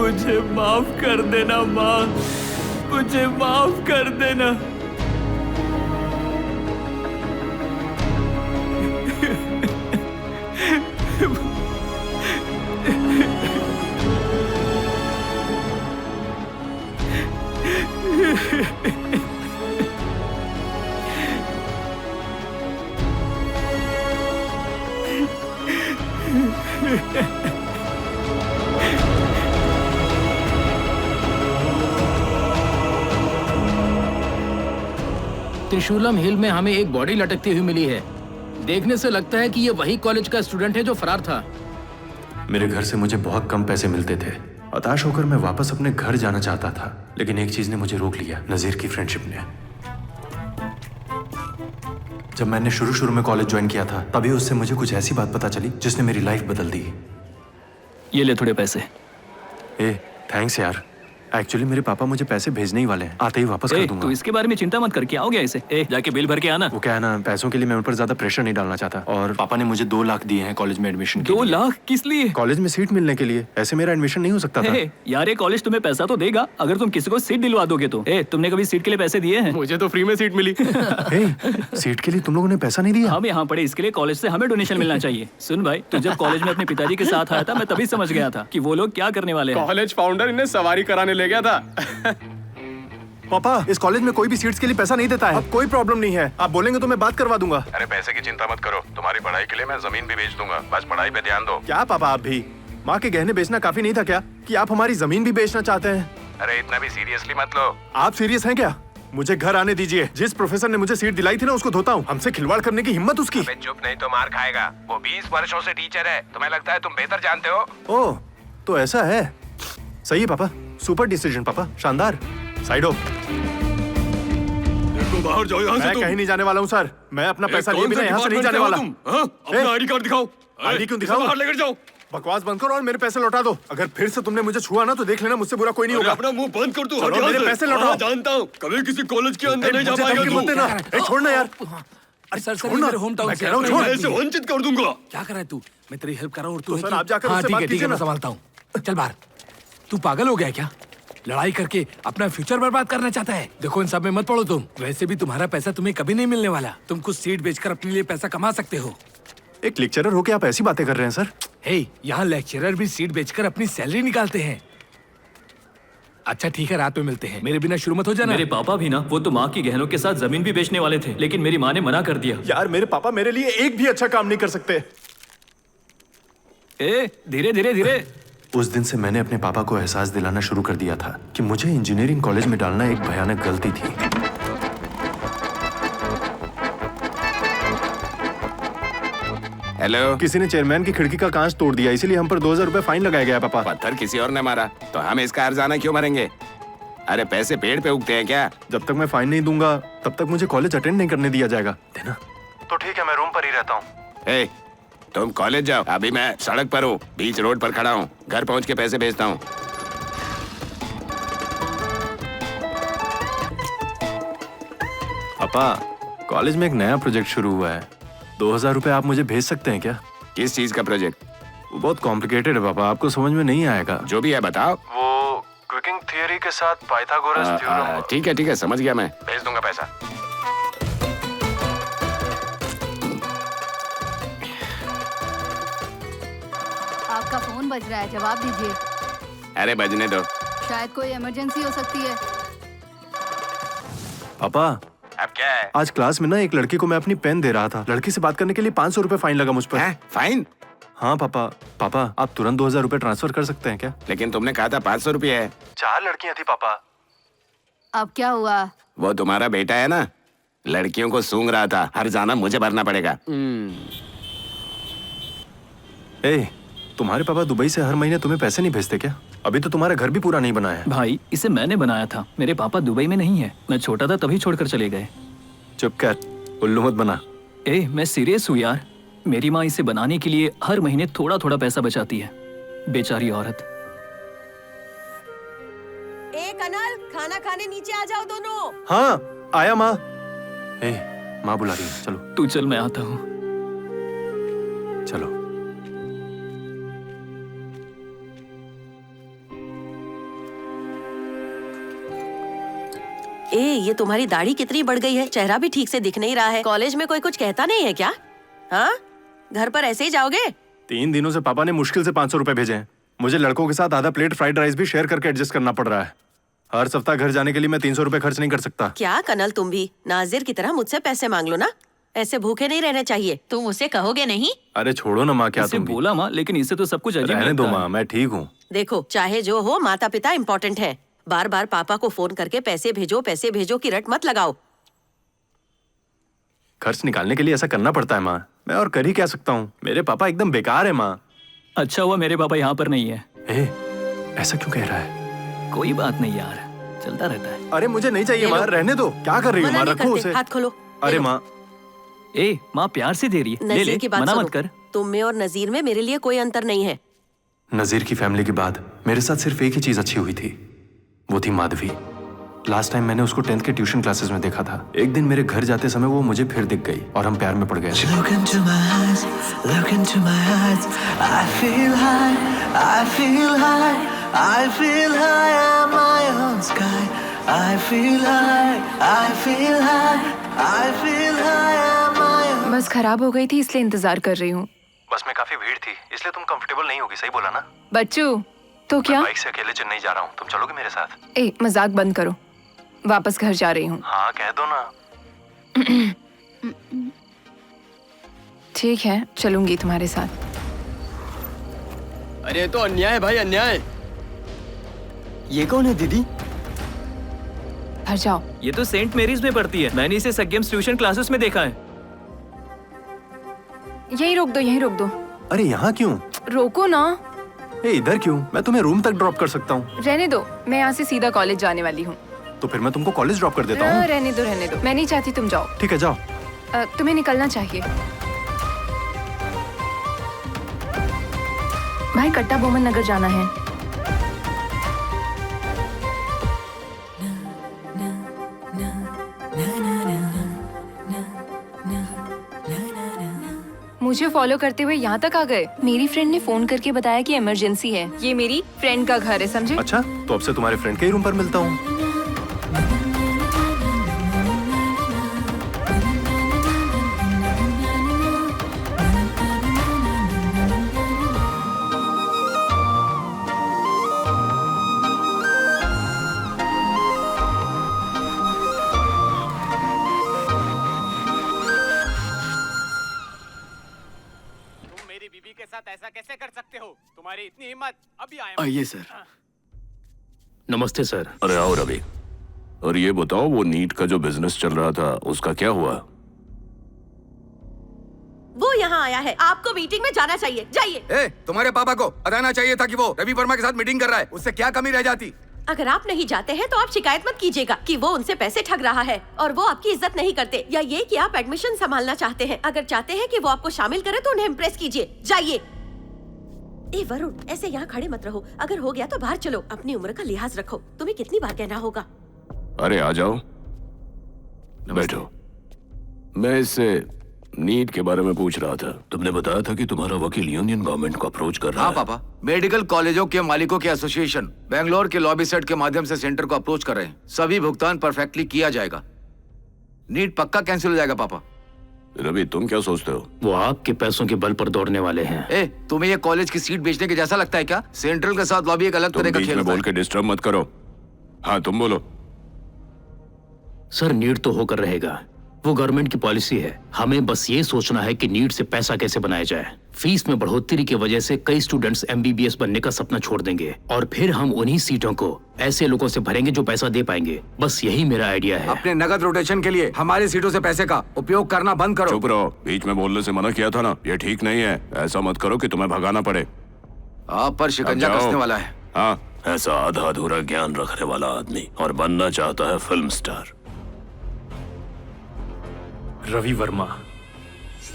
मुझे माफ कर देना माँ, मुझे माफ कर देना। त्रिशूलम हिल में हमें एक बॉडी लटकती हुई मिली है। देखने से लगता है कि ये वही कॉलेज का स्टूडेंट है जो फरार था। मेरे घर से मुझे बहुत कम पैसे मिलते थे। हताश होकर मैं वापस अपने घर जाना चाहता था, लेकिन एक चीज ने मुझे रोक लिया, नजीर की फ्रेंडशिप ने। जब मैंने शुरू में कॉलेज ज्वाइन किया था, तभी उससे मुझे कुछ ऐसी बात पता चली जिसने मेरी लाइफ बदल दी। ये ले थोड़े पैसे। थैंक्स यार। एक्चुअली मेरे पापा मुझे पैसे भेजने ही वाले हैं, आते ही वापस कर दूंगा। तू इसके बारे में चिंता मत कर, क्या हो गया इसे? जाके बिल भर के आना। वो क्या है ना, पैसों के लिए मैं उन पर ज्यादा प्रेशर नहीं डालना चाहता, और पापा ने मुझे 2 लाख दिए हैं कॉलेज में एडमिशन के 2 लिए। लाख किस लिए? कॉलेज में सीट मिलने के लिए। ऐसे मेरा एडमिशन नहीं हो सकता था। यार ये कॉलेज तुम्हें पैसा तो देगा अगर तुम किसी को सीट दिलवा दोगे तो। तुमने कभी सीट के लिए पैसे दिए हैं? मुझे तो फ्री में सीट मिली। सीट के लिए तुम लोगों ने पैसा नहीं दिया? हम यहाँ पढ़े, इसके लिए कॉलेज से हमें डोनेशन मिलना चाहिए। सुन भाई, तू जब कॉलेज में अपने पिताजी के साथ आया था, मैं तभी समझ गया था कि वो लोग क्या करने वाले हैं। कॉलेज फाउंडर इन्हें सवारी कराने ले गया था। पापा, इस कॉलेज में कोई भी सीट्स के लिए पैसा नहीं देता है। अब कोई प्रॉब्लम नहीं है, आप बोलेंगे तो मैं बात करवा दूंगा। अरे पैसे की चिंता मत करो, तुम्हारी पढ़ाई के लिए मैं जमीन भी बेच दूंगा, बस पढ़ाई पे ध्यान दो। क्या पापा, आप भी माँ के गहने बेचना काफी नहीं था क्या, कि आप हमारी जमीन भी बेचना चाहते हैं? अरे इतना भी सीरियसली मत लो। आप सीरियस हैं क्या? मुझे घर आने दीजिए। जिस प्रोफेसर ने मुझे सीट दिलाई थी ना, उसको धोता हूँ। हमसे खिलवाड़ करने की हिम्मत उसकी। अबे चुप, नहीं तो मार खाएगा। वो 20 वर्षों से टीचर है, तुम्हें लगता है तुम बेहतर जानते हो? ओह, तो ऐसा है। सही है पापा, सुपर डिसीजन पापा, शानदार। साइड हो। बाहर जाओ यहाँ से। मैं कहीं नहीं जाने वाला हूँ सर। मैं अपना पैसा लिए बिना यहाँ से नहीं जाने वाला। अपना आईडी कार्ड दिखाओ। आईडी क्यों दिखाऊं? बाहर लेकर जाओ। बकवास बंद करो और मेरे पैसे लौटा दो। अगर फिर से तुमने मुझे छुआ ना तो देख लेना, मुझसे बुरा कोई नहीं होगा। अपना मुंह बंद कर तू। चलो, मेरे पैसे लौटाओ। जानता हूँ कभी किसी कॉलेज के अंदर नहीं जा पाएगा तू। छोड़ना यार। अरे सर, छोड़ना। मेरे होम टाउन मैं कह रहा हूँ, छोड़। ऐसे वंचित कर दूंगा। क्या कर रहा है तू? मैं तेरी हेल्प कर रहा हूँ और तू सर, आप जाकर उससे बात ठीक कीजिए है, मैं ना। संभालता हूँ। चल बाहर। तू पागल हो गया क्या? लड़ाई करके अपना फ्यूचर बर्बाद करना चाहता है? देखो, इन सब में मत पड़ो तुम। वैसे भी तुम्हारा पैसा तुम्हें कभी नहीं मिलने वाला। तुम कुछ सीट बेचकर अपने लिए पैसा कमा सकते हो। एक लेक्चरर होके आप ऐसी बातें कर रहे हैं सर? हे, यहाँ लेक्चरर भी सीट बेचकर अपनी सैलरी निकालते हैं। अच्छा ठीक है, रात में मिलते हैं। मेरे बिना शुरू मत हो जाना। मेरे पापा भी ना, वो तो माँ की गहनों के साथ जमीन भी बेचने वाले थे, लेकिन मेरी माँ ने मना कर दिया। यार, मेरे पापा मेरे लिए एक भी अच्छा काम नहीं कर सकते। धीरे धीरे धीरे। उस दिन से मैंने अपने पापा को एहसास दिलाना शुरू कर दिया था कि मुझे इंजीनियरिंग कॉलेज में डालना एक भयानक गलती थी। हेलो। किसी ने चेयरमैन की खिड़की का कांच तोड़ दिया, इसीलिए हम पर 2000 रुपए फाइन लगाया गया पापा। पत्थर किसी और ने मारा तो हम इसका हर्जाना क्यों भरेंगे? अरे पैसे पेड़ पे उगते हैं क्या? जब तक मैं फाइन नहीं दूंगा तब तक मुझे कॉलेज अटेंड नहीं करने दिया जाएगा। देना? तो ठीक है, मैं रूम पर ही रहता हूँ। तुम कॉलेज जाओ, अभी मैं सड़क पर हूँ, बीच रोड पर खड़ा हूँ। घर पहुँच के पैसे भेजता हूँ। पापा, कॉलेज में एक नया प्रोजेक्ट शुरू हुआ है। 2000 रुपए आप मुझे भेज सकते हैं क्या? किस चीज का प्रोजेक्ट? वो बहुत कॉम्प्लिकेटेड है पापा, आपको समझ में नहीं आएगा। जो भी है बताओ। वो क्विकिंग थियरी के साथ पाइथागोरस थ्योरम। ठीक है, समझ गया, मैं भेज दूंगा पैसा। आपका फोन बज रहा है, जवाब दीजिए। अरे बजने दो। शायद कोई इमरजेंसी हो सकती है। पापा, अब क्या है? आज क्लास में ना एक लड़की को मैं अपनी पेन दे रहा था। लड़की से बात करने के लिए 500 रुपए फाइन लगा मुझ पर। फाइन? हाँ पापा। पापा, आप तुरंत 2000 रुपए ट्रांसफर कर सकते हैं क्या? लेकिन तुमने कहा था 500 रुपये है। 4 लड़कियां थी पापा। अब क्या हुआ? वो तुम्हारा बेटा है ना, लड़कियों को सूंघ रहा था। हर्जाना मुझे भरना पड़ेगा। तुम्हारे पापा दुबई से हर महीने तुम्हें पैसे नहीं भेजते क्या? अभी तो तुम्हारा घर भी पूरा नहीं बना है। भाई, इसे मैंने बनाया था। मेरे पापा दुबई में नहीं है। मैं छोटा था तभी छोड़कर चले गए। चुप कर, उल्लू मत बना। मैं सीरियस हूँ यार। मेरी माँ इसे बनाने के लिए हर महीने थोड़ा थोड़ा पैसा बचाती है। बेचारी औरत। कनल, खाना खाने नीचे आ जाओ दोनों। हाँ, आया माँ। माँ बुला रही है, चलो। तू चल, मैं आता हूँ। चलो। ये तुम्हारी दाढ़ी कितनी बढ़ गई है, चेहरा भी ठीक से दिख नहीं रहा है। कॉलेज में कोई कुछ कहता नहीं है क्या? हाँ, घर पर ऐसे ही जाओगे? 3 दिनों से पापा ने मुश्किल से 500 रुपए भेजे हैं। मुझे लड़कों के साथ आधा प्लेट फ्राइड राइस भी शेयर करके एडजस्ट करना पड़ रहा है। हर सप्ताह घर जाने के लिए मैं 300 रुपए खर्च नहीं कर सकता। क्या कनल, तुम भी नाजिर की तरह मुझसे पैसे मांग लो ना। ऐसे भूखे नहीं रहने चाहिए। तुम उसे कहोगे नहीं? अरे छोड़ो ना माँ, क्या इसे तुम भी? बोला माँ, लेकिन इससे तो सब कुछ अजीब रहने दो लगता है। माँ, मैं ठीक हूँ। देखो, चाहे जो हो, माता पिता इम्पोर्टेंट है। बार बार पापा को फोन करके पैसे भेजो की रट मत लगाओ। खर्च निकालने के लिए ऐसा करना पड़ता है माँ, मैं और कर ही क्या सकता हूँ। मेरे पापा एकदम बेकार है माँ। अच्छा हुआ मेरे पापा यहाँ पर नहीं है। ऐसा क्यों कह रहा है? कोई बात नहीं यार, चलता रहता है। अरे मुझे नहीं चाहिए ले लो। माँ, रहने दो। क्या कर रही हो मना माँ, नहीं रखो करते, उसे। हाथ खोलो। अरे ले लो। माँ, माँ प्यार से दे रही है, ले नजीर ले, की बात मना सुनो। मत कर। तुम में और नजीर में मेरे लिए कोई अंतर नहीं है। नजीर की फैमिली के बाद मेरे साथ सिर्फ एक ही चीज अच्छी हुई थी, वो थी माधवी। लास्ट टाइम मैंने उसको 10th के ट्यूशन क्लासेस में देखा था। एक दिन मेरे घर जाते समय वो मुझे फिर दिख गई और हम प्यार में पड़ गए। Look into my eyes, look into my eyes. I feel high, I feel high, I feel high, I'm my own sky. I feel high, I feel high, I feel high, I'm my own. बस खराब हो गई थी इसलिए इंतजार कर रही हूँ। बस में काफी भीड़ थी, इसलिए तुम कंफर्टेबल नहीं होगी, सही बोला ना? बच्चू, तो क्या? बाइक से अकेले चेन्नई जा रहा हूँ, तुम चलोगे मेरे साथ? मजाक बंद करो, वापस घर जा रही हूँ। हाँ कह दो ना। ठीक है, चलूंगी तुम्हारे साथ। अरे तो अन्याय है भाई, अन्याय। ये कौन है दीदी? घर जाओ। ये तो सेंट मेरीज में पढ़ती है, मैंने इसे सगेम्स ट्यूशन क्लासेस में देखा है। यहीं रोक दो, यहीं रोक दो। अरे यहाँ क्यों? रोको ना। इधर क्यों? मैं तुम्हें रूम तक ड्रॉप कर सकता हूँ। रहने दो, मैं यहाँ से सीधा कॉलेज जाने वाली हूँ। तो फिर मैं तुमको कॉलेज ड्रॉप कर देता हूँ। रहने दो, मैं नहीं चाहती तुम जाओ। ठीक है, जाओ। तुम्हें निकलना चाहिए। भाई कट्टा बोमन नगर जाना है। मुझे फॉलो करते हुए यहाँ तक आ गए। मेरी फ्रेंड ने फोन करके बताया कि इमरजेंसी है। ये मेरी फ्रेंड का घर है, समझे? अच्छा, तो अब से तुम्हारे फ्रेंड के ही रूम पर मिलता हूँ। ऐसा कैसे कर सकते हो? तुम्हारी इतनी हिम्मत? अभी आया। आइए सर। नमस्ते सर। अरे आओ रवि। और ये बताओ, वो नीट का जो बिजनेस चल रहा था उसका क्या हुआ? वो यहाँ आया है, आपको मीटिंग में जाना चाहिए, जाइए। तुम्हारे पापा को बताना चाहिए था कि वो रवि वर्मा के साथ मीटिंग कर रहा है, उससे क्या कमी रह जाती? अगर आप नहीं जाते हैं तो आप शिकायत मत कीजिएगा कि वो उनसे पैसे ठग रहा है और वो आपकी इज्जत नहीं करते, या ये कि आप एडमिशन संभालना चाहते हैं। अगर चाहते हैं कि वो आपको शामिल करे तो उन्हें इम्प्रेस कीजिए, जाइए। वरुण, ऐसे यहाँ खड़े मत रहो। अगर हो गया तो बाहर चलो। अपनी उम्र का लिहाज रखो। तुम्हें कितनी बार कहना होगा? अरे आ जाओ, बैठो। मैं इससे नीट के बारे में पूछ रहा था। तुमने बताया था कि तुम्हारा वकील यूनियन गवर्नमेंट को अप्रोच कर रहा है। हाँ पापा, मेडिकल कॉलेजों के मालिकों के एसोसिएशन बेंगलोर के लॉबी सेट के माध्यम से सेंटर को अप्रोच कर रहे हैं। सभी भुगतान परफेक्टली किया जाएगा। नीट पक्का कैंसिल हो जाएगा पापा। रवि, तुम क्या सोचते हो? वो आपके पैसों के बल पर दौड़ने वाले हैं। तुम्हें ये कॉलेज की सीट बेचने के जैसा लगता है क्या? सेंट्रल के साथ लॉबी एक अलग तरह का बीच खेल में होता बोल के डिस्टर्ब मत करो। हाँ तुम बोलो। सर, नीट तो होकर रहेगा, वो गवर्नमेंट की पॉलिसी है। हमें बस ये सोचना है कि नीट से पैसा कैसे बनाया जाए। फीस में बढ़ोतरी की वजह से कई स्टूडेंट्स MBBS बनने का सपना छोड़ देंगे और फिर हम उन्हीं सीटों को ऐसे लोगों से भरेंगे जो पैसा दे पाएंगे। बस यही मेरा आइडिया है। अपने नगद रोटेशन के लिए हमारी सीटों से पैसे का उपयोग करना बंद करो। चुप रहो, बीच में बोलने से मना किया था ना। ये ठीक नहीं है। ऐसा मत करो कि तुम्हें भगाना पड़े। आप पर शिकंजा कसने वाला है। हाँ, ऐसा आधा अधूरा ज्ञान रखने वाला आदमी और बनना चाहता है फिल्म स्टार। रवि वर्मा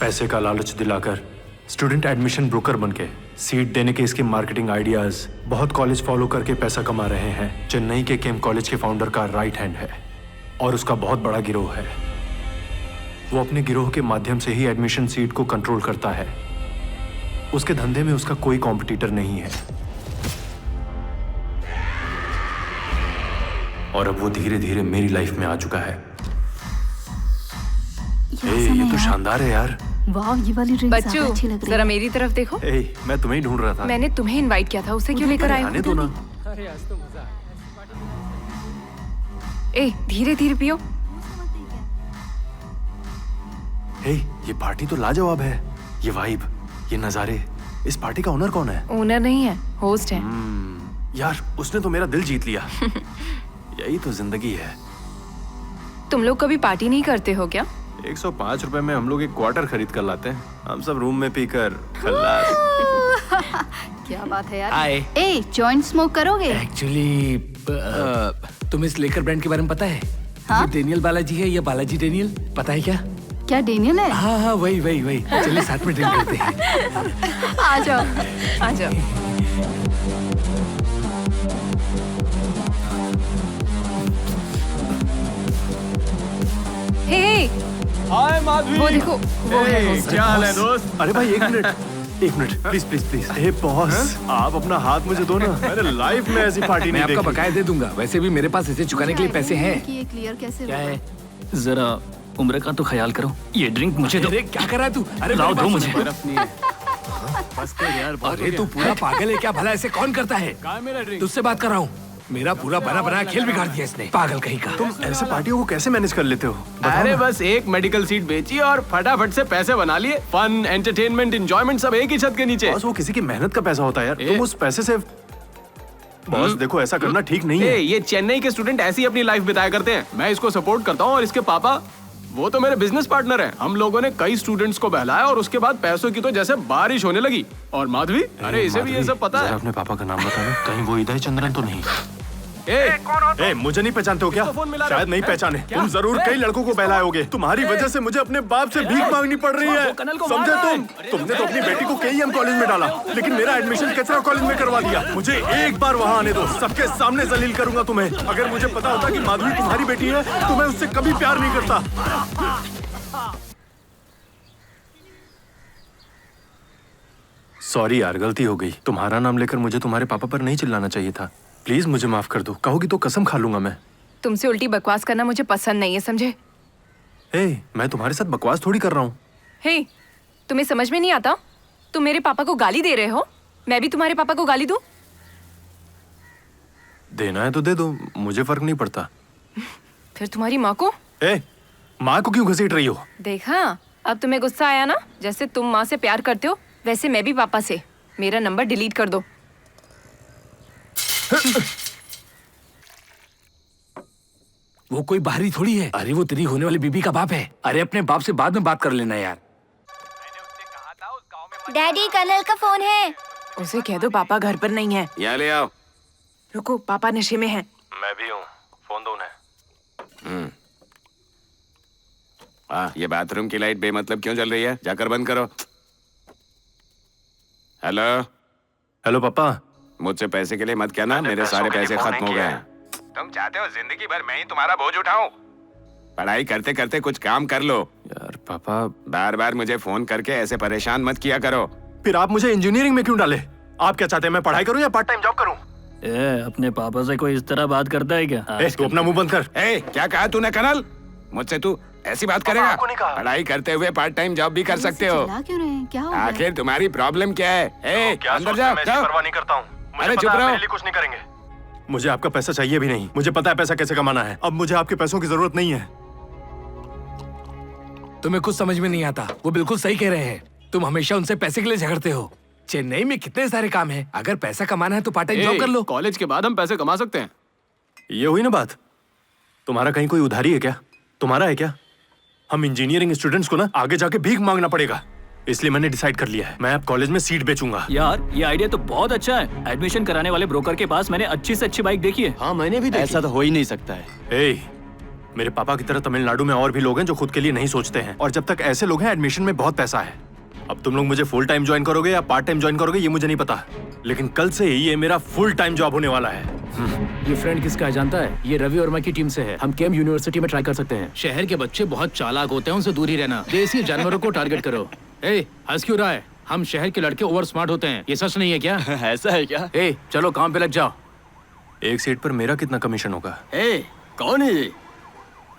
पैसे का लालच दिलाकर स्टूडेंट एडमिशन ब्रोकर बनके सीट देने के इसके मार्केटिंग आइडियाज बहुत कॉलेज फॉलो करके पैसा कमा रहे हैं। चेन्नई के केम कॉलेज के फाउंडर का राइट हैंड है और उसका बहुत बड़ा गिरोह है। वो अपने गिरोह के माध्यम से ही एडमिशन सीट को कंट्रोल करता है। उसके धंधे में उसका कोई कॉम्पिटिटर नहीं है। और अब वो धीरे धीरे मेरी लाइफ में आ चुका है। ये तो शानदार है यार। वाह, ये वाली ड्रिंक बच्चू अच्छी लग रही जरा है। मेरी तरफ देखो। मैं तुम्हें ही ढूंढ रहा था। मैंने तुम्हें इनवाइट किया था, उसे क्यों लेकर आए? आने दो ना। ए धीरे धीरे पियो। ये पार्टी तो लाजवाब है। ये वाइब, ये नजारे। इस पार्टी का ओनर कौन है? ओनर नहीं है, होस्ट है। यार उसने तो मेरा दिल जीत लिया। यही तो जिंदगी है। तुम लोग कभी पार्टी नहीं करते हो क्या? 105 रुपए में हम लोग एक क्वार्टर खरीद कर लाते हैं। हम सब रूम में पीकर खल्लास। क्या बात है यार। हाय। ए, जॉइंट स्मोक करोगे? एक्चुअली तुम्हें इस लेकर ब्रांड के बारे में पता है? हाँ? ये डेनियल बालाजी है या बालाजी डेनियल, पता है क्या? क्या डेनियल है? हाँ वही। चलिए साथ में ड्रिंक करते हैं। आ जाओ, आ जाओ। हे, हाय माधवी। वो देखो, वो है होस्ट। क्या हाल है दोस्त? अरे भाई एक मिनट प्लीज हे बॉस, आप अपना हाथ मुझे दो ना। मैंने लाइफ में ऐसी पार्टी मैं नहीं आपका देखी। बकाया दे दूंगा। वैसे भी मेरे पास इसे चुकाने के लिए पैसे हैं। कि ये क्लियर कैसे क्या होगा? है? जरा उम्र का तो ख्याल करो। ये ड्रिंक मुझे दो। अरे क्या कर रहा है तू? अरे लाओ, मेरे दो पास मुझे। बर्फ नहीं है। अरे तू पूरा पागल है क्या? भला ऐसे कौन करता है? तुझसे बात कर रहा हूँ। मेरा पूरा बना खेल बिगाड़ दिया इसने, पागल कहीं का। तुम ऐसे पार्टियों को कैसे मैनेज कर लेते हो? अरे बस एक मेडिकल सीट बेची और फटाफट से पैसे बना लिए। फन, एंटरटेनमेंट, एंजॉयमेंट सब एक ही छत के नीचे। बॉस वो किसी की मेहनत का पैसा होता है यार। तुम उस पैसे से बॉस देखो ऐसा करना ठीक नहीं है। ये चेन्नई के स्टूडेंट ऐसी अपनी लाइफ बिताया करते हैं। मैं इसको सपोर्ट करता हूँ और इसके पापा वो तो मेरे बिजनेस पार्टनर हैं। हम लोगों ने कई स्टूडेंट्स को बहलाया और उसके बाद पैसों की तो जैसे बारिश होने लगी। और माधवी, अरे इसे भी ये सब पता है। अपने पापा का नाम बताना। कहीं वो इदय चंद्रन तो नहीं? मुझे नहीं पहचानते हो क्या? शायद नहीं पहचाने। तुम जरूर कई लड़कों को बहलाए होगे। तुम्हारी वजह से मुझे अपने बाप से भीख मांगनी पड़ रही है। समझे तुम? तुमने तो अपनी बेटी को KEM कॉलेज में डाला, लेकिन मेरा एडमिशन कचरा कॉलेज में करवा दिया। मुझे एक बार वहाँ आने दो, सबके सामने जलील करूंगा तुम्हें। अगर मुझे पता होता कि माधवी तुम्हारी बेटी है तो मैं उससे कभी प्यार नहीं करता। सॉरी यार, गलती हो गई। तुम्हारा नाम लेकर मुझे तुम्हारे पापा पर नहीं चिल्लाना चाहिए था। प्लीज मुझे माफ कर दो। कहोगी तो कसम खा लूंगा मैं। तुमसे उल्टी बकवास करना मुझे पसंद नहीं है, समझे? मैं तुम्हारे साथ बकवास थोड़ी कर रहा हूँ। हे, तुम्हें समझ में नहीं आता? तुम मेरे पापा को गाली दे रहे हो, मैं भी तुम्हारे पापा को गाली दूं? देना है तो दे दो, मुझे फर्क नहीं पड़ता। फिर तुम्हारी माँ को? माँ को क्यों घसीट रही हो? देखा, अब तुम्हें गुस्सा आया ना? जैसे तुम माँ से प्यार करते हो वैसे मैं भी पापा से। मेरा नंबर डिलीट कर दो। वो कोई बाहरी थोड़ी है। अरे वो तेरी होने वाली बीबी का बाप है। अरे अपने बाप से बाद में बात कर लेना यार। डैडी, कर्नल का फोन है। उसे कह दो पापा घर पर नहीं है। यहाँ ले आओ। रुको, पापा नशे में हैं। मैं भी हूँ, फोन दो उन्हें। ये बाथरूम की लाइट बेमतलब क्यों जल रही है? जाकर बंद करो। हेलो पापा। मुझसे पैसे के लिए मत कहना, मेरे सारे पैसे खत्म हो गए हैं। तुम चाहते हो जिंदगी भर मैं ही तुम्हारा बोझ उठाऊं? पढ़ाई करते करते कुछ काम कर लो। यार पापा, बार बार मुझे फोन करके ऐसे परेशान मत किया करो। फिर आप मुझे इंजीनियरिंग में क्यों डाले? आप क्या चाहते हैं, मैं पढ़ाई करूं या पार्ट टाइम जॉब करूं? अपने पापा से कोई इस तरह बात करता है क्या? तू अपना मुंह बंद कर। क्या कहा तूने कर्नल? मुझसे तू ऐसी बात करेगा? पढ़ाई करते हुए पार्ट टाइम जॉब भी कर सकते हो। क्यों रहे हैं? क्या हो गया? आखिर तुम्हारी प्रॉब्लम क्या है? अंदर जाओ। परवाह नहीं करता हूँ। अरे चुप रहो। कुछ नहीं करेंगे। मुझे आपका पैसा चाहिए भी नहीं। मुझे पता है पैसा कैसे कमाना है। अब मुझे आपके पैसों की जरूरत नहीं है। तुम्हें कुछ समझ में नहीं आता। वो बिल्कुल सही कह रहे हैं। तुम हमेशा उनसे पैसे के लिए झगड़ते हो। चेन्नई में कितने सारे काम हैं। अगर पैसा कमाना है तो पार्ट टाइम जॉब कर लो। कॉलेज के बाद हम पैसे कमा सकते हैं। ये हुई ना बात। तुम्हारा कहीं कोई उधारी है क्या? तुम्हारा है क्या? हम इंजीनियरिंग स्टूडेंट्स को ना आगे जाके भीख मांगना पड़ेगा। इसलिए मैंने डिसाइड कर लिया है, मैं अब कॉलेज में सीट बेचूंगा। यार ये आइडिया तो बहुत अच्छा है। एडमिशन कराने वाले ब्रोकर के पास मैंने अच्छी से अच्छी बाइक देखी है। हाँ मैंने भी देखी। ऐसा तो हो ही नहीं सकता है। मेरे पापा की तरह तमिलनाडु में और भी लोग हैं जो खुद के लिए नहीं सोचते हैं, और जब तक ऐसे लोग हैं एडमिशन में बहुत पैसा है। अब तुम लोग मुझे फुल टाइम ज्वाइन करोगे या पार्ट टाइम ज्वाइन करोगे ये मुझे नहीं पता, लेकिन कल से ही ये मेरा फुल टाइम जॉब होने वाला है। ये फ्रेंड किसका है जानता है? ये रवि वर्मा की टीम से है। हम केम यूनिवर्सिटी में ट्राई कर सकते हैं। शहर के बच्चे बहुत चालाक होते हैं, उनसे दूर ही रहना। देसी जानवरों को टारगेट करो। हंस क्यों रहा है? हम शहर के लड़के ओवर स्मार्ट होते हैं, ये सच नहीं है क्या? ऐसा है क्या? चलो काम पे लग जाओ। एक सीट पर मेरा कितना कमीशन होगा? ए, कौन है ये?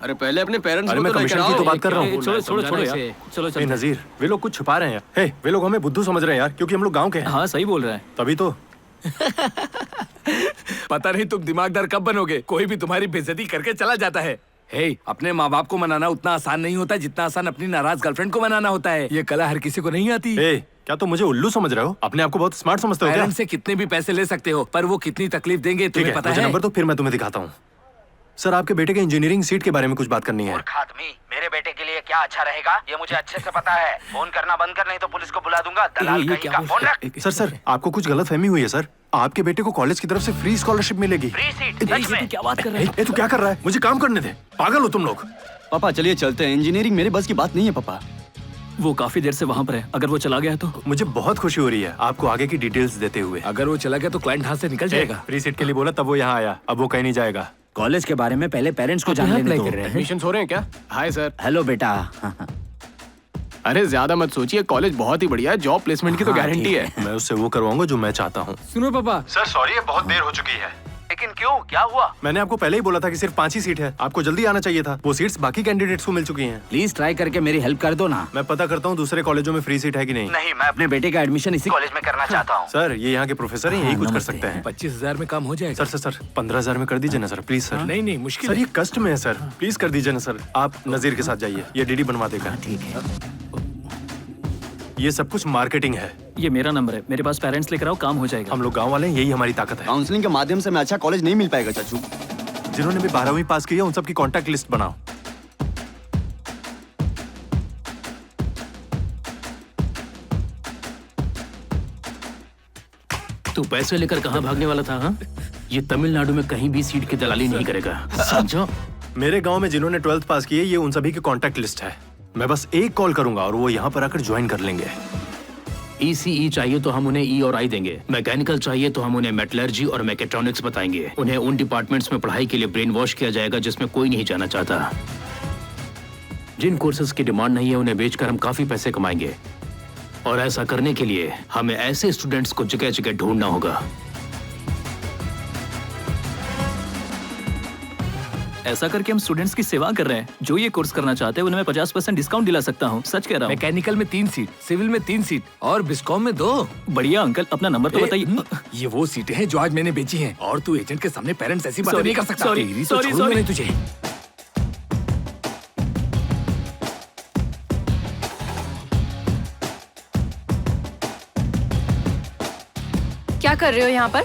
अरे पहले अपने पेरेंट्स अरे को मैं तो कमीशन लेकर की तो आओ। बात कर रहा हूँ। छोड़ो यार, चलो ए, नजीर, वे लोग कुछ छुपा रहे हैं यार। हे, वे लोग हमें बुद्धू समझ रहे हैं यार, क्योंकि हम लोग गांव के हैं। हाँ सही बोल रहा है। तभी तो। पता नहीं तुम दिमागदार कब बनोगे, कोई भी तुम्हारी बेइज्जती करके चला जाता है। हे, अपने माँ बाप को मनाना उतना आसान नहीं होता जितना आसान अपनी नाराज गर्लफ्रेंड को मनाना होता है। ये कला हर किसी को नहीं आती। क्या तुम मुझे उल्लू समझ रहे हो? अपने आप को बहुत स्मार्ट समझते हो क्या? पेरेंट्स से कितने भी पैसे ले सकते हो, पर वो कितनी तकलीफ देंगे तुम्हें पता है? नंबर तो फिर मैं तुम्हें दिखाता हूँ। सर, आपके बेटे के इंजीनियरिंग सीट के बारे में कुछ बात करनी है। आदमी, मेरे बेटे के लिए क्या अच्छा रहेगा ये मुझे अच्छे से पता है। फोन करना बंद कर, नहीं तो पुलिस को बुला दूंगा। दलाल कहीं का। फोन रख। सर, आपको कुछ गलतफहमी हुई है सर। आपके बेटे को कॉलेज की तरफ से फ्री स्कॉलरशिप मिलेगी। Free seat? सच में? क्या बात कर रहे हैं? तू क्या कर रहा है? मुझे काम करने दे। पागल हो तुम लोग? पापा चलिए चलते हैं, इंजीनियरिंग मेरे बस की बात नहीं है पापा। वो काफी देर से वहाँ पर है, अगर वो चला गया तो? मुझे बहुत खुशी हो रही है आपको आगे की डिटेल्स देते हुए। अगर वो चला गया तो क्लाइंट हाथ से निकल जाएगा। फ्री सीट के लिए बोला तब वो यहाँ आया, अब वो कहीं नहीं जाएगा। कॉलेज के बारे में पहले पेरेंट्स को जान लेने दो। एडमिशन हो रहे हैं क्या? Hi sir. हेलो बेटा। अरे ज्यादा मत सोचिए, कॉलेज बहुत ही बढ़िया है, जॉब प्लेसमेंट की तो गारंटी है। मैं उससे वो करवाऊंगा जो मैं चाहता हूँ। सुनो पापा। सर सॉरी, बहुत देर हो चुकी है। लेकिन क्यों, क्या हुआ? मैंने आपको पहले ही बोला था कि सिर्फ 5 ही सीट है, आपको जल्दी आना चाहिए था। वो सीट्स बाकी कैंडिडेट्स को मिल चुकी हैं। प्लीज ट्राई करके मेरी हेल्प कर दो ना। मैं पता करता हूँ दूसरे कॉलेजों में फ्री सीट है कि नहीं। नहीं, मैं अपने बेटे का एडमिशन इसी कॉलेज में करना चाहता हूँ। सर, ये यहाँ के प्रोफेसर हैं, यही कुछ कर सकते हैं। 25,000 में काम हो जाएगा। सर 15,000 में कर दीजिए ना सर, प्लीज सर। नहीं मुश्किल सर, ये कष्ट में है सर, प्लीज कर दीजिए ना सर। आप नजीर के साथ जाइए, ये डीडी बनवा देगा। ठीक है। ये सब कुछ मार्केटिंग है। ये मेरा नंबर है, मेरे पास पेरेंट्स लेकर आओ, काम हो जाएगा। हम लोग गांव वाले हैं, यही हमारी ताकत है। काउंसलिंग के माध्यम से मैं अच्छा कॉलेज नहीं मिल पाएगा चाचू। जिन्होंने भी 12वीं पास की है उन सबकी कॉन्टैक्ट लिस्ट बनाओ। तू पैसे लेकर कहाँ भागने वाला था? हाँ, ये तमिलनाडु में कहीं भी सीट की दलाली नहीं करेगा, समझो? मेरे गांव में जिन्होंने 12th पास की है ये उन सभी की कॉन्टैक्ट लिस्ट है। मैं बस एक कॉल करूंगा और वो यहाँ पर आकर ज्वाइन कर लेंगे। ECE चाहिए तो हम उन्हें E और I देंगे। मैकेनिकल चाहिए तो हम उन्हें मेटलर्जी और मैकेट्रॉनिक्स बताएंगे। उन्हें उन डिपार्टमेंट्स में पढ़ाई के लिए ब्रेन वॉश किया जाएगा जिसमें कोई नहीं जाना चाहता। जिन कोर्सेज की डिमांड नहीं है उन्हें बेचकर हम काफी पैसे कमाएंगे, और ऐसा करने के लिए हमें ऐसे स्टूडेंट्स को जगह जगह ढूंढना होगा। ऐसा करके हम स्टूडेंट्स की सेवा कर रहे हैं। जो ये कोर्स करना चाहते हैं उन्हें मैं 50% डिस्काउंट दिला सकता हूँ, सच कह रहा हूँ। मैकेनिकल में 3 सीट, सिविल में 3 सीट और बिस्कॉम में 2। बढ़िया अंकल, अपना नंबर तो बताइए। ये वो सीटें हैं जो आज मैंने बेची हैं, और तू एजेंट के सामने पेरेंट्स ऐसी बातें नहीं कर सकता। सॉरी, तेरी तो सॉरी, छोड़ूंगा सॉरी। नहीं तुझे। क्या कर रहे हो यहाँ पर?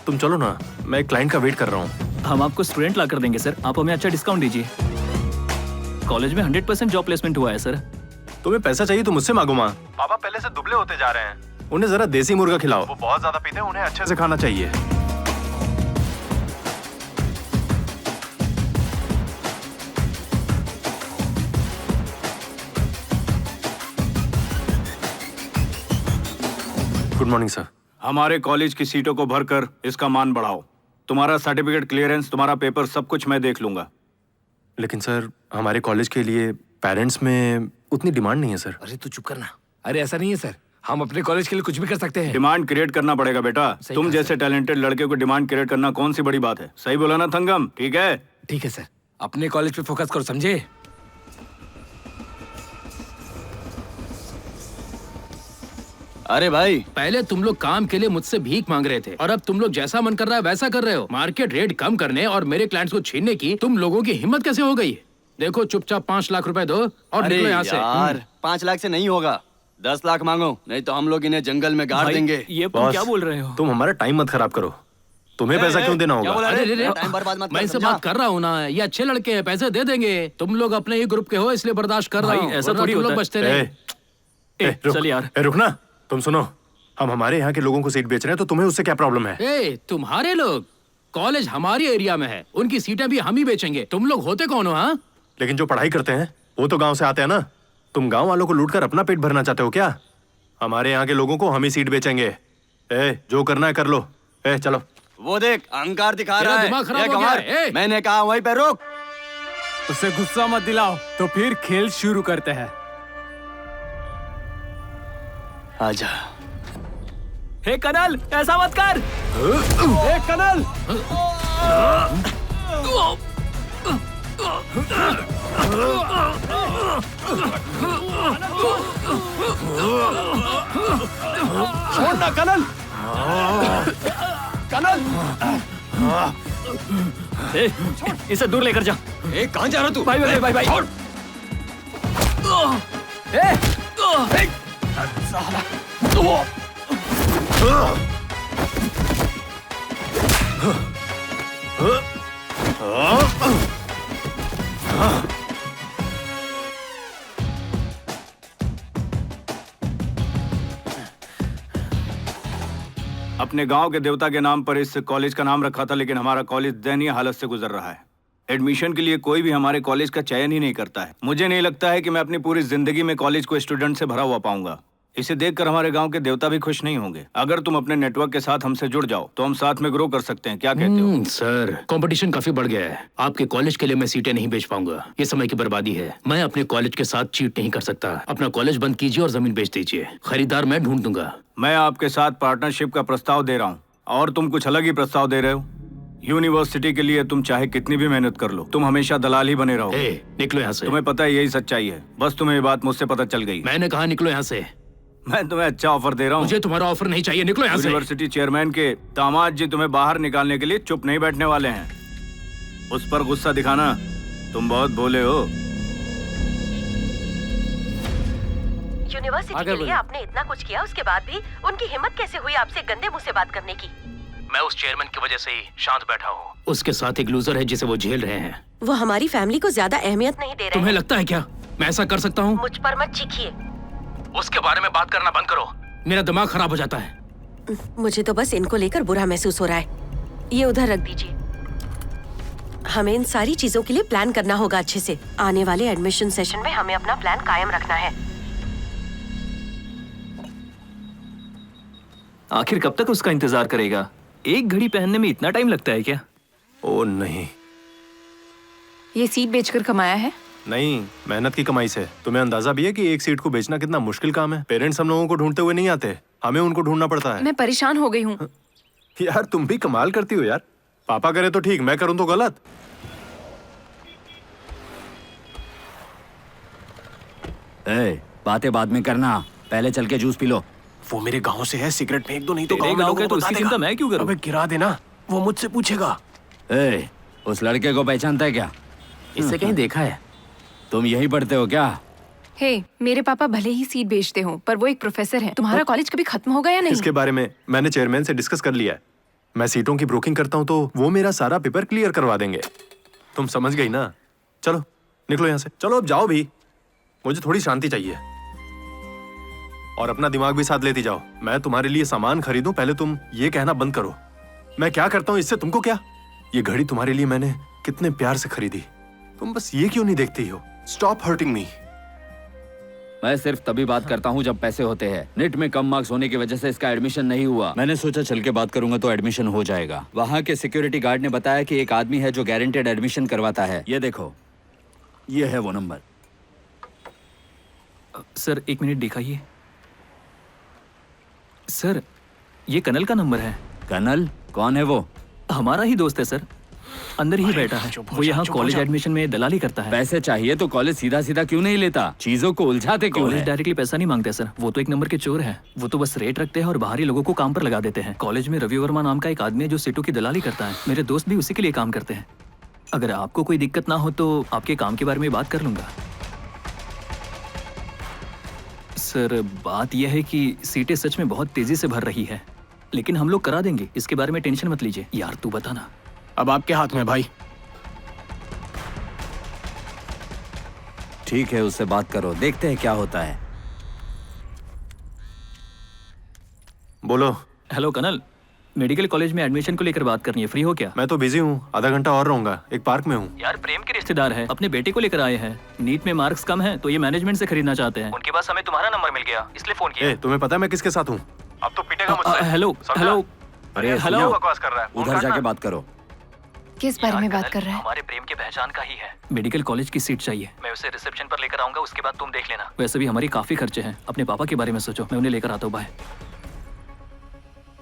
तुम चलो ना, मैं एक क्लाइंट का वेट कर रहा हूँ। हम आपको स्टूडेंट ला कर देंगे सर, आप हमें अच्छा डिस्काउंट दीजिए। कॉलेज में 100% जॉब प्लेसमेंट हुआ है सर। तुम्हें पैसा चाहिए तो मुझसे मांगो माँ। पापा पहले से दुबले होते जा रहे हैं, उन्हें जरा देसी मुर्गा खिलाओ। वो बहुत ज्यादा पीते हैं, उन्हें अच्छे से खाना चाहिए। Good morning sir. हमारे कॉलेज की सीटों को भरकर इसका मान बढ़ाओ। तुम्हारा सर्टिफिकेट क्लियरेंस, तुम्हारा पेपर, सब कुछ मैं देख लूंगा। लेकिन सर, हमारे कॉलेज के लिए पेरेंट्स में उतनी डिमांड नहीं है सर। अरे तू चुप करना। अरे ऐसा नहीं है सर, हम अपने कॉलेज के लिए कुछ भी कर सकते हैं। डिमांड क्रिएट करना पड़ेगा बेटा। तुम जैसे टैलेंटेड लड़के को डिमांड क्रिएट करना कौन सी बड़ी बात है? सही बोला ना थंगम? ठीक है? ठीक है सर, अपने कॉलेज पे फोकस करो, समझे? अरे भाई, पहले तुम लोग काम के लिए मुझसे भीख मांग रहे थे और अब तुम लोग जैसा मन कर रहा है वैसा कर रहे हो। मार्केट रेट कम करने और मेरे क्लाइंट्स को छीनने की तुम लोगों की हिम्मत कैसे हो गई? देखो, चुपचाप 5 लाख रुपए दो और निकलो यहाँ से। यार, 5 लाख से नहीं होगा, 10 लाख मांगो, नहीं तो हम लोग इन्हें जंगल में गाड़ देंगे। ये तुम क्या बोल रहे हो? तुम हमारा टाइम मत खराब करो। तुम्हें पैसा क्यों देना होगा? मैं इनसे बात कर रहा हूँ ना, ये अच्छे लड़के हैं, पैसे दे देंगे। तुम लोग अपने ही ग्रुप के हो इसलिए बर्दाश्त कर रहा हूँ। ऐसा थोड़ी होता है। बचते रहे। चल यार, रुक ना। तुम सुनो, हम हमारे यहाँ के लोगों को सीट बेच रहे हैं तो तुम्हें उससे क्या प्रॉब्लम है? ए, तुम्हारे लोग, कॉलेज हमारी एरिया में है, उनकी सीटें भी हम ही बेचेंगे। तुम लोग होते कौन हो? हाँ, लेकिन जो पढ़ाई करते हैं वो तो गांव से आते हैं ना। तुम गांव वालों को लूटकर अपना पेट भरना चाहते हो क्या? हमारे यहाँ के लोगों को हम ही सीट बेचेंगे। जो करना है कर लो। चलो। वो देख, अहंकार दिखा रहा है। दिमाग खराब हो गया है। मैंने कहा वहीं पे रोक। उसे गुस्सा मत दिलाओ, तो फिर खेल शुरू करते हैं। आजा। हे कनल, ऐसा मत कर। हे कनल, छोड़ना कनल, कनल। इसे दूर लेकर जा। कहाँ जा रहा तू? भाई भाई भाई भाई। छोड़। अपने गांव के देवता के नाम पर इस कॉलेज का नाम रखा था, लेकिन हमारा कॉलेज दयनीय हालत से गुजर रहा है। एडमिशन के लिए कोई भी हमारे कॉलेज का चयन ही नहीं करता है। मुझे नहीं लगता है कि मैं अपनी पूरी जिंदगी में कॉलेज को स्टूडेंट से भरा हुआ पाऊंगा। इसे देखकर हमारे गांव के देवता भी खुश नहीं होंगे। अगर तुम अपने नेटवर्क के साथ हमसे जुड़ जाओ तो हम साथ में ग्रो कर सकते हैं। क्या कहते हो? सर, कंपटीशन काफी बढ़ गया है। आपके कॉलेज के लिए मैं सीटें नहीं बेच पाऊंगा। ये समय की बर्बादी है। मैं अपने कॉलेज के साथ चीट नहीं कर सकता। अपना कॉलेज बंद कीजिए और जमीन बेच दीजिए। खरीदार मैं ढूंढ दूंगा। मैं आपके साथ पार्टनरशिप का प्रस्ताव दे रहा हूँ और तुम कुछ अलग ही प्रस्ताव दे रहे हो। यूनिवर्सिटी के लिए तुम चाहे कितनी भी मेहनत कर लो, तुम हमेशा दलाल ही बने रहो। निकलो यहाँ से। तुम्हें पता है यही सच्चाई है। बस तुम्हें ये बात मुझसे पता चल गई। मैंने कहा निकलो यहाँ से। मैं तुम्हें अच्छा ऑफर दे रहा हूँ। मुझे तुम्हारा ऑफर नहीं चाहिए, निकलो यहाँ से। यूनिवर्सिटी चेयरमैन के दामाद जी तुम्हें बाहर निकालने के लिए चुप नहीं बैठने वाले हैं। उस पर गुस्सा दिखाना, तुम बहुत भोले हो। यूनिवर्सिटी के लिए आपने इतना कुछ किया, उसके बाद भी उनकी हिम्मत कैसे हुई आपसे गंदे मुंह से बात करने की? मैं उस चेयरमैन की वजह से ही शांत बैठा हूँ। उसके साथ एक लूजर है जिसे वो झेल रहे हैं। वो हमारी फैमिली को ज्यादा अहमियत नहीं दे रहे। तुम्हें लगता है क्या मैं ऐसा कर सकता हूँ? मुझ पर मत चीखिए। उसके बारे में बात करना बंद करो, मेरा दिमाग खराब हो जाता है। मुझे तो बस इनको लेकर बुरा महसूस हो रहा है। ये उधर रख दीजिए। हमें इन सारी चीजों के लिए प्लान करना होगा अच्छे से। आने वाले एडमिशन सेशन में हमें अपना प्लान कायम रखना है। आखिर कब तक उसका इंतजार करेगा? एक घड़ी पहनने में इतना टाइम लगता है क्या? ओ नहीं, ये सीट बेचकर कमाया है? नहीं, मेहनत की कमाई से। तुम्हें अंदाजा भी है कि एक सीट को बेचना कितना मुश्किल काम है? पेरेंट्स हम लोगों को ढूंढते हुए नहीं आते, हमें उनको ढूंढना पड़ता है। मैं परेशान हो गई हूँ। यार तुम भी कमाल करती हो यार। पापा करे तो ठीक, मैं करूँ तो गलत। बातें बाद में करना, पहले चल के जूस पी लो। वो मेरे गांव से है, सिगरेट फेंक दो नहीं तो तेरे गांव के तो उसकी चिंता मैं क्यों करूं? अबे गिरा देना, वो मुझसे पूछेगा। उस लड़के को पहचानता है क्या? इससे कहीं देखा है? तुम यही पढ़ते हो क्या? हे, मेरे पापा भले ही सीट बेचते हो, पर वो एक प्रोफेसर है। तुम्हारा कॉलेज कभी खत्म होगा या नहीं? इसके बारे में मैंने चेयरमैन से डिस्कस कर लिया है। मैं सीटों की ब्रोकिंग करता हूँ तो वो मेरा सारा पेपर क्लियर करवा देंगे। तुम समझ गई ना? चलो निकलो यहाँ से। चलो अब जाओ भी, मुझे थोड़ी शांति चाहिए। और अपना दिमाग भी साथ लेती जाओ। मैं तुम्हारे लिए सामान खरीदूं, पहले तुम ये कहना बंद करो मैं क्या करता हूँ इससे तुमको क्या? ये घड़ी तुम्हारे लिए मैंने कितने प्यार से खरीदी, तुम बस ये क्यों नहीं देखती हो? Stop hurting me. मैं सिर्फ तभी बात करता हूँ जब पैसे होते हैं। नेट में कम मार्क्स होने की वजह से इसका एडमिशन नहीं हुआ। मैंने सोचा चल के बात करूंगा तो एडमिशन हो जाएगा। वहाँ के सिक्योरिटी गार्ड ने बताया कि एक आदमी है जो गारंटेड एडमिशन करवाता है। ये देखो, ये है वो नंबर। सर एक मिनट दिखाइए। सर ये कनल का नंबर है। कनल? कौन है वो? हमारा ही दोस्त है सर, अंदर ही बैठा है। वो यहाँ कॉलेज एडमिशन में दलाली करता है। पैसे चाहिए तो कॉलेज सीधा सीधा क्यों नहीं लेता? चीजों को उलझाते क्यों? कॉलेज डायरेक्टली पैसा नहीं मांगते सर, वो तो एक नंबर के चोर हैं। वो तो बस रेट रखते हैं और बाहरी लोगों को काम पर लगा देते हैं। कॉलेज में रवि वर्मा नाम का एक आदमी है जो सीटों की दलाली करता है। मेरे दोस्त भी उसी के लिए काम करते हैं। अगर आपको कोई दिक्कत ना हो तो आपके काम के बारे में बात कर लूंगा। सर बात यह है कि सीटें सच में बहुत तेजी से भर रही है, लेकिन हम लोग करा देंगे, इसके बारे में टेंशन मत लीजिए। यार तू बताना। अब आपके हाथ में भाई। ठीक है, उससे बात करो, देखते हैं क्या होता है। बोलो। हेलो कनल, मेडिकल कॉलेज में एडमिशन को लेकर बात करनी है, फ्री हो क्या? मैं तो बिजी हूँ, आधा घंटा और रहूंगा, एक पार्क में हूँ। यार प्रेम के रिश्तेदार है, अपने बेटे को लेकर आए हैं। नीट में मार्क्स कम है तो ये मैनेजमेंट से खरीदना चाहते हैं। उनके पास हमें तुम्हारा नंबर मिल गया, इसलिए फोन किया। तुम्हें पता है मैं किसके साथ हूँ? अब तो पीटेगा मुझसे। हेलो हेलो, अरे हेलो, बकवास कर रहा है, उधर जाके बात करो। किस बारे में बात कर रहा है? हमारे प्रेम की पहचान का ही है। मेडिकल कॉलेज की सीट चाहिए, मैं उसे रिसेप्शन पर लेकर आऊंगा, उसके बाद तुम देख लेना। वैसे भी हमारी काफी खर्चे हैं, अपने पापा के बारे में सोचो। मैं उन्हें लेकर आता हूँ, बाय।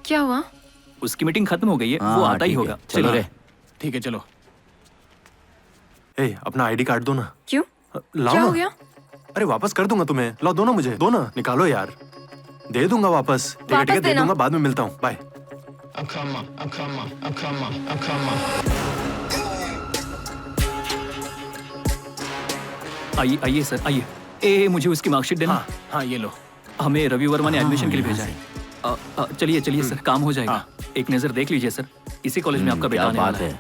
क्या हुआ? उसकी मीटिंग खत्म हो गई है, वो आता ही होगा। चलो रे। ठीक है चलो। ए, अपना आईडी कार्ड दो ना। क्यों? लाओ क्या ना। हो गया? अरे वापस कर दूंगा तुम्हें, लाओ दो ना मुझे, दो ना, निकालो यार। दे दूंगा वापस। ठीक है दे दूंगा, बाद में मिलता हूँ, बाय। आइए आइए सर, आइए। ए मुझे उसकी मार्कशीट देना। हाँ ये लो। हमें रवि वर्मा ने एडमिशन के लिए भेजा है। चलिए चलिए सर, काम हो जाएगा। एक नजर देख लीजिए सर, इसी कॉलेज में आपका बेटा आने वाला है।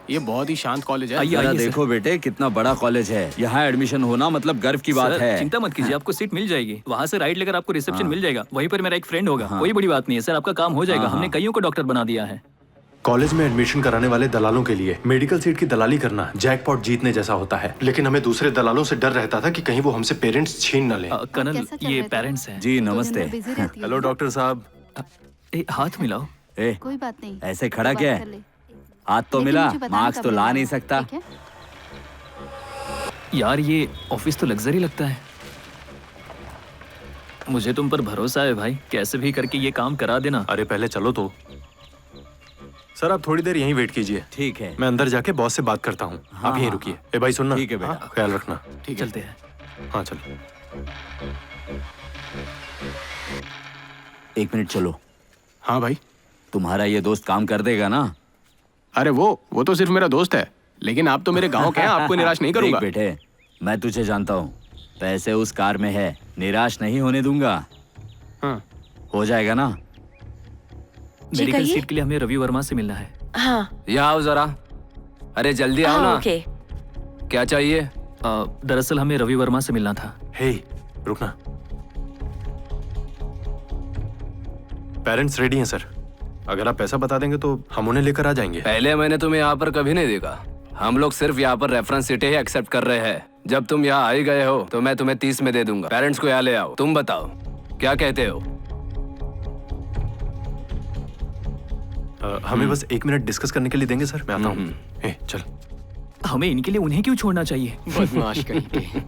ये बहुत ही शांत कॉलेज है। आइए आइए देखो बेटे, कितना बड़ा कॉलेज है। यहाँ एडमिशन होना मतलब गर्व की बात है। चिंता मत कीजिए, आपको सीट मिल जाएगी। वहाँ से राइट लेकर आपको रिसेप्शन मिल जाएगा, वहीं पर मेरा एक फ्रेंड होगा। कोई बड़ी बात नहीं है सर, आपका काम हो जाएगा। हमने कईयों को डॉक्टर बना दिया है। कॉलेज में एडमिशन कराने वाले दलालों के लिए मेडिकल सीट की दलाली करना जैकपॉट जीतने जैसा होता है, लेकिन हमें दूसरे दलालों से डर रहता था कि कहीं वो हमसे पेरेंट्स छीन न लें। कर्नल, ये पेरेंट्स हैं। जी नमस्ते। हेलो डॉक्टर साहब। हाथ मिलाओ। कोई बात नहीं, ऐसे खड़ा क्या है? हाथ तो मिला, मार्क्स तो ला नहीं सकता। यार ये ऑफिस तो लग्जरी लगता है। मुझे तुम पर भरोसा है भाई, कैसे भी करके ये काम करा देना। अरे पहले चलो तो। सर आप थोड़ी देर यहीं वेट कीजिए। ठीक है, मैं अंदर जाके बॉस से बात करता हूँ। आप यहीं रुकिए। ए भाई सुनना। ठीक है बेटा। ख्याल रखना। ठीक, चलते हैं। हाँ चलो। 1 मिनट चलो। हाँ भाई। तुम्हारा ये दोस्त काम कर देगा ना? अरे वो तो सिर्फ मेरा दोस्त है, लेकिन आप तो मेरे गांव के हैं, आपको निराश नहीं करूंगा। देख बेटे, मैं तुझे जानता हूँ, पैसे उस कार में है, निराश नहीं होने दूंगा। हाँ। हो जाएगा ना? मेडिकल सीट के लिए हमें रवि वर्मा से मिलना है। हाँ। यहाँ आओ जरा। अरे जल्दी आओ ना। ओके। क्या चाहिए? दरअसल हमें रवि वर्मा से मिलना था। हे रुकना। पेरेंट्स रेडी हैं सर, अगर आप पैसा बता देंगे तो हम उन्हें लेकर आ जाएंगे। पहले मैंने तुम्हें यहाँ पर कभी नहीं देखा। हम लोग सिर्फ यहाँ पर रेफरेंस सीटें ही एक्सेप्ट कर रहे हैं। जब तुम यहाँ आ ही गए हो तो मैं तुम्हें 30 में दे दूंगा। पेरेंट्स को यहाँ ले आओ। तुम बताओ क्या कहते हो? हमें बस 1 मिनट डिस्कस करने के लिए देंगे सर, मैं आता हूँ। चल। हमें इनके लिए उन्हें क्यों छोड़ना चाहिए? बदमाश कहीं।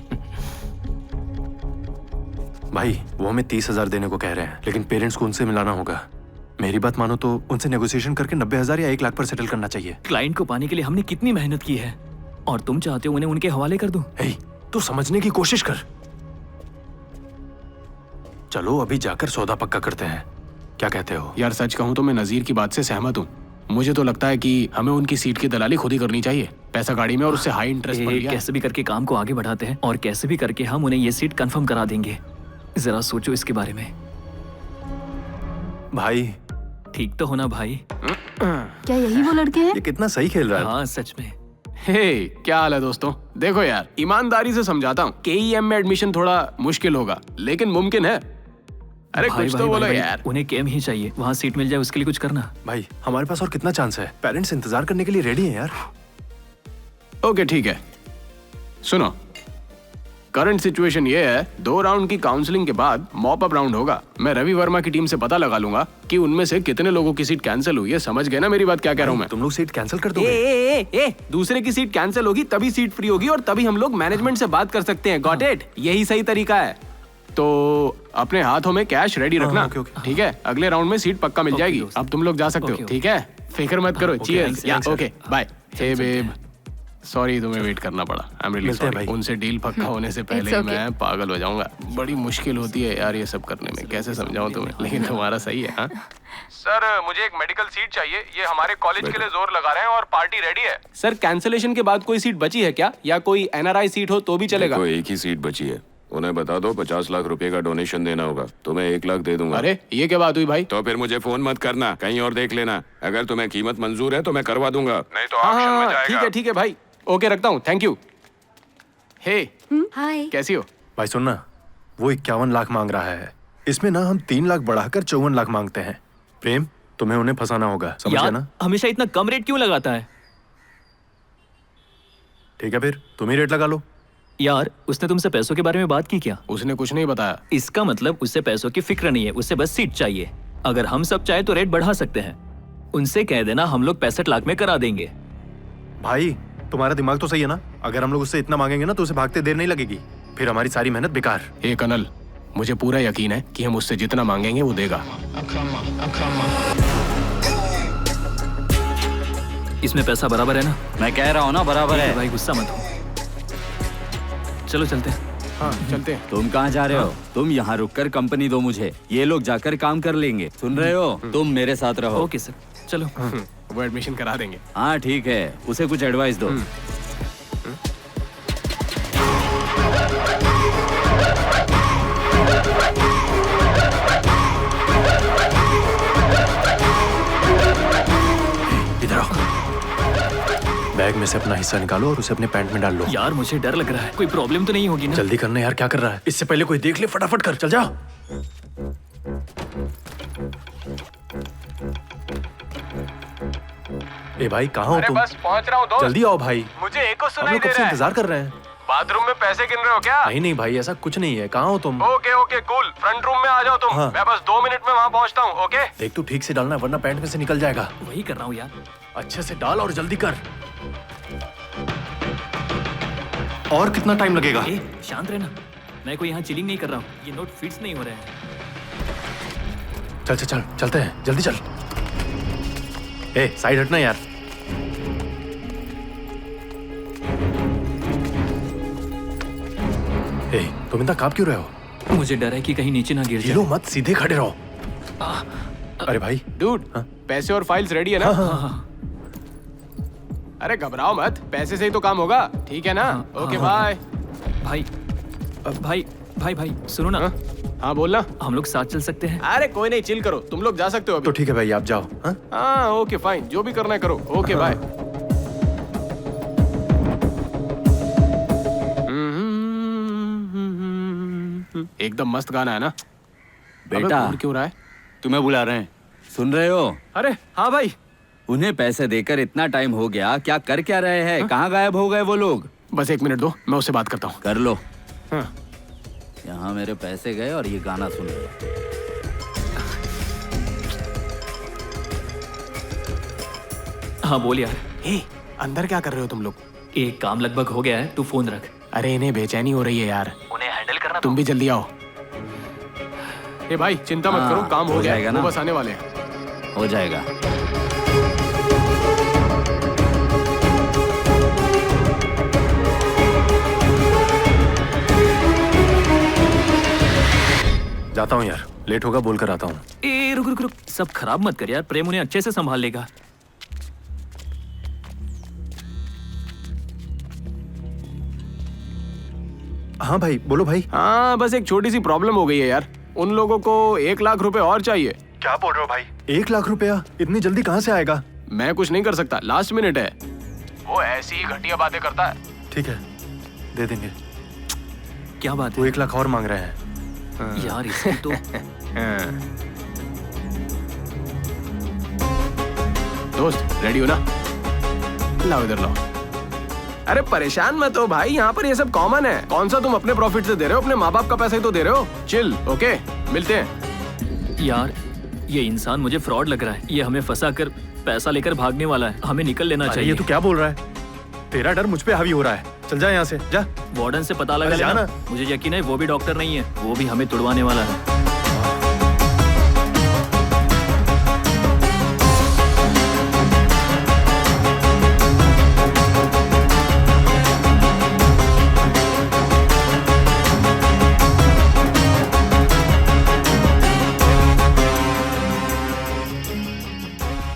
भाई वो हमें 30,000 देने को कह रहे हैं, लेकिन पेरेंट्स को उनसे मिलाना होगा। मेरी बात मानो तो उनसे नेगोशिएशन करके 90,000 या 1 लाख पर सेटल करना चाहिए। क्लाइंट को पाने के लिए हमने कितनी मेहनत की है, और तुम चाहते हो उन्हें उनके हवाले कर दूं? तू समझने की कोशिश कर। चलो अभी जाकर सौदा पक्का करते हैं, क्या कहते हो? यार सच कहूँ तो मैं नजीर की बात से सहमत हूँ। मुझे तो लगता है कि हमें उनकी सीट की दलाली खुद ही करनी चाहिए। पैसा गाड़ी में और उससे हाई इंटरेस्ट पर लिया। कैसे भी करके काम को आगे बढ़ाते हैं और कैसे भी करके हम उन्हें ये सीट कंफर्म करा देंगे। जरा सोचो इसके बारे में। भाई ठीक तो होना भाई। क्या यही वो लड़के हैं? ये कितना सही खेल रहा है। हाँ सच में। हे क्या हाल है दोस्तों? देखो यार, ईमानदारी से समझाता हूँ, KEM में एडमिशन थोड़ा मुश्किल होगा, लेकिन मुमकिन है। अरे भाई, कुछ भाई, तो बोलो भाई, यार। उन्हें केम ही चाहिए, वहाँ सीट मिल जाए उसके लिए कुछ करना। भाई हमारे पास और कितना चांस है? पेरेंट्स इंतजार करने के लिए रेडी हैं यार। ओके ठीक है, सुनो। करंट सिचुएशन ये है, 2 राउंड की काउंसलिंग के बाद मॉप अप राउंड होगा। मैं रवि वर्मा की टीम से पता लगा लूंगा कि उनमें से कितने लोगों की सीट कैंसिल हुई है। समझ गए ना मेरी बात क्या कह रहा हूँ मैं? तुम लोग सीट कैंसिल कर दोगे? ए, दूसरे की सीट कैंसिल होगी तभी सीट फ्री होगी, और तभी हम लोग मैनेजमेंट से बात कर सकते हैं। Got it? यही सही तरीका है। तो अपने हाथों में कैश रेडी रखना, ठीक है? अगले राउंड में सीट पक्का मिल जाएगी। अब तुम लोग जा सकते हो, ठीक है? फिक्र मत करो। चीयर्स। या ओके बाय। हे बेब, सॉरी तुम्हें वेट करना पड़ा। I am really sorry. उनसे डील पक्का होने से पहले ही मैं पागल हो जाऊंगा। बड़ी मुश्किल होती है यार ये सब करने में, कैसे समझाऊं तुम्हें, लेकिन तुम्हारा सही है। हाँ सर, मुझे एक मेडिकल सीट चाहिए। ये हमारे कॉलेज के लिए जोर लगा रहे हैं और पार्टी रेडी है। सर कैंसिलेशन के बाद कोई सीट बची है क्या, या कोई NRI सीट हो तो भी चलेगा? देखो, एक ही सीट बची है। उन्हें बता दो 50 लाख रुपए का डोनेशन देना होगा। तुम्हें 1 लाख दे दूंगा। अरे ये क्या बात हुई भाई? तो फिर मुझे फोन मत करना, कहीं और देख लेना। अगर तुम्हें कीमत मंजूर है तो मैं करवा दूंगा, नहीं तो ऑक्शन में जाएगा। ठीक है भाई, ओके रखता हूँ। Thank you. हे हाय, कैसी हो? भाई सुनना, वो 51 लाख मांग रहा है। इसमें ना हम 3 लाख बढ़ाकर 54 लाख मांगते हैं। प्रेम, तुम्हें उन्हें फंसाना होगा, समझ गए ना? हमेशा इतना कम रेट क्यों लगाता है? ठीक है फिर तुम ही रेट लगा लो। यार उसने तुमसे पैसों के बारे में बात की क्या? उसने कुछ नहीं बताया। इसका मतलब उससे पैसों की फिक्र नहीं है, उससे बस सीट चाहिए। अगर हम सब चाहे तो रेट बढ़ा सकते हैं। उनसे कह देना हम लोग 65 लाख में करा देंगे। भाई तुम्हारा दिमाग तो सही है ना? अगर हम लोग उससे इतना मांगेंगे ना तो उसे भागते देर नहीं लगेगी, फिर हमारी सारी मेहनत बेकार। कर्नल, मुझे पूरा यकीन है कि हम उससे जितना मांगेंगे वो देगा। इसमें पैसा बराबर है ना? मैं कह रहा हूँ ना बराबर है। भाई गुस्सा मत हो। चलो चलते हैं। हाँ चलते हैं। तुम कहाँ जा रहे हो? तुम यहाँ रुककर कंपनी दो मुझे, ये लोग जाकर काम कर लेंगे। सुन रहे हो? तुम मेरे साथ रहो। ओके सर, चलो। वो एडमिशन करा देंगे। हाँ ठीक है, उसे कुछ एडवाइस दो। इधर आओ। बैग में से अपना हिस्सा निकालो और उसे अपने पैंट में डाल लो। यार मुझे डर लग रहा है, कोई प्रॉब्लम तो नहीं होगी ना? जल्दी करना यार, क्या कर रहा है? इससे पहले कोई देख ले, फटाफट कर, चल जा। ए भाई कहाँ हो तुम? बस पहुंच रहा हूँ दोस्त। जल्दी आओ भाई, मुझे एको हम सुनाई लोग दे कब से रहा है। इंतजार कर रहे हैं। बाथरूम में पैसे गिन रहे हो क्या? नहीं नहीं भाई, ऐसा कुछ नहीं है। कहाँ हो तुम? Okay okay cool, front room में आ जाओ तुम। हाँ। मैं बस 2 मिनट में वहाँ पहुँचता हूँ। ओके देख तू ठीक से डालना, वरना पैंट में से निकल जाएगा। वही कर रहा हूँ यार। अच्छे से डाल और जल्दी कर। और कितना टाइम लगेगा? शांत रहना, मैं कोई यहाँ चिलिंग नहीं कर रहा हूँ। ये नोट फिट्स नहीं हो रहे हैं। चल चल चल, चलते हैं, जल्दी चल। ए साइड हटना यार। ए तुम इतना कांप क्यों रहे हो? मुझे डर है कि कहीं नीचे ना गिर जाए। हिलो मत, सीधे खड़े रहो। अरे भाई डूड, पैसे और फाइल्स रेडी है ना? हाँ। अरे घबराओ मत, पैसे से ही तो काम होगा, ठीक है ना? Okay bye. भाई भाई भाई भाई सुनो ना। हाँ बोलना। हम लोग साथ चल सकते हैं? अरे कोई नहीं, चिल करो, तुम लोग जा सकते हो अभी। तो ठीक है भाई, आप जाओ। हाँ ओके फाइन, जो भी करना है करो। Okay bye. एकदम मस्त गाना है ना? बेटा क्यों रहा है? तुम्हें बुला रहे हैं, सुन रहे हो? अरे हाँ भाई। उन्हें पैसे देकर इतना टाइम हो गया, क्या कर क्या रहे हैं? कहाँ गायब हो गए वो लोग? बस 1 मिनट दो, मैं उससे बात करता हूँ। कर लो। हाँ। यहाँ मेरे पैसे गए और ये गाना सुन रहे। हाँ बोल यार। अंदर क्या कर रहे हो तुम लोग? एक काम लगभग हो गया है, तू फोन रख। अरे इन्हें बेचैनी हो रही है यार, उन्हें हैंडल करना। तुम भी जल्दी आओ। ए भाई चिंता मत करो, काम हो जाएगा ना, ना? बस आने वाले हैं। हो जाएगा। जाता हूँ यार, लेट होगा, बोल कर आता हूँ। ए रुक रुक रुक, सब खराब मत कर यार, प्रेम उन्हें अच्छे से संभाल लेगा। हाँ भाई बोलो भाई। हाँ बस एक छोटी सी प्रॉब्लम हो गई है यार, उन लोगों को 1 लाख रुपए और चाहिए। क्या बोल रहे हो भाई? 1 लाख रुपया इतनी जल्दी कहाँ से आएगा? मैं कुछ नहीं कर सकता, लास्ट मिनट है। वो ऐसी ही घटिया बातें करता है। ठीक है, दे देंगे। क्या बात है? वो 1 लाख और मांग रहे हैं। यार इसको तो दोस्त रेडी हो ना? लाओ इधर लाओ। अरे परेशान मत हो भाई, यहाँ पर ये सब कॉमन है। कौन सा तुम अपने प्रॉफिट से दे रहे हो? अपने माँ बाप का पैसा ही तो दे रहे हो। चिल, ओके मिलते हैं। यार ये इंसान मुझे फ्रॉड लग रहा है, ये हमें फंसा कर पैसा लेकर भागने वाला है, हमें निकल लेना चाहिए। ये तू क्या बोल रहा है? तेरा डर मुझ पे हावी हो रहा है। चल जा यहाँ से, जा। वार्डन से पता लगा लेना। मुझे यकीन है वो भी डॉक्टर नहीं है, वो भी हमें तुड़वाने वाला है।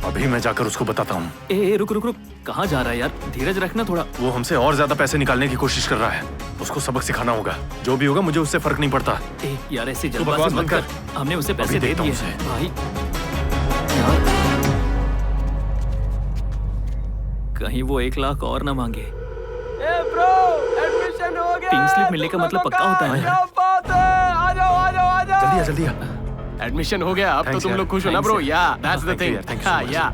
अभी मैं जाकर उसको बताता हूँ। ए रुक रुक रुक, कहाँ जा रहा है यार? धीरज रखना थोड़ा। वो हमसे और ज्यादा पैसे निकालने की कोशिश कर रहा है, उसको सबक सिखाना होगा। जो भी होगा मुझे उससे फर्क नहीं पड़ता। ए यार ऐसे तू जल्दबाजी बकवास मत मत कर, कर। हमने उसे पैसे अभी दे देखता दिए हूँ हैं भाई। यार कहीं वो 1 लाख और ना मांगे। ब्रो, एडमिशन हो गया। पिंक स्लिप मिलने का मतलब पक्का होता है। क्या बात है? आ जाओ आ जाओ आ जाओ। जल्दी आ, जल्दी आ। एडमिशन हो गया, अब तो तुम लोग खुश हो ना ब्रो? या दैट्स द थिंग। हाँ या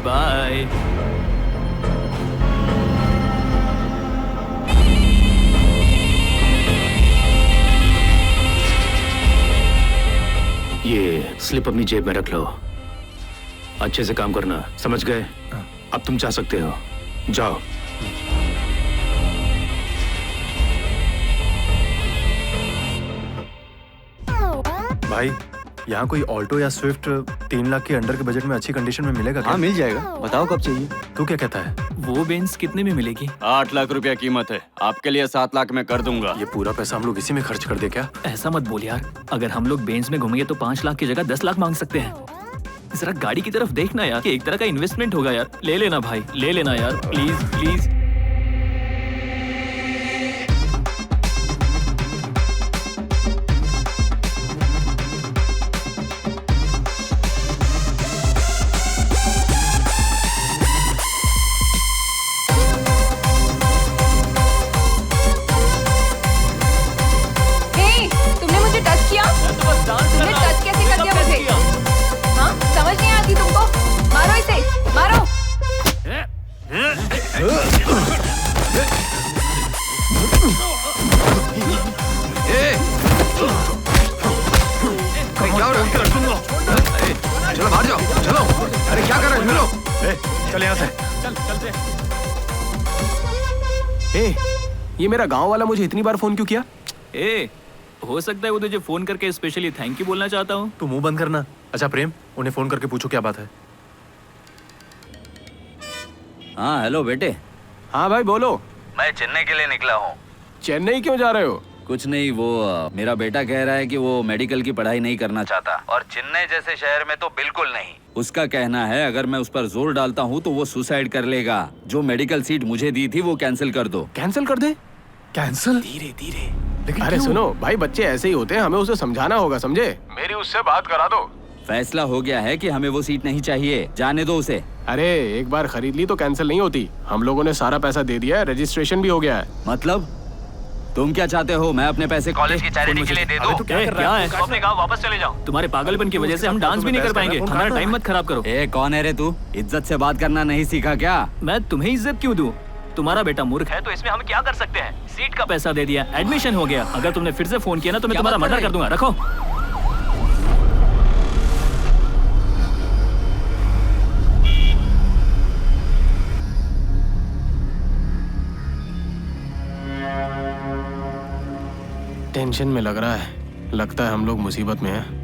बाय। ये स्लिप अपनी जेब में रख लो, अच्छे से काम करना, समझ गए? अब तुम जा सकते हो, जाओ। भाई यहाँ कोई ऑल्टो या स्विफ्ट 3 लाख के अंडर के बजट में अच्छी कंडीशन में मिलेगा क्या? हाँ मिल जाएगा, बताओ कब चाहिए। तू क्या कहता है? वो बेंस कितने में मिलेगी? 8 लाख रुपया कीमत है, आपके लिए 7 लाख में कर दूंगा। ये पूरा पैसा हम लोग इसी में खर्च कर दे क्या? ऐसा मत बोल यार, अगर हम लोग बेंस में घूमेंगे तो 5 लाख की जगह 10 लाख मांग सकते हैं। जरा गाड़ी की तरफ देखना यार, ये एक तरह का इन्वेस्टमेंट होगा यार। ले लेना भाई, ले लेना यार, प्लीज प्लीज। तुमने टच कैसे कर दिया मुझे? हाँ, समझ नहीं आती तुमको? मारो इसे, मारो। चलो बाहर जाओ, चलो। अरे क्या कर रहे हो? मिलो। चल यहाँ से। चल चलते। ये मेरा गांव वाला मुझे इतनी बार फोन क्यों किया? हो सकता है वो तुझे फोन करके स्पेशली थैंक यू बोलना चाहता हूँ। तू मुंह बंद करना। अच्छा प्रेम, उन्हें फोन करके पूछो क्या बात है। हाँ हेलो बेटे। हाँ भाई बोलो। मैं चेन्नई के लिए निकला हूँ। चेन्नई क्यों जा रहे हो? कुछ नहीं, वो मेरा बेटा कह रहा है कि वो मेडिकल की पढ़ाई नहीं करना चाहता। और चेन्नई जैसे शहर में तो बिल्कुल नहीं। उसका कहना है अगर मैं उस पर जोर डालता हूँ तो वो सुसाइड कर लेगा। जो मेडिकल सीट मुझे दी थी वो कैंसिल कर दो। कैंसिल कर दे? कैंसिल? धीरे धीरे। अरे सुनो भाई, बच्चे ऐसे ही होते हैं, हमें उसे समझाना होगा, समझे? मेरी उससे बात करा दो। फैसला हो गया है कि हमें वो सीट नहीं चाहिए, जाने दो उसे। अरे एक बार खरीद ली तो कैंसिल नहीं होती। हम लोगों ने सारा पैसा दे दिया है, रजिस्ट्रेशन भी हो गया है। मतलब तुम क्या चाहते हो? मैं अपने पैसे कॉलेज की चैरिटी के लिए दे दो। क्या है? अपने गाँव वापस चले जाओ। तुम्हारे पागलपन की वजह से हम डांस भी नहीं कर पाएंगे। हमारा टाइम मत खराब करो। कौन है रे तू? इज्जत से बात करना नहीं सीखा क्या? मैं तुम्हें इज्जत क्यों दूं? तुम्हारा बेटा मूर्ख है तो इसमें हम क्या कर सकते हैं? सीट का पैसा दे दिया, एडमिशन हो गया। अगर तुमने फिर से फोन किया ना तो मैं तुम्हारा मर्डर कर दूंगा। रखो। टेंशन में लग रहा है, लगता है हम लोग मुसीबत में हैं।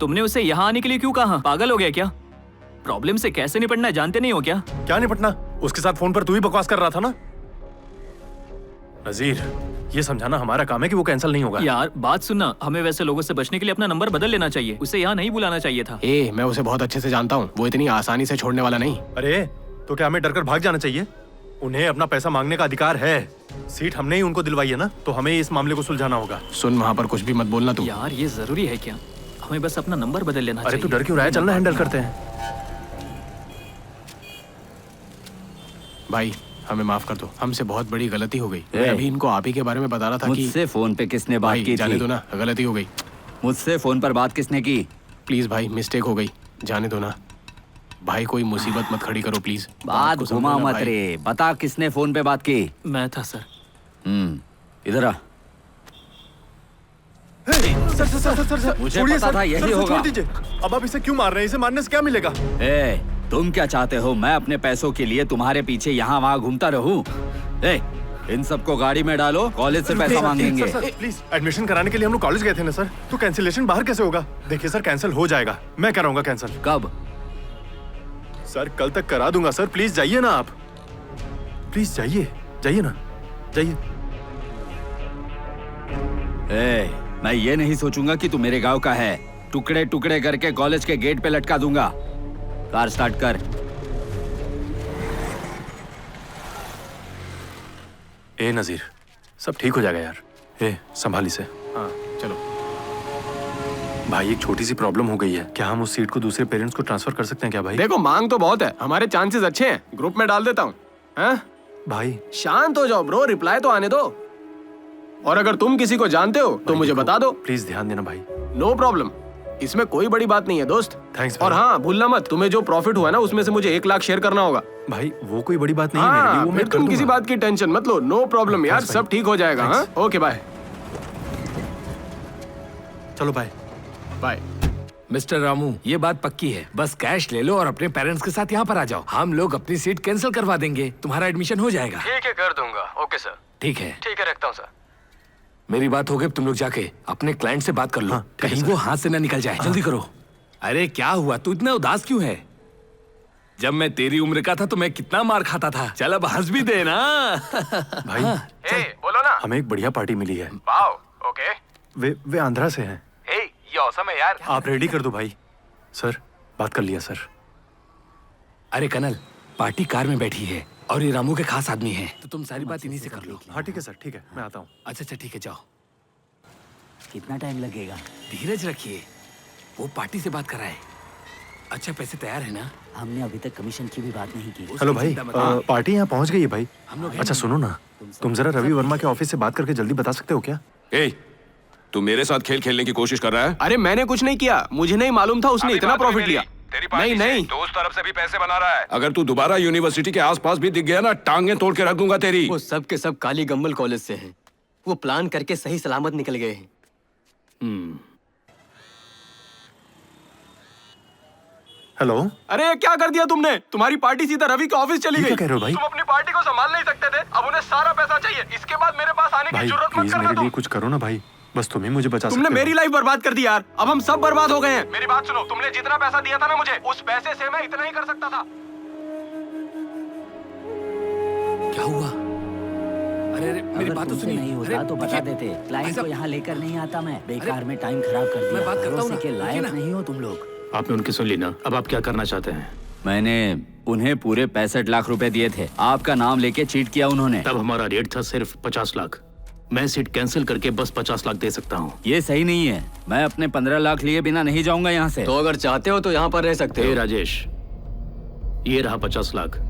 तुमने उसे यहाँ आने के लिए क्यों कहा? पागल हो गया क्या? प्रॉब्लम से कैसे निपटना है जानते नहीं हो क्या? क्या निपटना? उसके साथ फोन पर तू ही बकवास कर रहा था ना। नजीर, ये समझाना हमारा काम है कि वो कैंसिल नहीं होगा। यार बात सुनना, हमें वैसे लोगों से बचने के लिए अपना नंबर बदल लेना चाहिए। उसे यहाँ नहीं बुलाना चाहिए था। मैं उसे बहुत अच्छे से जानता हूँ, वो इतनी आसानी से छोड़ने वाला नहीं। अरे तो क्या हमें डरकर भाग जाना चाहिए? उन्हें अपना पैसा मांगने का अधिकार है। सीट हमने ही उनको दिलवाई है ना, तो हमें इस मामले को सुलझाना होगा। सुन, वहाँ पर कुछ भी मत बोलना तू। यार ये जरूरी है क्या? हमें बस अपना नंबर बदल लेना चाहिए। अरे तू डर क्यों रहा है? चलना हैंडल करते हैं। भाई हमें माफ कर दो, हमसे बहुत बड़ी गलती हो गई। मैं अभी इनको आप ही के बारे में बता रहा था कि मुझसे फोन पे किसने बात की? जाने दो ना, गलती हो गई। मुझसे फोन पर बात किसने की? प्लीज भाई, मिस्टेक हो गई, जाने दो ना भाई। कोई मुसीबत मत खड़ी करो प्लीज। बात घुमा मत रे, बता किसने फोन पे बात की? मैं था सर। इधर आ। सर, मुझे पता था यही होगा। छोड़ दीजिए। अब आप इसे क्यों मार रहे हैं? इसे मारने से क्या मिलेगा? तुम क्या चाहते हो? मैं अपने पैसों के लिए तुम्हारे पीछे यहाँ वहाँ घूमता रहूं? इन सबको गाड़ी में डालो, कॉलेज से पैसा मांगेंगे। प्लीज, एडमिशन कराने के लिए हम लोग कॉलेज गए थे ना सर, तो कैंसिलेशन बाहर कैसे होगा? देखिए सर, कैंसिल हो जाएगा, मैं कराऊंगा कैंसिल। कब? सर कल तक करा दूंगा सर। प्लीज जाइए ना आप, प्लीज जाइए, जाइए ना, जाइए। मैं ये नहीं सोचूंगा कि तू मेरे गांव का है। टुकड़े टुकड़े करके कॉलेज के गेट पे लटका दूंगा। कार स्टार्ट कर। नजीर, सब ठीक हो जाएगा यार। संभाली से। हाँ चलो। भाई एक छोटी सी प्रॉब्लम हो गई है। क्या हम उस सीट को दूसरे पेरेंट्स को ट्रांसफर कर सकते हैं क्या भाई? देखो मांग तो बहुत है, हमारे चांसेस अच्छे हैं। ग्रुप में डाल देता हूँ। भाई शांत हो जाओ ब्रो, रिप्लाई तो आने दो। और अगर तुम किसी को जानते हो तो मुझे बता दो। प्लीज ध्यान देना भाई। नो प्रॉब्लम, इसमें कोई बड़ी बात नहीं है दोस्त। थैंक्स। और हाँ भूलना मत, तुम्हें जो प्रॉफिट हुआ ना उसमें से मुझे 1 लाख शेयर करना होगा। भाई वो कोई बड़ी बात नहीं है मेरे लिए, वो मैं कर तुम दूंगा। किसी बात की टेंशन मत लो। नो प्रॉब्लम यार, सब ठीक हो जाएगा। हाँ ओके बाय। चलो बाय। बाय। मिस्टर रामू, ये बात पक्की है। बस कैश ले लो और अपने पेरेंट्स के साथ यहाँ पर आ जाओ। हम लोग अपनी सीट कैंसिल करवा देंगे, तुम्हारा एडमिशन हो जाएगा। ठीक है, कर दूंगा। Okay sir. ठीक है, रखता हूँ सर। मेरी बात हो गई, तुम लोग जाके अपने क्लाइंट से बात कर लो। कहीं वो हाथ से न निकल जाए। जल्दी करो। अरे क्या हुआ, तू इतना उदास क्यों है? जब मैं तेरी उम्र का था तो मैं कितना मार खाता था। चल अब हंस भी दे ना। भाई बोलो ना। हमें एक बढ़िया पार्टी मिली है। Wow, okay. वे आंध्रा से हैं। ये औसम है यार। आप रेडी कर दो भाई। सर, बात कर लिया सर। अरे कनल, पार्टी कार में बैठी है और ये रामू के खास आदमी है, तो तुम सारी बात इन्हीं से कर लो। हाँ ठीक है सर, ठीक है, मैं आता हूँ। अच्छा ठीक है, जाओ। कितना टाइम लगेगा? धीरज रखिए, वो पार्टी से बात कर रहा है। अच्छा, पैसे तैयार है ना? हमने अभी तक कमीशन की भी बात नहीं की। हेलो भाई, पार्टी यहाँ पहुँच गई है भाई। अच्छा सुनो ना, तुम जरा रवि वर्मा के ऑफिस से बात करके जल्दी बता सकते हो क्या? तू मेरे साथ खेल खेलने की कोशिश कर रहा है? अरे मैंने कुछ नहीं किया, मुझे नहीं मालूम था उसने इतना प्रॉफिट लिया। नहीं, दोस्त तरफ से भी पैसे बना रहा है। अगर तू दोबारा यूनिवर्सिटी के आसपास भी दिख गया ना, टांगे तोड़ के रख दूंगा तेरी। वो सब के सब काली गम्बल कॉलेज से हैं। वो प्लान करके सही सलामत निकल गए हैं। हेलो। अरे क्या कर दिया तुमने? तुम्हारी पार्टी सीधा रवि के ऑफिस चली गई। क्या कह रहे हो भाई? तुम अपनी पार्टी को संभाल नहीं सकते थे, अब उन्हें सारा पैसा चाहिए। इसके बाद मेरे पास आने की जरूरत मत प्लीज करना। मेरे लिए कुछ करो ना भाई, बस तुम ही मुझे बचा सकते हो। तुमने मेरी लाइफ बर्बाद कर दी यार, अब हम सब बर्बाद हो गए हैं। मेरी बात सुनो, तुमने जितना पैसा दिया था ना मुझे, उस पैसे से मैं इतना ही कर सकता था। क्या हुआ? अरे मेरी बात तो सुनिए। नहीं होता तो बता देते। क्लाइंट को यहाँ लेकर नहीं आता मैं। बेकार में टाइम खराब कर दिया। मैं बात करता हूँ ना, के लायक नहीं हो तुम लोग। आपने उनकी सुन ली ना, अब आप क्या करना चाहते हैं? मैंने उन्हें पूरे 65 लाख रुपए दिए थे। आपका नाम लेके चीट किया उन्होंने। तब हमारा रेट था सिर्फ 50 लाख। मैं सीट कैंसिल करके बस 50 लाख दे सकता हूँ। ये सही नहीं है। मैं अपने 15 लाख लिए बिना नहीं जाऊंगा यहाँ से। तो अगर चाहते हो तो यहाँ पर रह सकते हो। राजेश, ये रहा 50 लाख।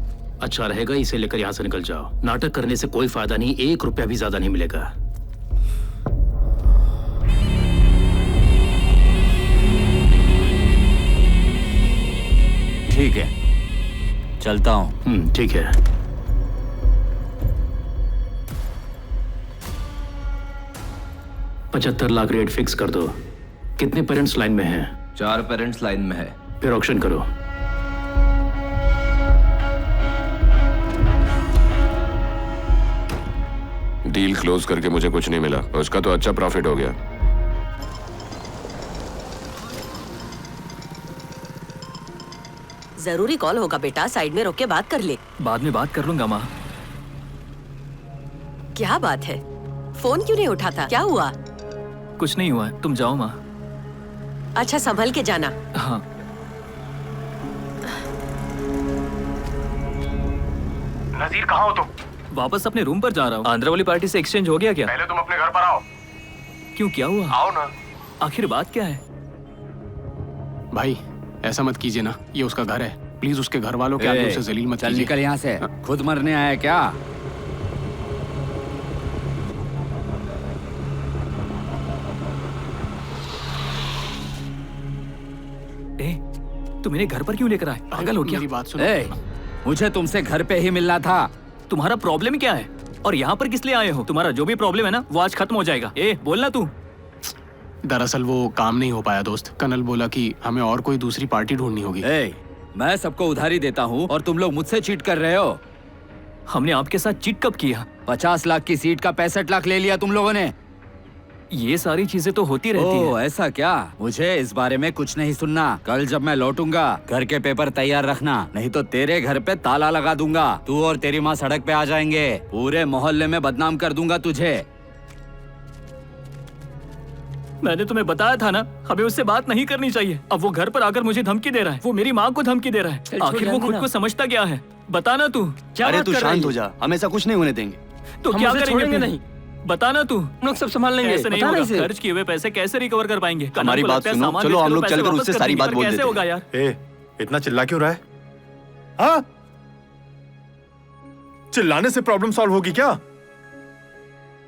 अच्छा रहेगा, इसे लेकर यहाँ से निकल जाओ। नाटक करने से कोई फायदा नहीं, 1 रुपया भी ज्यादा नहीं मिलेगा। ठीक है, चलता हूँ। ठीक है। $75 लाख रेट फिक्स कर दो। कितने पेरेंट्स लाइन में हैं? 4 पेरेंट्स लाइन में है। फिर ऑक्शन करो। डील क्लोज करके मुझे कुछ नहीं मिला, उसका तो अच्छा प्रॉफिट हो गया। जरूरी कॉल होगा बेटा, साइड में रोक के बात कर ले। बाद में बात कर लूंगा माँ। क्या बात है, फोन क्यों नहीं उठाता? क्या हुआ? कुछ नहीं हुआ, तुम जाओ माँ। अच्छा संभल के जाना। हाँ। नजीर कहाँ हो तुम? वापस अपने रूम पर जा रहा हूँ। आंध्रा वाली पार्टी से एक्सचेंज हो गया क्या? पहले तुम अपने घर पर आओ। क्यों, क्या हुआ? आओ ना। आखिर बात क्या है? भाई ऐसा मत कीजिए ना, ये उसका घर है। प्लीज उसके घर वालों के आगे उसे जलील मत कीजिए। चल निकल यहाँ से। खुद मरने आया क्या? तुम इन्हें घर पर क्यों लेकर आए? पागल हो क्या? मेरी बात सुनो। मुझे तुमसे घर पे ही मिलना था। तुम्हारा प्रॉब्लम क्या है और यहाँ पर किस लिए आए हो? तुम्हारा जो भी प्रॉब्लम है ना, वो आज खत्म हो जाएगा। बोलना तू। दरअसल वो काम नहीं हो पाया दोस्त। कनल बोला कि हमें और कोई दूसरी पार्टी ढूंढनी होगी। मैं सबको उधारी देता हूँ और तुम लोग मुझसे चीट कर रहे हो। हमने आपके साथ चीट कब किया? 50 लाख की सीट का 65 लाख ले लिया तुम लोगों ने। ये सारी चीजें तो होती रहती हैं। ऐसा क्या? मुझे इस बारे में कुछ नहीं सुनना। कल जब मैं लौटूंगा घर के पेपर तैयार रखना, नहीं तो तेरे घर पे ताला लगा दूंगा। तू और तेरी माँ सड़क पे आ जाएंगे। पूरे मोहल्ले में बदनाम कर दूंगा तुझे। मैंने तुम्हें बताया था ना, हमें उससे बात नहीं करनी चाहिए। अब वो घर पर आकर मुझे धमकी दे रहा है। वो मेरी माँ को धमकी दे रहा है। आखिर वो खुद को समझता क्या है? बताना तू। अरे तू शांत हो जा, हम ऐसा कुछ नहीं होने देंगे। तो क्या करेंगे? नहीं बताना तू। हम लोग सब संभाल लेंगे। ऐसे नहीं होगा। खर्च किए हुए पैसे कैसे रिकवर कर पाएंगे? हमारी बात सुनो, चलो हम लोग चलकर उससे सारी बात बोल देते हैं। कैसे होगा यार? इतना चिल्ला क्यों रहा है? हाँ? चिल्लाने से प्रॉब्लम सॉल्व होगी क्या?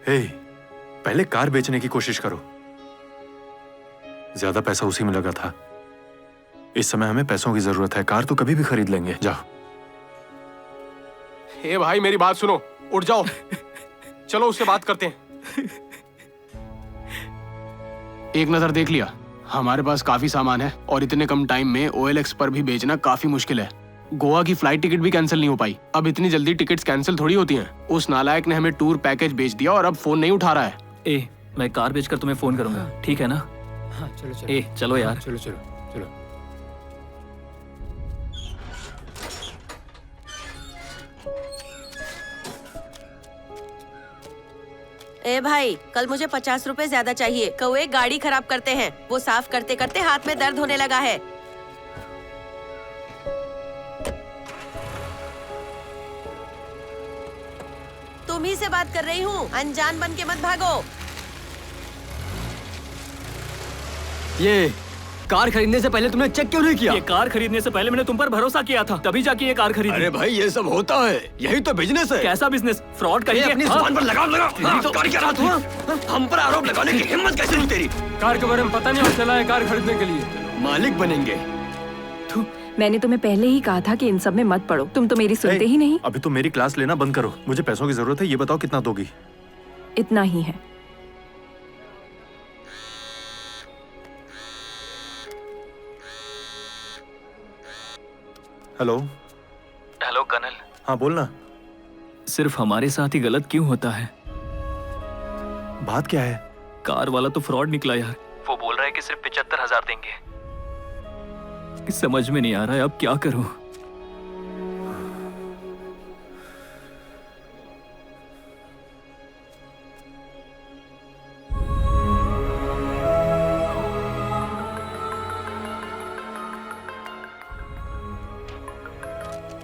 पहले कार बेचने की कोशिश करो। ज्यादा पैसा उसी में लगा था। इस समय हमें पैसों की जरूरत है। कार तो कभी भी खरीद लेंगे। जाओ। भाई मेरी बात सुनो, उठ जाओ। चलो उससे बात करते हैं। एक नजर देख लिया, हमारे पास काफी सामान है और इतने कम टाइम में OLX पर भी बेचना काफी मुश्किल है। गोवा की फ्लाइट टिकट भी कैंसिल नहीं हो पाई। अब इतनी जल्दी टिकट्स कैंसिल थोड़ी होती हैं। उस नालायक ने हमें टूर पैकेज बेच दिया और अब फोन नहीं उठा रहा है। ए, मैं कार बेचकर तुम्हें फोन करूंगा, ठीक है ना? हाँ, चलो चलो। ए, चलो यार। चलो चलो चलो। ए भाई, कल मुझे 50 रुपए ज्यादा चाहिए। कौवे गाड़ी खराब करते हैं। वो साफ करते करते हाथ में दर्द होने लगा है। तुम ही से बात कर रही हूँ, अनजान बन के मत भागो। ये कार खरीदने से पहले तुमने चेक क्यों नहीं किया? ये कार खरीदने से पहले मैंने तुम पर भरोसा किया था, तभी जाके ये कार खरीदी। अरे भाई, ये सब होता है, यही तो बिजनेस है। कैसा बिजनेस? फ्रॉड करिए। अपनी जुबान पर लगाम लगा। कार क्या रहा तू? हम पर आरोप लगाने की हिम्मत कैसे हुई तेरी? कार के बारे में पता नहीं और चला है कार खरीदने के लिए। मालिक बनेंगे। मैंने तुम्हें पहले ही कहा था कि इन सब में मत पड़ो, तुम तो मेरी सुनते ही नहीं। अभी तो मेरी क्लास लेना बंद करो, मुझे पैसों की जरूरत है। ये बताओ कितना दोगी? इतना ही है। हेलो। Hello colonel. हाँ बोलना। सिर्फ हमारे साथ ही गलत क्यों होता है? बात क्या है? कार वाला तो फ्रॉड निकला यार। वो बोल रहा है कि सिर्फ 75,000 देंगे। समझ में नहीं आ रहा है अब क्या करूं।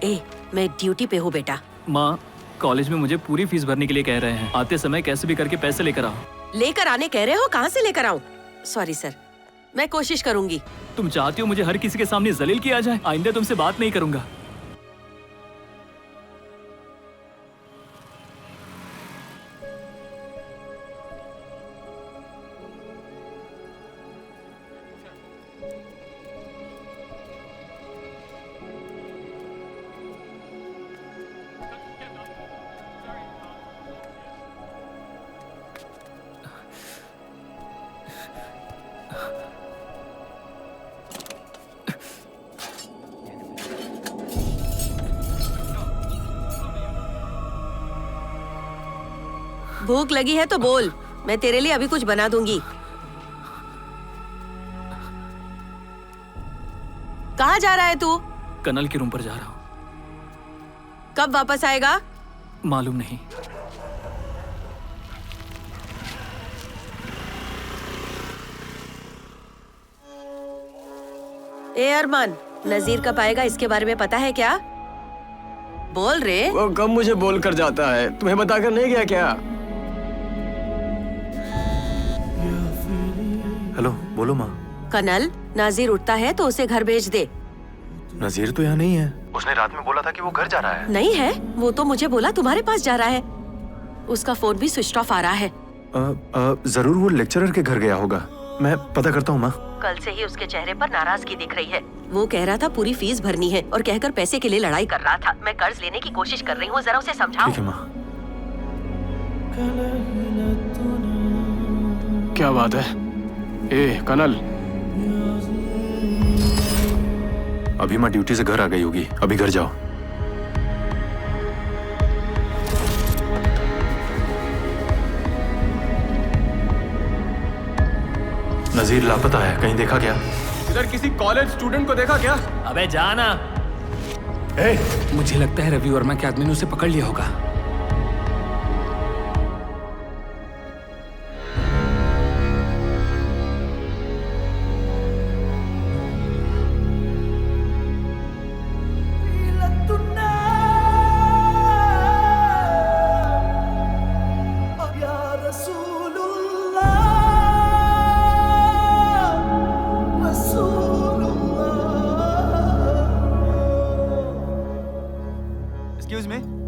ए, मैं ड्यूटी पे हूँ बेटा। माँ, कॉलेज में मुझे पूरी फीस भरने के लिए कह रहे हैं। आते समय कैसे भी करके पैसे लेकर आओ। लेकर आने कह रहे हो? कहाँ से लेकर आऊँ? सॉरी सर, मैं कोशिश करूंगी। तुम चाहती हो मुझे हर किसी के सामने जलील किया जाए? आइंदा तुमसे बात नहीं करूंगा। भूख लगी है तो बोल, मैं तेरे लिए अभी कुछ बना दूंगी। कहाँ जा रहा है तू? कर्नल के रूम पर जा रहा हूँ। कब वापस आएगा? मालूम नहीं। ए अरमान, नजीर कब आएगा इसके बारे में पता है क्या? बोल रे। वो कब मुझे बोल कर जाता है, तुम्हें बताकर नहीं गया क्या? हेलो, बोलो माँ। कनल, नाजिर उठता है तो उसे घर भेज दे। नजीर तो यहाँ नहीं है। उसने रात में बोला था कि वो घर जा रहा है। नहीं है, वो तो मुझे बोला तुम्हारे पास जा रहा है। उसका फोन भी स्विच ऑफ आ रहा है। जरूर वो लेक्चरर के घर गया होगा। मैं पता करता हूँ माँ। कल से ही उसके चेहरे पर नाराजगी दिख रही है। वो कह रहा था पूरी फीस भरनी है और कहकर पैसे के लिए लड़ाई कर रहा था। मैं कर्ज लेने की कोशिश कर रही हूँ, जरा उसे समझाओ। ठीक है माँ। क्या बात है? ए कनल, अभी माँ ड्यूटी से घर आ गई होगी, अभी घर जाओ। नजीर लापता है, कहीं देखा क्या? इधर किसी कॉलेज स्टूडेंट को देखा क्या? अबे जाना। मुझे लगता है रवि वर्मा के आदमी ने उसे पकड़ लिया होगा।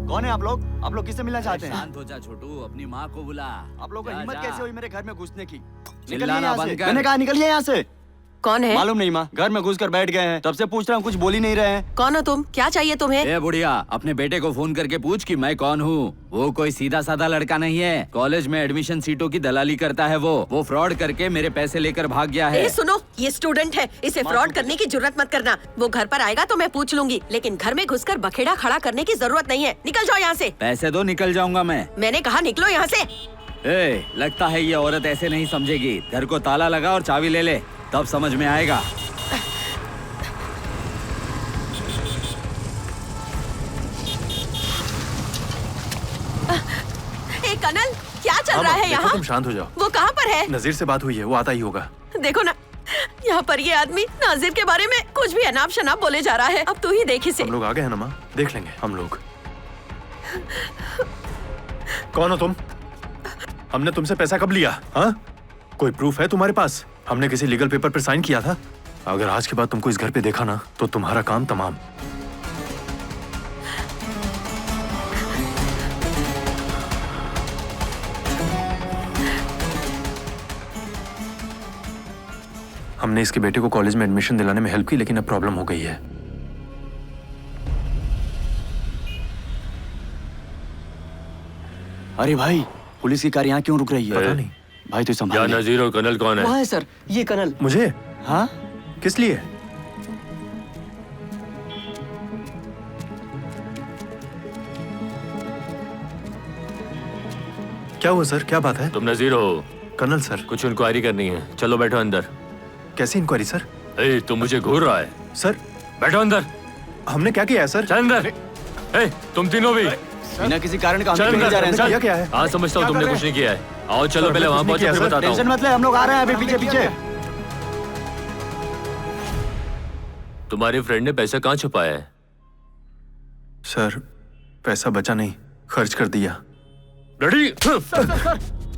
कौन है आप लोग? आप लोग किससे मिलना चाहते हैं? शांत हो जा छोटू, अपनी माँ को बुला। आप लोगों को हिम्मत कैसे हुई मेरे घर में घुसने की? चिल्लाना बंद कर। मैंने कहा निकलिए यहाँ से। कौन है? मालूम नहीं माँ, घर में घुस कर बैठ गए हैं। तब से पूछ रहा हूँ, कुछ बोल ही नहीं रहे हैं। कौन हो तुम? क्या चाहिए तुम्हें? ए बुढ़िया, अपने बेटे को फोन करके पूछ कि मैं कौन हूँ। वो कोई सीधा साधा लड़का नहीं है। कॉलेज में एडमिशन सीटों की दलाली करता है वो फ्रॉड करके मेरे पैसे लेकर भाग गया है। सुनो, ये स्टूडेंट है, इसे फ्रॉड करने की जरूरत मत करना। वो घर पर आएगा तो मैं पूछ लूंगी, लेकिन घर में घुसकर बखेड़ा खड़ा करने की जरूरत नहीं है। निकल जाओ यहाँ से। पैसे दो, निकल जाऊंगा मैं। मैंने कहा निकलो यहाँ से। लगता है ये औरत ऐसे नहीं समझेगी। घर को ताला लगा और चाबी ले ले, तब समझ में आएगा। कनल, क्या चल रहा है यहाँ? तुम शांत हो जाओ। वो कहाँ पर है? नजीर से बात हुई है, वो आता ही होगा। देखो ना, यहाँ पर ये आदमी नाजिर के बारे में कुछ भी अनाप शनाप बोले जा रहा है। अब तू ही देख इसे। हम लोग आ गए हैं ना माँ, देख लेंगे हम लोग। कौन हो तुम? हमने तुमसे पैसा कब लिया? हाँ, कोई प्रूफ है तुम्हारे पास? हमने किसी लीगल पेपर पर साइन किया था? अगर आज के बाद तुमको इस घर पे देखा ना, तो तुम्हारा काम तमाम। हमने इसके बेटे को कॉलेज में एडमिशन दिलाने में हेल्प की, लेकिन अब प्रॉब्लम हो गई है। अरे भाई, पुलिस की कार यहाँ क्यों रुक रही है? पता नहीं भाई, तो संभाल। या नजीर और कनल कौन है? वहाँ है सर, ये कनल। मुझे? हाँ, किस लिए? क्या हुआ सर, क्या बात है? तुम नजीर हो? कनल सर। कुछ इंक्वायरी करनी है, चलो बैठो अंदर। कैसी इंक्वायरी सर? तुम मुझे घूर रहा है? सर बैठो अंदर। हमने क्या किया है सर? चल अंदर। तुम तीनों भी बिना किसी कारण का हम चल कहीं जा रहे हैं। किया क्या है? हाँ, समझता हूँ तुमने कुछ नहीं किया है। आओ चलो पहले वहाँ पहुँचो, फिर बताता हूँ। टेंशन मत ले, हम लोग आ रहे हैं अभी पीछे पीछे। तुम्हारे फ्रेंड ने पैसा कहाँ छुपाया है? सर, पैसा बचा नहीं, खर्च कर दिया। रेडी?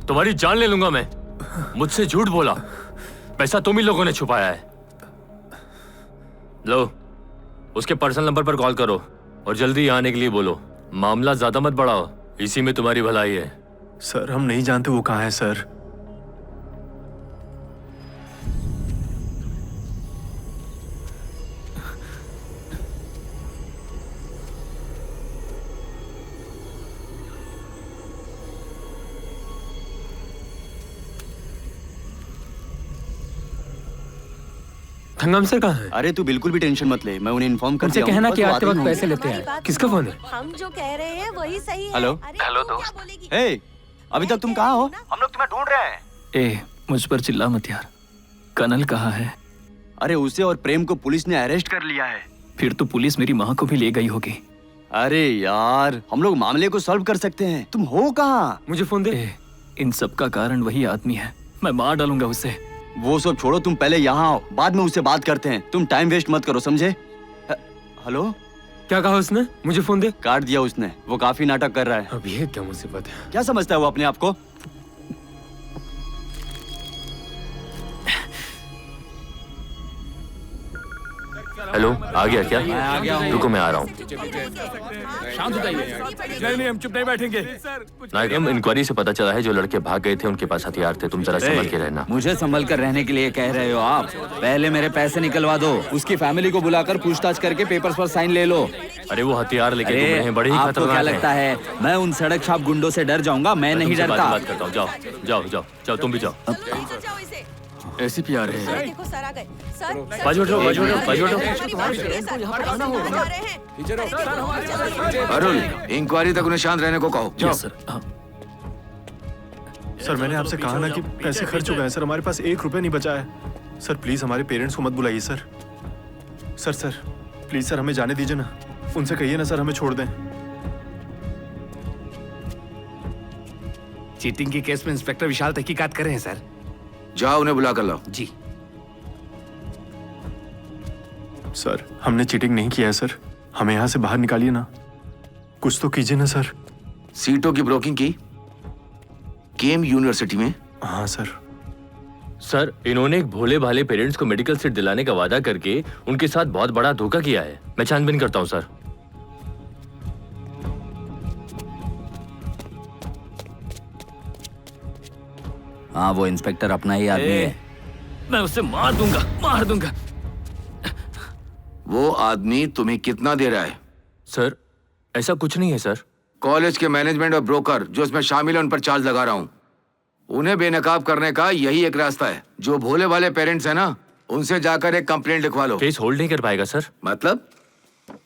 तुम्हारी जान ले लूंगा मैं। मुझसे झूठ बोला। पैसा तुम ही लोगों ने छुपाया है। लो, उसके पर्सनल नंबर पर कॉल करो और जल्दी आने के लिए बोलो। मामला ज्यादा मत बढ़ाओ, इसी में तुम्हारी भलाई है। सर, हम नहीं जानते वो कहाँ है सर। थंगम सर कहाँ है? अरे तू बिल्कुल भी टेंशन मत ले, मैं उन्हें इन्फॉर्म कर उनसे दिया हूं। कहना बस कि वो आते आते ही वक्त पैसे होंगे। लेते हैं। किसका फोन है? हम जो कह रहे हैं वही सही है। हेलो हेलो दोस्त। हे, अभी तक तुम कहाँ हो? हम लोग तुम्हें ढूंढ रहे हैं। मुझ पर चिल्ला मत यार। कनल कहाँ है? अरे उसे और प्रेम को पुलिस ने अरेस्ट कर लिया है। फिर तो पुलिस मेरी माँ को भी ले गई होगी। अरे यार, हम लोग मामले को सॉल्व कर सकते हैं। तुम हो कहाँ? मुझे फोन दे। इन सब का कारण वही आदमी है, मैं मार डालूंगा उसे। वो सब छोड़ो, तुम पहले यहाँ आओ, बाद में उससे बात करते हैं। तुम टाइम वेस्ट मत करो, समझे? हेलो, क्या कहा उसने? मुझे फोन दे। काट दिया उसने, वो काफी नाटक कर रहा है। अब ये क्या मुसीबत है? क्या समझता है वो अपने आप को? हेलो, आ गया क्या? आ गया हूँ। रुको, मैं आ रहा हूँ। शांत हो जाइए। नहीं, हम चुप नहीं बैठेंगे। नायकम, इंक्वायरी से पता चला है जो लड़के भाग गए थे उनके पास हथियार थे। तुम जरा संभल के रहना। मुझे संभल कर रहने के लिए कह रहे हो आप? पहले मेरे पैसे निकलवा दो, उसकी फैमिली को बुलाकर पूछताछ करके पेपर्स पर साइन ले लो। अरे वो हथियार लेके घूम रहे हैं, बड़े ही आपको खतरनाक क्या हैं। लगता है मैं उन सड़क छाप गुंडों से डर जाऊंगा? मैं नहीं तुमसे डरता। बात करता हूँ। जाओ जाओ जाओ जाओ, तुम भी जाओ। एसीपी आ रहे हैं। देखो सर आ गए। सर बाजू हटो, बाजू हटो, बाजू हटो। अरुण, इंक्वायरी तक उन्हें शांत रहने को कहो। Yes sir. सर, मैंने आपसे कहा ना कि पैसे खर्च हो गए हैं सर, हमारे पास 1 रुपया नहीं बचा है। सर प्लीज हमारे पेरेंट्स को मत बुलाइए सर। सर प्लीज सर, हमें जाने दीजिए ना। उनसे कहिए ना सर, हमें छोड़ दें। चीटिंग के केस में इंस्पेक्टर विशाल तहकीकात कर रहे हैं सर। जाओ, उन्हें बुला कर लाओ। जी सर, हमने चीटिंग नहीं किया है सर, हमें यहाँ से बाहर निकालिए ना। कुछ तो कीजिए ना सर। सीटों की ब्रोकिंग की केम यूनिवर्सिटी में? हाँ सर। सर, इन्होंने एक भोले भाले पेरेंट्स को मेडिकल सीट दिलाने का वादा करके उनके साथ बहुत बड़ा धोखा किया है। मैं छानबीन करता हूँ सर। हाँ, वो इंस्पेक्टर अपना ही आदमी है। मैं उसे मार दूंगा। वो आदमी तुम्हें कितना दे रहा है? सर ऐसा कुछ नहीं है सर। कॉलेज के मैनेजमेंट और ब्रोकर जो इसमें शामिल है उन पर चार्ज लगा रहा हूँ। उन्हें बेनकाब करने का यही एक रास्ता है। जो भोले वाले पेरेंट्स हैं ना, उनसे जाकर एक कंप्लेंट लिखवा लो। केस होल्ड नहीं कर पाएगा सर। मतलब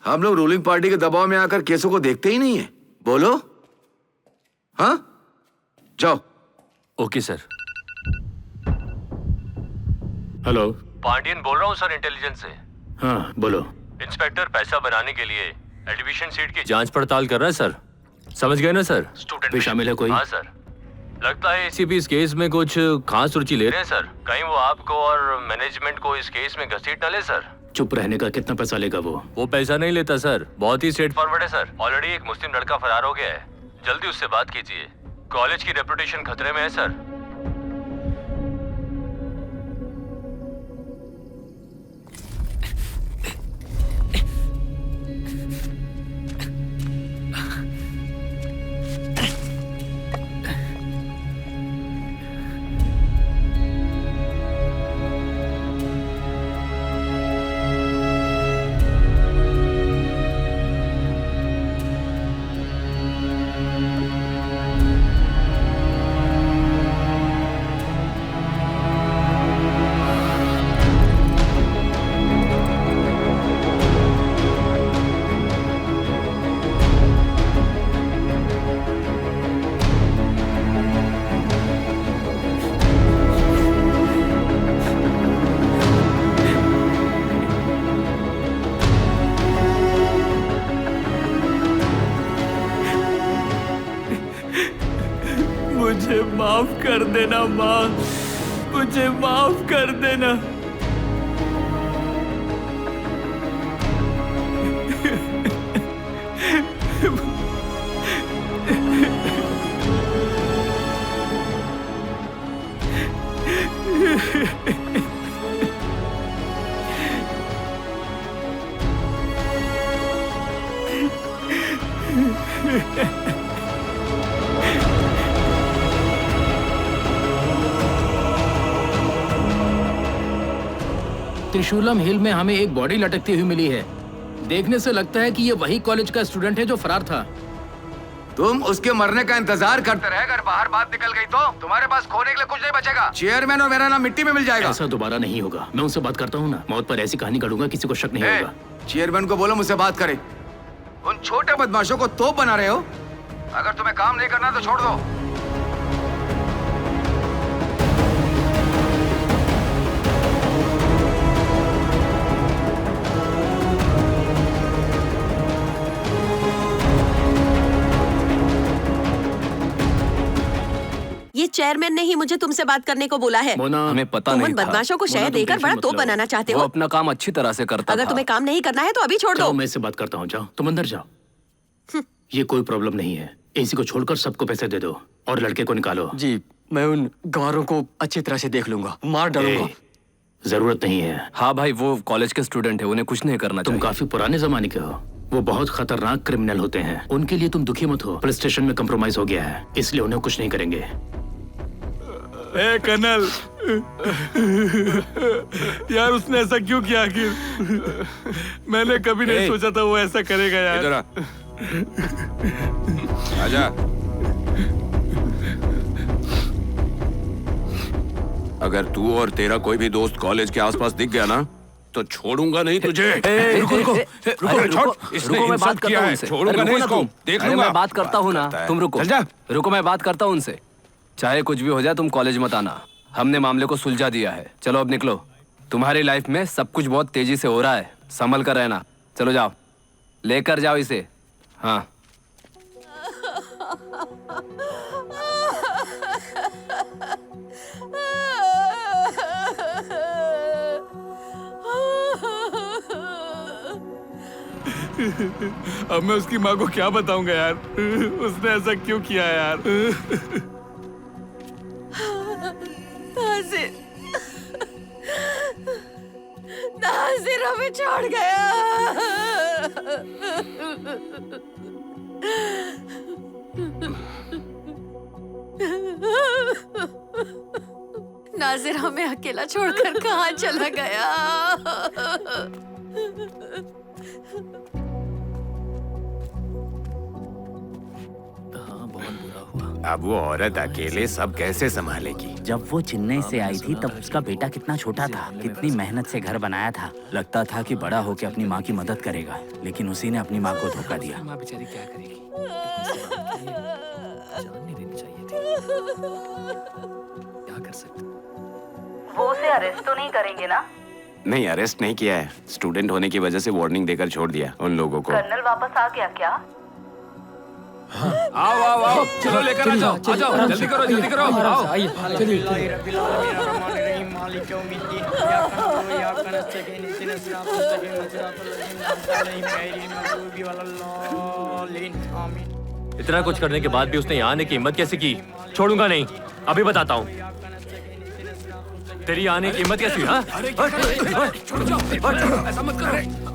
हम लोग रूलिंग पार्टी के दबाव में आकर केसों को देखते ही नहीं है। बोलो। हाँ, जाओ। Okay sir. हेलो, पांडियन बोल रहा हूँ सर, इंटेलिजेंस से। हाँ बोलो। इंस्पेक्टर पैसा बनाने के लिए एडमिशन सीट की जांच पड़ताल कर रहा है सर। समझ गए ना सर? स्टूडेंट भी शामिल है कोई? हाँ सर, लगता है एसीपी इस केस में कुछ खास रुचि ले रहे हैं सर। कहीं वो आपको और मैनेजमेंट को इस केस में घसीट न ले सर। चुप रहने का कितना पैसा लेगा वो पैसा नहीं लेता सर, बहुत ही स्ट्रेट फॉरवर्ड है सर। ऑलरेडी एक मुस्लिम लड़का फरार हो गया है, जल्दी उससे बात कीजिए। कॉलेज की रेपुटेशन खतरे में है सर। मुझे माफ कर देना माँ, मुझे माफ कर देना। त्रिशूलम हिल में हमें एक बॉडी लटकती हुई मिली है। देखने से लगता है कि ये वही कॉलेज का स्टूडेंट है जो फरार था। तुम उसके मरने का इंतजार करते रहे। अगर बाहर बात निकल गई तो तुम्हारे पास खोने के लिए कुछ नहीं बचेगा। चेयरमैन और मेरा नाम मिट्टी में मिल जाएगा। ऐसा दोबारा नहीं होगा। मैं उनसे बात करता हूँ ना, मौत पर ऐसी कहानी गढ़ूंगा किसी को शक नहीं होगा। चेयरमैन को बोलो मुझसे बात करे। उन छोटे बदमाशों को तोप बना रहे हो। अगर तुम्हें काम नहीं करना तो छोड़ दो। ये चेयरमैन ने ही मुझे तुमसे बात करने को बोला है। मोना, हमें पता तुम नहीं उन था। बदमाशों को शहर देकर बड़ा तोप बनाना चाहते वो हो। अपना काम अच्छी तरह से करता अगर था। तुम्हें काम नहीं करना है तो अभी छोड़ दो। जाओ, मैं इससे बात करता हूँ। जाओ, तुम अंदर जाओ। ये कोई प्रॉब्लम नहीं है। एसी को छोड़कर सबको पैसे दे दो और लड़के को निकालो। जी, मैं उन गौरों को अच्छी तरह से देख लूंगा, मार डालूंगा। जरूरत नहीं है। हाँ भाई, वो कॉलेज के स्टूडेंट है, उन्हें कुछ नहीं करना तुम काफी पुराने जमाने के हो। वो बहुत खतरनाक क्रिमिनल होते हैं। उनके लिए तुम दुखी मत हो। पुलिस स्टेशन में कंप्रोमाइज हो गया है, इसलिए उन्हें कुछ नहीं करेंगे। ए कर्नल, यार उसने ऐसा क्यों किया आखिर? मैंने कभी नहीं सोचा था वो ऐसा करेगा यार। इधर आ। आजा। अगर तू और तेरा कोई भी दोस्त कॉलेज के आसपास दिख गया ना तो छोड़ूंगा नहीं तुझे। रुको, मैं बात करता हूँ उनसे। छोड़ूंगा नहीं इसको। देख लूंगा। मैं बात करता हूँ ना, तुम रुको। रुको, मैं बात करता हूँ उनसे। चाहे कुछ भी हो जाए, तुम कॉलेज मत आना। हमने मामले को सुलझा दिया है। चलो अब निकलो। तुम्हारी लाइफ में सब कुछ बहुत तेजी से हो रहा है, संभल कर रहना। चलो जाओ, लेकर जाओ इसे। हाँ। अब मैं उसकी माँ को क्या बताऊंगा यार, उसने ऐसा क्यों किया यार। नासिर, नासिर हमें छोड़ गया। नाजिर हमें अकेला छोड़कर कहाँ चला गया? अब वो औरत अकेले सब कैसे संभालेगी? जब वो चेन्नई से आई थी तब उसका बेटा कितना छोटा था, कितनी मेहनत से घर बनाया था। लगता था कि बड़ा होकर अपनी माँ की मदद करेगा, लेकिन उसी ने अपनी माँ को धोखा दिया। माँ बेचारी क्या करेगी? क्या कर सकते? वो उसे अरेस्ट तो नहीं करेंगे ना? नहीं, अरेस्ट नहीं किया है। स्टूडेंट होने की वजह से वार्निंग देकर छोड़ दिया उन लोगों को। कर्नल वापस आ गया क्या? आओ आओ आओ, चलो लेकर आ जाओ, आ जाओ, जल्दी करो, जल्दी करो, आओ। इतना कुछ करने के बाद भी उसने यहाँ आने की हिम्मत कैसे की? छोड़ूंगा नहीं, अभी बताता हूँ तेरी आने की हिम्मत कैसी? हाँ? छोड़ो जाओ, ऐसा मत करो।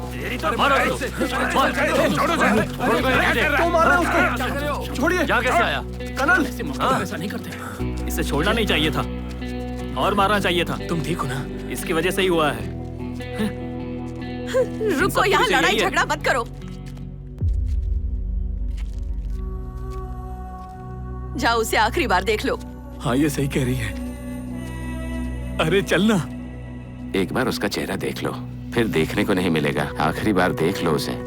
छोड़िए। यहाँ कैसे आया? कनल, ऐसा नहीं करते। इसे छोड़ना नहीं चाहिए था और मारना चाहिए था। तुम ठीक हो ना? इसकी वजह से ही हुआ है। रुको, यहाँ लड़ाई झगड़ा मत करो। जाओ, उसे आखिरी बार देख लो। हाँ, ये सही कह रही है। अरे चलना। एक बार उसका चेहरा देख लो, फिर देखने को नहीं मिलेगा। आखिरी बार देख लो उसे।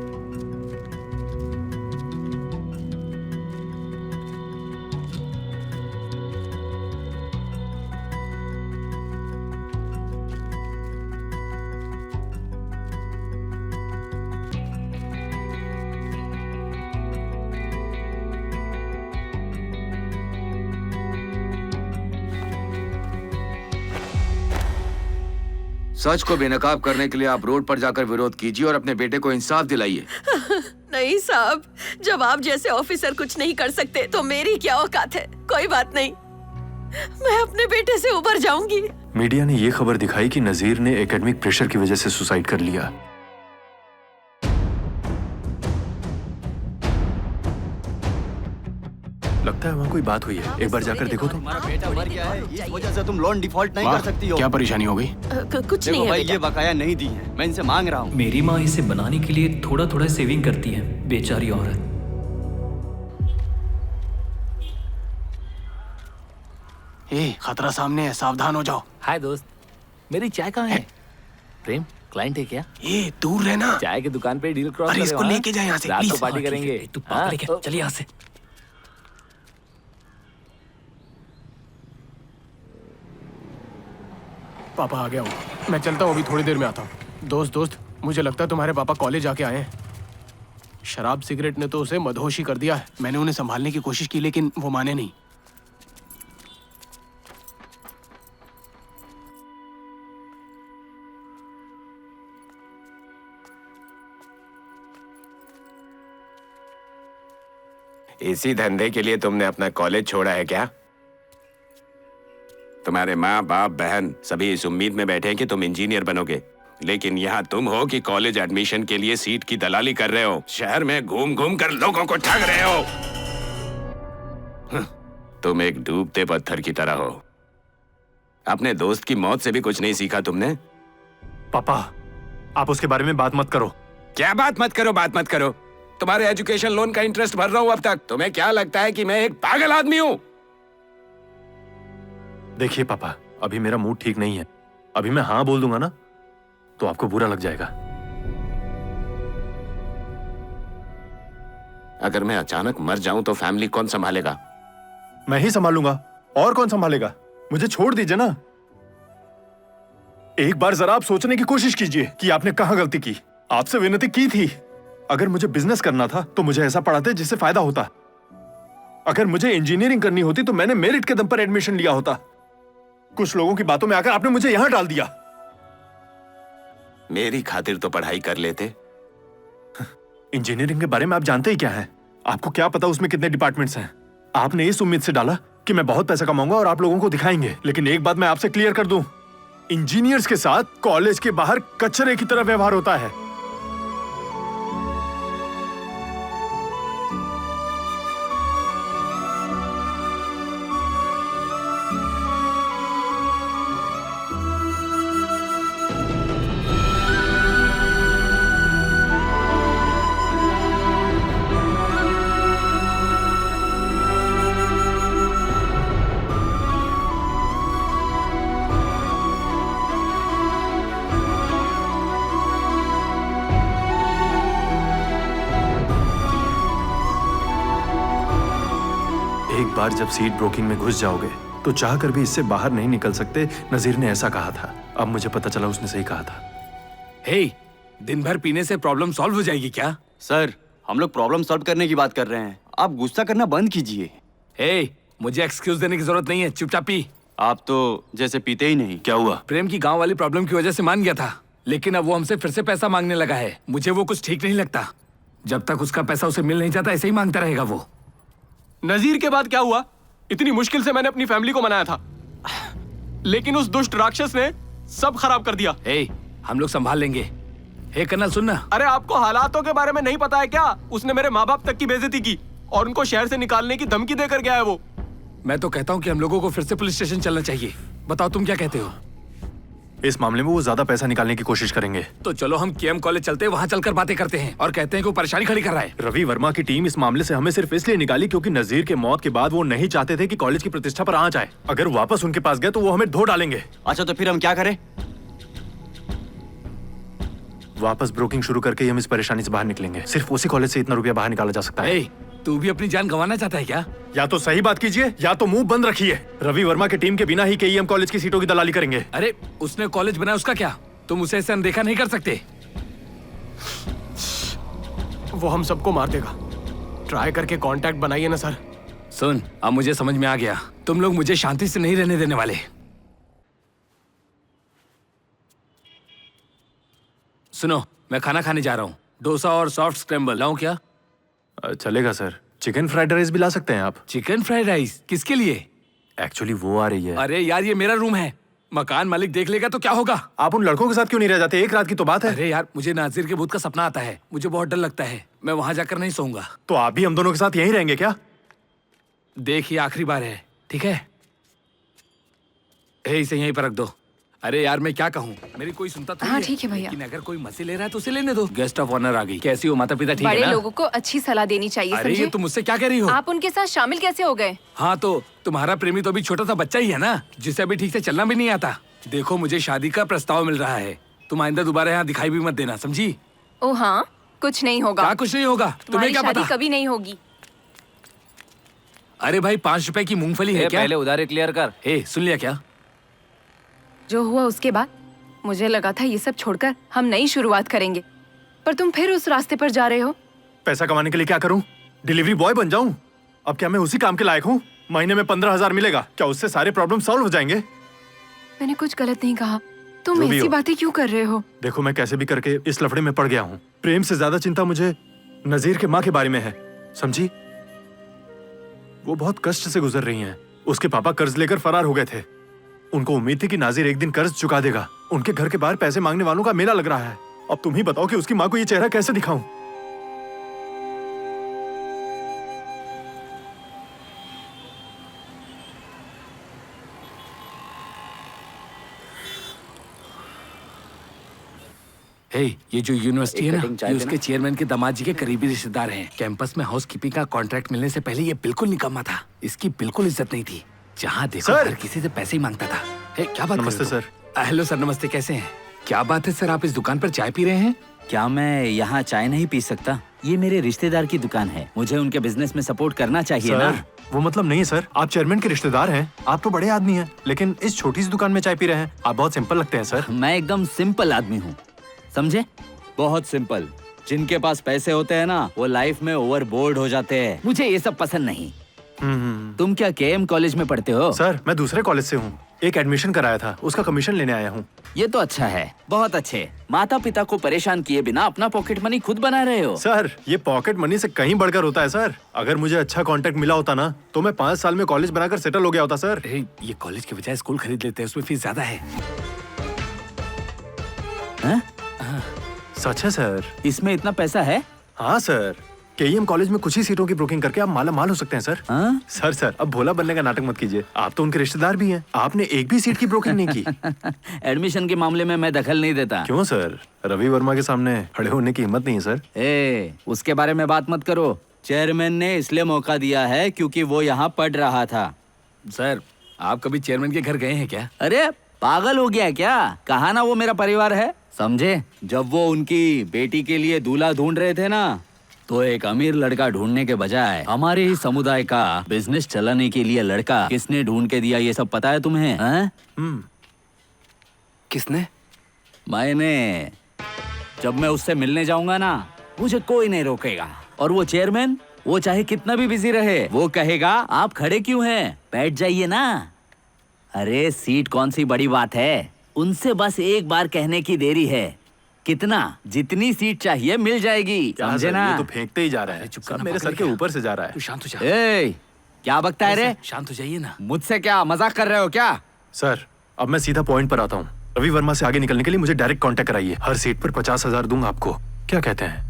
सच को बेनकाब करने के लिए आप रोड पर जाकर विरोध कीजिए और अपने बेटे को इंसाफ दिलाइए। नहीं साहब, जब आप जैसे ऑफिसर कुछ नहीं कर सकते तो मेरी क्या औकात है। कोई बात नहीं, मैं अपने बेटे से उबर जाऊंगी। मीडिया ने ये खबर दिखाई कि नजीर ने एकेडमिक प्रेशर की वजह से सुसाइड कर लिया। लगता है वहाँ कोई बात हुई है। एक बार जाकर देखो तो। तुम्हारा बेटा मर गया है, इस वजह से तुम लोन डिफॉल्ट नहीं कर सकती हो। क्या परेशानी हो गई? कुछ नहीं है भाई, बेटा। ये बकाया नहीं दी है, मैं इनसे मांग रहा हूँ। मेरी माँ इसे बनाने के लिए थोड़ा थोड़ा सेविंग करती है, बेचारी औरत। खतरा सामने है, सावधान हो जाओ। हाय दोस्त, मेरी चाय कहाँ है? प्रेम, क्लाइंट है क्या? ये दूर रहना। चाय की दुकान पे डील क्रॉस अरे करे इसको वहाँ। लेके जाए यहाँ से, रात को प्लीज। पार्टी करेंगे। तू पागल है क्या? चलिए यहाँ से। पापा आ गया हूँ, मैं चलता हूँ, अभी थोड़ी देर में आता हूँ। दोस्त, मुझे लगता है तुम्हारे पापा कॉलेज आके आए हैं। शराब सिगरेट ने तो उसे मदहोशी कर दिया है। मैंने उन्हें संभालने की कोशिश की लेकिन वो माने नहीं। इसी धंधे के लिए तुमने अपना कॉलेज छोड़ा है क्या? तुम्हारे माँ बाप बहन सभी इस उम्मीद में बैठे हैं कि तुम इंजीनियर बनोगे, लेकिन यहाँ तुम हो कि कॉलेज एडमिशन के लिए सीट की दलाली कर रहे हो। शहर में घूम घूम कर लोगों को ठग रहे हो। तुम एक डूबते पत्थर की तरह हो। अपने दोस्त की मौत से भी कुछ नहीं सीखा तुमने? पापा, आप उसके बारे में बात मत करो। क्या बात मत करो? बात मत करो। तुम्हारे एजुकेशन लोन का इंटरेस्ट भर रहा हूं अब तक। तुम्हें क्या लगता है कि मैं एक पागल आदमी हूं? देखिए पापा, अभी मेरा मूड ठीक नहीं है। अभी मैं हाँ बोल दूंगा ना तो आपको बुरा लग जाएगा। अगर मैं अचानक मर जाऊं तो फैमिली कौन संभालेगा? मैं ही संभालूंगा, और कौन संभालेगा? मुझे छोड़ दीजिए ना। एक बार जरा आप सोचने की कोशिश कीजिए कि आपने कहां गलती की। आपसे विनती की थी। अगर मुझे बिजनेस करना था तो मुझे ऐसा पढ़ाते जिससे फायदा होता। अगर मुझे इंजीनियरिंग करनी होती तो मैंने मेरिट के दम पर एडमिशन लिया होता। कुछ लोगों की बातों में आकर आपने मुझे यहां डाल दिया। मेरी खातिर तो पढ़ाई कर लेते। इंजीनियरिंग के बारे में आप जानते ही क्या है? आपको क्या पता उसमें कितने डिपार्टमेंट्स हैं? आपने इस उम्मीद से डाला कि मैं बहुत पैसा कमाऊंगा और आप लोगों को दिखाएंगे। लेकिन एक बात मैं आपसे क्लियर कर दूं, इंजीनियर्स के साथ कॉलेज के बाहर कचरे की तरह व्यवहार होता है। एक बार जब सीट ब्रोकिंग में घुस जाओगे तो चाह कर भी इससे बाहर नहीं निकल सकते। नजीर ने ऐसा कहा था। अब मुझे पता चला उसने सही कहा था। हे, दिन भर पीने से प्रॉब्लम सॉल्व हो जाएगी क्या? सर, हम लोग प्रॉब्लम सॉल्व करने की बात कर रहे हैं, आप गुस्सा करना बंद कीजिए। हे, मुझे एक्सक्यूज देने की जरूरत नहीं है, चुपचाप पी। आप तो जैसे पीते ही नहीं। क्या हुआ? प्रेम की गांव वाली प्रॉब्लम की वजह से मान गया था, लेकिन अब वो हमसे फिर से पैसा मांगने लगा है। मुझे वो कुछ ठीक नहीं लगता। जब तक उसका पैसा उसे मिल नहीं जाता ऐसे ही मांगता रहेगा वो। नजीर के बाद क्या हुआ? इतनी मुश्किल से मैंने अपनी फैमिली को मनाया था, लेकिन उस दुष्ट राक्षस ने सब खराब कर दिया। हे, हम लोग संभाल लेंगे। हे कर्नल, सुनना। अरे आपको हालातों के बारे में नहीं पता है क्या? उसने मेरे माँ बाप तक की बेइज्जती की और उनको शहर से निकालने की धमकी देकर गया है वो। मैं तो कहता हूँ कि हम लोगों को फिर से पुलिस स्टेशन चलना चाहिए। बताओ तुम क्या कहते हो? इस मामले में वो ज्यादा पैसा निकालने की कोशिश करेंगे। तो चलो हम केएम कॉलेज चलते हैं, वहाँ चलकर बातें करते हैं और कहते हैं कि वो परेशानी खड़ी कर रहा है। रवि वर्मा की टीम इस मामले से हमें सिर्फ इसलिए निकाली क्योंकि नजीर के मौत के बाद वो नहीं चाहते थे कि कॉलेज की प्रतिष्ठा पर आंच आए। अगर वापस उनके पास गए तो वो हमें धो डालेंगे। अच्छा, तो फिर हम क्या करें? वापस ब्रोकिंग शुरू करके हम इस परेशानी से बाहर निकलेंगे। सिर्फ उसी कॉलेज से इतना रुपया बाहर निकाला जा सकता है। तू भी अपनी जान गंवाना चाहता है क्या? या तो सही बात कीजिए या तो मुंह बंद रखिए। रवि वर्मा की टीम के बिना ही केईएम कॉलेज की सीटों की दलाली करेंगे। अरे उसने कॉलेज बनाया, उसका क्या? तुम उसे ऐसे अनदेखा नहीं कर सकते। वो हम सबको मार देगा। ट्राई करके कांटेक्ट बनाइए ना सर। सुन, अब मुझे समझ में आ गया, तुम लोग मुझे शांति से नहीं रहने देने वाले। सुनो, मैं खाना खाने जा रहा हूँ। डोसा और सॉफ्ट स्क्रैम्बल लाऊं क्या? चलेगा सर। चिकन फ्राइड राइस भी ला सकते हैं आप। चिकन फ्राइड राइस किसके लिए? एक्चुअली वो आ रही है। अरे यार, ये मेरा रूम है, मकान मालिक देख लेगा तो क्या होगा? आप उन लड़कों के साथ क्यों नहीं रह जाते? एक रात की तो बात है। अरे यार, मुझे नाजिर के भूत का सपना आता है, मुझे बहुत डर लगता है। मैं वहां जाकर नहीं सोऊंगा। तो आप भी हम दोनों के साथ यहीं रहेंगे क्या? देखिए, आखिरी बार है, ठीक है? इसे यहीं पर रख दो। अरे यार, मैं क्या कहूँ, मेरी कोई सुनता तो हाँ, ठीक है भैया। लेकिन अगर कोई मजे ले रहा है तो उसे लेने दो। गेस्ट ऑफ ऑनर आ गई। कैसी हो माता पिता? ठीक है बड़े ना? लोगों को अच्छी सलाह देनी चाहिए, अरे ये समझे? तुम मुझसे क्या कह रही हो? आप उनके साथ शामिल कैसे हो गए? हाँ, तो तुम्हारा प्रेमी तो अभी छोटा सा बच्चा ही है ना, जिसे अभी ठीक से चलना भी नहीं आता। देखो, मुझे शादी का प्रस्ताव मिल रहा है, तुम आइंदा दोबारा यहाँ दिखाई भी मत देना, समझी? ओ हाँ, कुछ नहीं होगा। क्या कुछ नहीं होगा? तुम्हें क्या शादी पता? कभी नहीं होगी। अरे भाई, 5 रुपए की मूंगफली है क्या? पहले उधारी क्लियर कर। सुन लिया क्या? जो हुआ उसके बाद मुझे लगा था ये सब छोड़कर हम नई शुरुआत करेंगे, पर तुम फिर उस रास्ते पर जा रहे हो। पैसा कमाने के लिए क्या करूं? डिलीवरी बॉय बन जाऊं? अब क्या मैं उसी काम के लायक हूं? महीने में 15,000 मिलेगा, क्या उससे सारे प्रॉब्लम सॉल्व हो जाएंगे? मैंने कुछ गलत नहीं कहा, तुम जो भी ऐसी हो। बातें क्यों कर रहे हो? देखो, मैं कैसे भी करके इस लफड़े में पड़ गया हूँ। प्रेम से ज्यादा चिंता मुझे नजीर के माँ के बारे में है, समझी? वो बहुत कष्ट से गुजर रही हैं। उसके पापा कर्ज लेकर फरार हो गए थे। उनको उम्मीद थी कि नाजिर एक दिन कर्ज चुका देगा। उनके घर के बाहर पैसे मांगने वालों का मेला लग रहा है। अब तुम ही बताओ कि उसकी माँ को ये चेहरा कैसे दिखाऊं? ये जो यूनिवर्सिटी है ना, ये उसके चेयरमैन के दामाद जी के करीबी रिश्तेदार हैं। कैंपस में हाउसकीपिंग का कॉन्ट्रैक्ट मिलने से पहले ये बिल्कुल निकम्मा था। इसकी बिल्कुल इज्जत नहीं थी। जहाँ देखो हर किसी से पैसे ही मांगता था। क्या बात? नमस्ते सर। हेलो सर, नमस्ते। कैसे हैं? क्या बात है सर, आप इस दुकान पर चाय पी रहे हैं? क्या मैं यहाँ चाय नहीं पी सकता? ये मेरे रिश्तेदार की दुकान है, मुझे उनके बिजनेस में सपोर्ट करना चाहिए ना। वो मतलब नहीं है सर, आप चेयरमैन के रिश्तेदार हैं। आप तो बड़े आदमी हैं, लेकिन इस छोटी सी दुकान में चाय पी रहे हैं। आप बहुत सिंपल लगते हैं सर। मैं एकदम सिंपल आदमी हूँ, समझे? बहुत सिंपल। जिनके पास पैसे होते हैं ना, वो लाइफ में ओवरबोर्ड हो जाते हैं। मुझे ये सब पसंद नहीं। तुम क्या केएम कॉलेज में पढ़ते हो? सर, मैं दूसरे कॉलेज से हूँ। एक एडमिशन कराया था, उसका कमीशन लेने आया हूँ। ये तो अच्छा है, बहुत अच्छे। माता पिता को परेशान किए बिना अपना पॉकेट मनी खुद बना रहे हो। सर, ये पॉकेट मनी से कहीं बढ़कर होता है सर। अगर मुझे अच्छा कॉन्ट्रैक्ट मिला होता ना, तो मैं 5 साल में कॉलेज बनाकर सेटल हो गया होता सर। ये कॉलेज के बजाय स्कूल खरीद लेते हैं, उसमें फीस ज्यादा है। सच है सर। इसमें इतना पैसा है? हाँ सर, केईएम कॉलेज में कुछ ही सीटों की बुकिंग करके आप माला माल हो सकते हैं सर। सर, अब भोला बनने का नाटक मत कीजिए। आप तो उनके रिश्तेदार भी हैं। आपने एक भी सीट की बुकिंग नहीं की। एडमिशन के मामले में मैं दखल नहीं देता। क्यों सर? रवि वर्मा के सामने खड़े होने की हिम्मत नहीं है सर। उसके बारे में बात मत करो। चेयरमैन ने इसलिए मौका दिया है क्योंकि वो यहाँ पढ़ रहा था। सर, आप कभी चेयरमैन के घर गए हैं क्या? अरे पागल हो गया क्या? कहा ना वो मेरा परिवार है, समझे? जब वो उनकी बेटी के लिए दूल्हा ढूंढ रहे थे ना, तो एक अमीर लड़का ढूंढने के बजाय हमारे ही समुदाय का बिजनेस चलाने के लिए लड़का किसने ढूंढ के दिया ये सब पता है तुम्हें? हैं? किसने? मैंने। जब मैं उससे मिलने जाऊंगा ना, मुझे कोई नहीं रोकेगा। और वो चेयरमैन, वो चाहे कितना भी बिजी रहे, वो कहेगा आप खड़े क्यों हैं, बैठ जाइए ना। अरे सीट कौन सी बड़ी बात है, उनसे बस एक बार कहने की देरी है। कितना, जितनी सीट चाहिए मिल जाएगी, समझे ना? ये तो फेंकते ही जा रहा है, सब मेरे सर के ऊपर से जा रहा है। तू शांत हो जा। ए, क्या बकता है रे? शांत हो जाइए ना। मुझसे क्या मजाक कर रहे हो क्या? सर अब मैं सीधा पॉइंट पर आता हूँ। रवि वर्मा से आगे निकलने के लिए मुझे डायरेक्ट कांटेक्ट कराइए। हर सीट पर 50,000 दूंगा आपको। क्या कहते हैं?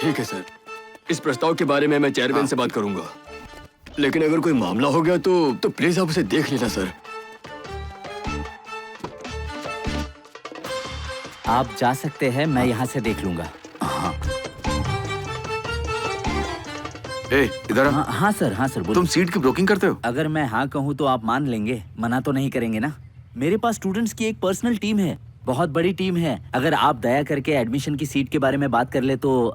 ठीक है सर, इस प्रस्ताव के बारे में मैं चेयरमैन से बात करूंगा, लेकिन अगर कोई मामला हो गया तो प्लीज आप उसे देख लेना सर। आप जा सकते हैं, मैं यहाँ से देख लूंगा। हाँ। इधर हाँ सर, हाँ सर। तुम सीट की ब्रोकिंग करते हो? अगर मैं हाँ कहूँ तो आप मान लेंगे, मना तो नहीं करेंगे ना? मेरे पास स्टूडेंट्स की एक पर्सनल टीम है, बहुत बड़ी टीम है। अगर आप दया करके एडमिशन की सीट के बारे में बात कर ले तो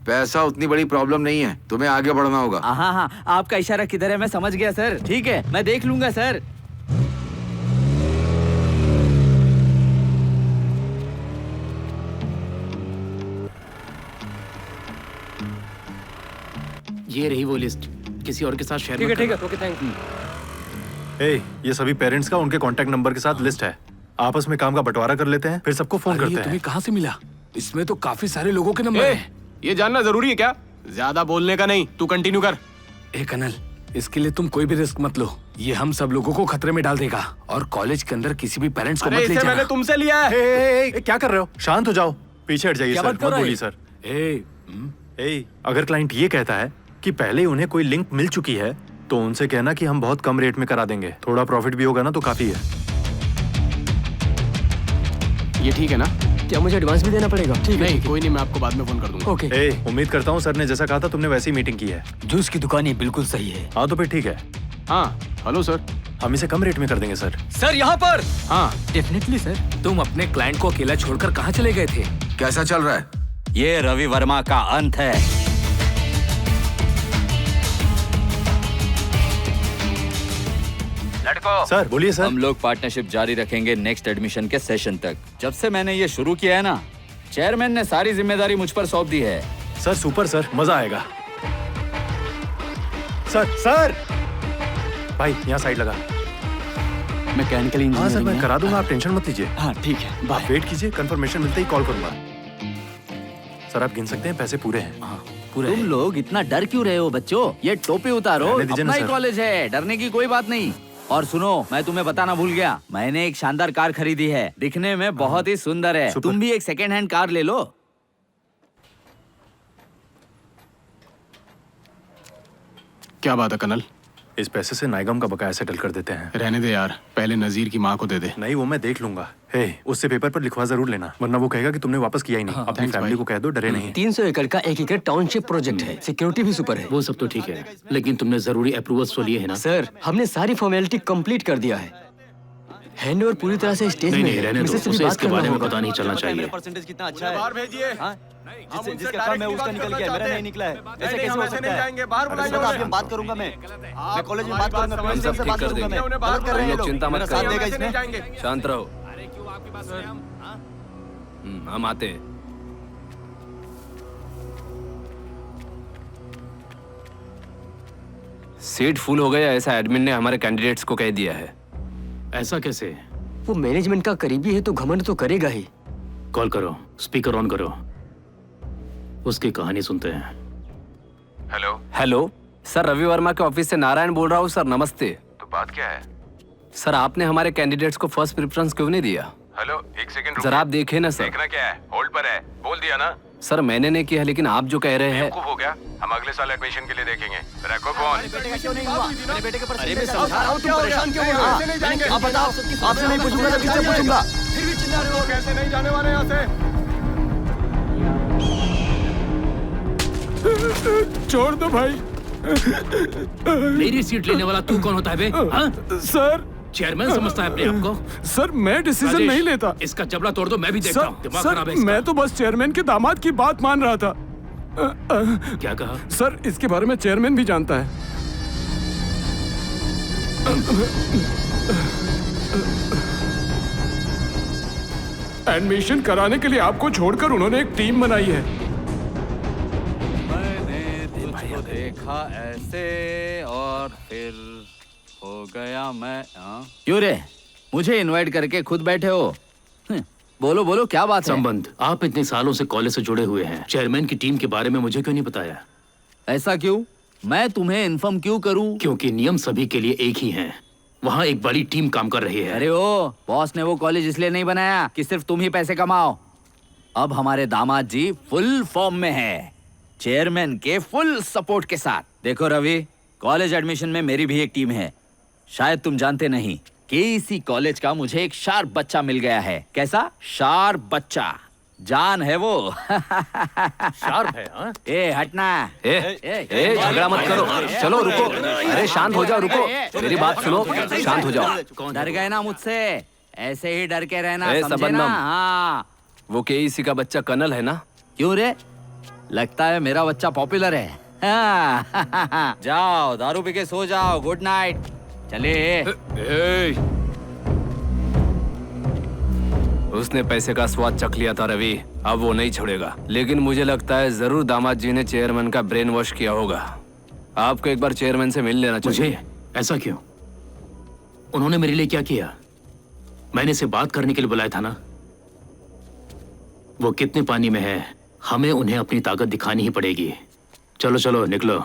पैसा उतनी बड़ी प्रॉब्लम नहीं है, तुम्हें आगे बढ़ना होगा। हाँ हाँ, आपका इशारा किधर है मैं समझ गया सर। ठीक है, मैं देख लूंगा सर। ये रही वो लिस्ट, किसी और के साथ शेयर ठीक है ठीक है, ओके थैंक यू। ये सभी पेरेंट्स का उनके कांटेक्ट नंबर के साथ लिस्ट है। आपस में काम का बंटवारा कर लेते हैं, फिर सबको फोन करते हैं। तुम्हें कहाँ से मिला? इसमें तो काफी सारे लोगों के नंबर हैं। ये जानना जरूरी है क्या? ज्यादा बोलने का नहीं, तू कंटिन्यू कर। कनल, इसके लिए तुम कोई भी रिस्क मत लो, ये हम सब लोगों को खतरे में डाल देगा। और कॉलेज के अंदर किसी भी पेरेंट्स को मत ले जाना। मैंने तुमसे लिया है। क्या कर रहे हो? शांत हो जाओ, पीछे हट जाइए सर, मत बोलिए सर। अगर क्लाइंट ये कहता है कि पहले उन्हें कोई लिंक मिल चुकी है तो उनसे कहना कि हम बहुत कम रेट में करा देंगे, थोड़ा प्रॉफिट भी होगा ना तो काफी है। ये ठीक है ना? क्या मुझे एडवांस भी देना पड़ेगा? ठीक है, कोई नहीं, मैं आपको बाद में फोन कर दूंगा। ओके। उम्मीद करता हूँ सर ने जैसा कहा था तुमने वैसी मीटिंग की है। जूस की दुकान ये बिल्कुल सही है। हाँ तो फिर ठीक है। हाँ हेलो सर, हम इसे कम रेट में कर देंगे सर। सर यहाँ पर। हाँ डेफिनेटली सर। तुम अपने क्लाइंट को अकेला छोड़कर कहाँ चले गए थे? कैसा चल रहा है? ये रवि वर्मा का अंत है। सर बोलिए सर। हम लोग पार्टनरशिप जारी रखेंगे नेक्स्ट एडमिशन के सेशन तक। जब से मैंने ये शुरू किया है ना, चेयरमैन ने सारी जिम्मेदारी मुझ पर सौंप दी है। सर सुपर सर, मजा आएगा। सर भाई यहाँ साइड लगा। Mechanical engineering. हाँ सर मैं करा दूंगा, आप टेंशन मत लीजिए। हाँ ठीक है, आप वेट कीजिए, कंफर्मेशन मिलते ही कॉल करूंगा। सर आप गिन सकते हैं, पैसे पूरे हैं। हाँ, पूरे। तुम लोग इतना डर क्यों रहे हो बच्चों? ये टोपी उतारो, अपना ही कॉलेज है, डरने की कोई बात नहीं। और सुनो, मैं तुम्हें बताना भूल गया, मैंने एक शानदार कार खरीदी है, दिखने में बहुत ही सुंदर है। तुम भी एक सेकेंड हैंड कार ले लो। क्या बात है कनल? इस पैसे से नाइगम का बकाया सेटल कर देते हैं। रहने दे यार, पहले नजीर की माँ को दे दे। नहीं वो मैं देख लूंगा। उससे पेपर पर लिखवा जरूर लेना, वरना वो कहेगा कि तुमने वापस किया ही नहीं। अपनी फैमिली को कह दो, डरे नहीं। 300 एकड़ का 1 एकड़ टाउनशिप प्रोजेक्ट है, सिक्योरिटी भी सुपर है। वो सब तो ठीक है, लेकिन तुमने जरूरी अप्रूवल्स तो लिए है ना? सर हमने सारी फॉर्मेलिटी कंप्लीट कर दिया है, हैंड ओवर पूरी तरह से स्टेज में है। रहने दो, उसे इसके बारे में पता नहीं चलना चाहिए। परसेंटेज कितना अच्छा है। बाहर भेजिए। जिसका काम है उसका निकल गया, मेरा नहीं निकला है। ऐसे कैसे हो सकता है? बाहर बुलाइए। अभी हम बात करूंगा, मैं कॉलेज में बात करूंगा, प्रिंसिपल से बात करूंगा। मैं गलत कर रहे हैं लोग, चिंता मत साथ देगा करो, इसमें। शांत रहो। हम आते हैं। सीट फुल हो गया ऐसा एडमिन ने हमारे कैंडिडेट्स को कह दिया है। ऐसा कैसे? वो मैनेजमेंट का करीबी है तो घमंड तो करेगा ही। कॉल करो, स्पीकर ऑन करो, उसकी कहानी सुनते हैं। हेलो सर, रवि वर्मा के ऑफिस से नारायण बोल रहा हूँ सर, नमस्ते। तो बात क्या है? सर आपने हमारे कैंडिडेट्स को फर्स्ट प्रेफरेंस क्यों नहीं दिया? हेलो एक सेकंड जरा आप देखें ना सर। देखना क्या है, होल्ड पर है, बोल दिया ना। सर मैंने नहीं किया, लेकिन आप जो कह रहे हैं। बेवकूफ हो गया, हम अगले साल एडमिशन के लिए देखेंगे। रखो फोन। बेटे का क्यों नहीं हुआ? मेरे बेटे के अरे मैं समझा रहा हूँ, तुम परेशान क्यों हो रहे हो? आप बताओ, आपसे नहीं पूछूंगा तो किससे पूछूंगा? फिर भी चिल्ला रहे हो, कैसे नहीं जाने वाले यहाँ से? छोड़ दो भाई। मेरी सीट लेने वाला तू कौन होता है बे? हाँ? सर चेयरमैन समझता है अपने आप को? सर मैं डिसीजन राजेश, नहीं लेता। इसका जबड़ा तोड़ दो, मैं भी देखता हूँ। दिमाग खराब है सर इसका। मैं तो बस चेयरमैन के दामाद की बात मान रहा था। क्या कहा? सर इसके बारे में चेयरमैन भी जानता है। एडमिशन कराने के लिए आपको छोड़कर उन्होंने एक टीम बनाई है। मैंने तुझको देखा ऐसे और फिर हो गया मैं। क्यों रे, मुझे इनवाइट करके खुद बैठे हो? बोलो बोलो, क्या बात है? संबंध, आप इतने सालों से कॉलेज से जुड़े हुए हैं, चेयरमैन की टीम के बारे में मुझे क्यों नहीं बताया? ऐसा क्यों? मैं तुम्हें इन्फॉर्म क्यों करूं? क्योंकि नियम सभी के लिए एक ही हैं। वहाँ एक बड़ी टीम काम कर रही है। अरे ओ, बॉस ने वो कॉलेज इसलिए नहीं बनाया कि सिर्फ तुम ही पैसे कमाओ। अब हमारे दामाद जी फुल फॉर्म में है, चेयरमैन के फुल सपोर्ट के साथ। देखो रवि, कॉलेज एडमिशन में मेरी भी एक टीम है। शायद तुम जानते नहीं कि इसी कॉलेज का मुझे एक शार्प बच्चा मिल गया है। कैसा शार्प बच्चा? जान है वो। शार्प है। हाँ? ए हटना। ए झगड़ा मत करो, चलो रुको। अरे शांत हो जाओ, रुको, मेरी बात सुनो, शांत हो जाओ। डर गए ना मुझसे? ऐसे ही डर के रहना, ए, समझे सबन्नम। ना? हाँ। वो केईसी का बच्चा कर्नल है ना? क्यों रे, लगता है मेरा बच्चा पॉपुलर है। हाँ। जाओ दारू पी के सो जाओ, गुड नाइट। चले। उसने पैसे का स्वाद चख लिया था रवि, अब वो नहीं छोड़ेगा। लेकिन मुझे लगता है जरूर दामाद जी ने चेयरमैन का ब्रेन वॉश किया होगा। आपको एक बार चेयरमैन से मिल लेना चाहिए। मुझे? ऐसा क्यों? उन्होंने मेरे लिए क्या किया? मैंने इसे बात करने के लिए बुलाया था ना। वो कितने पानी में है, हमें उन्हें अपनी ताकत दिखानी ही पड़ेगी। चलो चलो निकलो।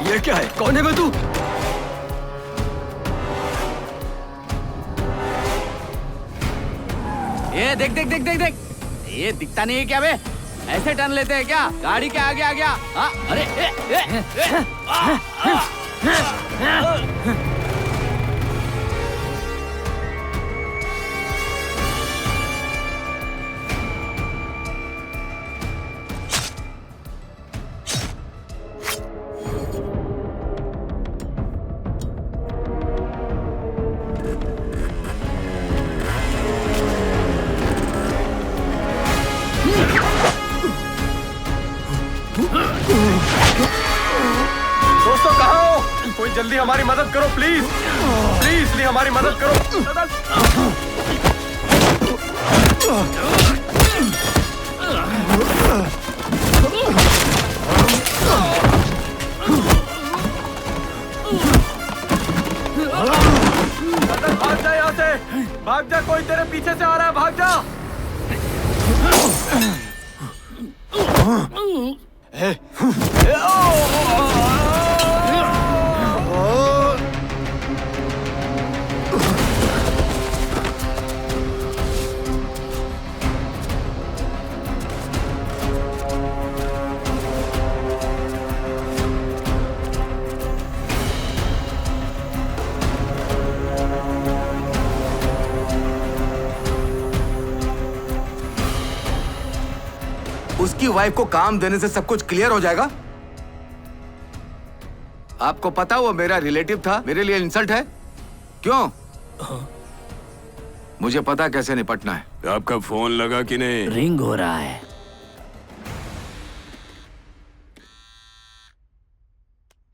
ये क्या है? कौन है बे तू? ये देख देख देख देख देख, ये दिखता नहीं है क्या बे? ऐसे टर्न लेते हैं क्या? गाड़ी के आगे आ गया। हाँ, अरे दोस्तों कहाँ हो? कोई जल्दी हमारी मदद करो प्लीज, प्लीज प्लीज हमारी मदद करो। भाग जा यहाँ से, भाग जा, कोई तेरे पीछे से आ रहा है, भाग जा। उसकी वाइफ को काम देने से सब कुछ क्लियर हो जाएगा? आपको पता वो मेरा रिलेटिव था, मेरे लिए इंसल्ट है? क्यों? मुझे पता कैसे निपटना है। आपका फोन लगा कि नहीं? रिंग हो रहा है।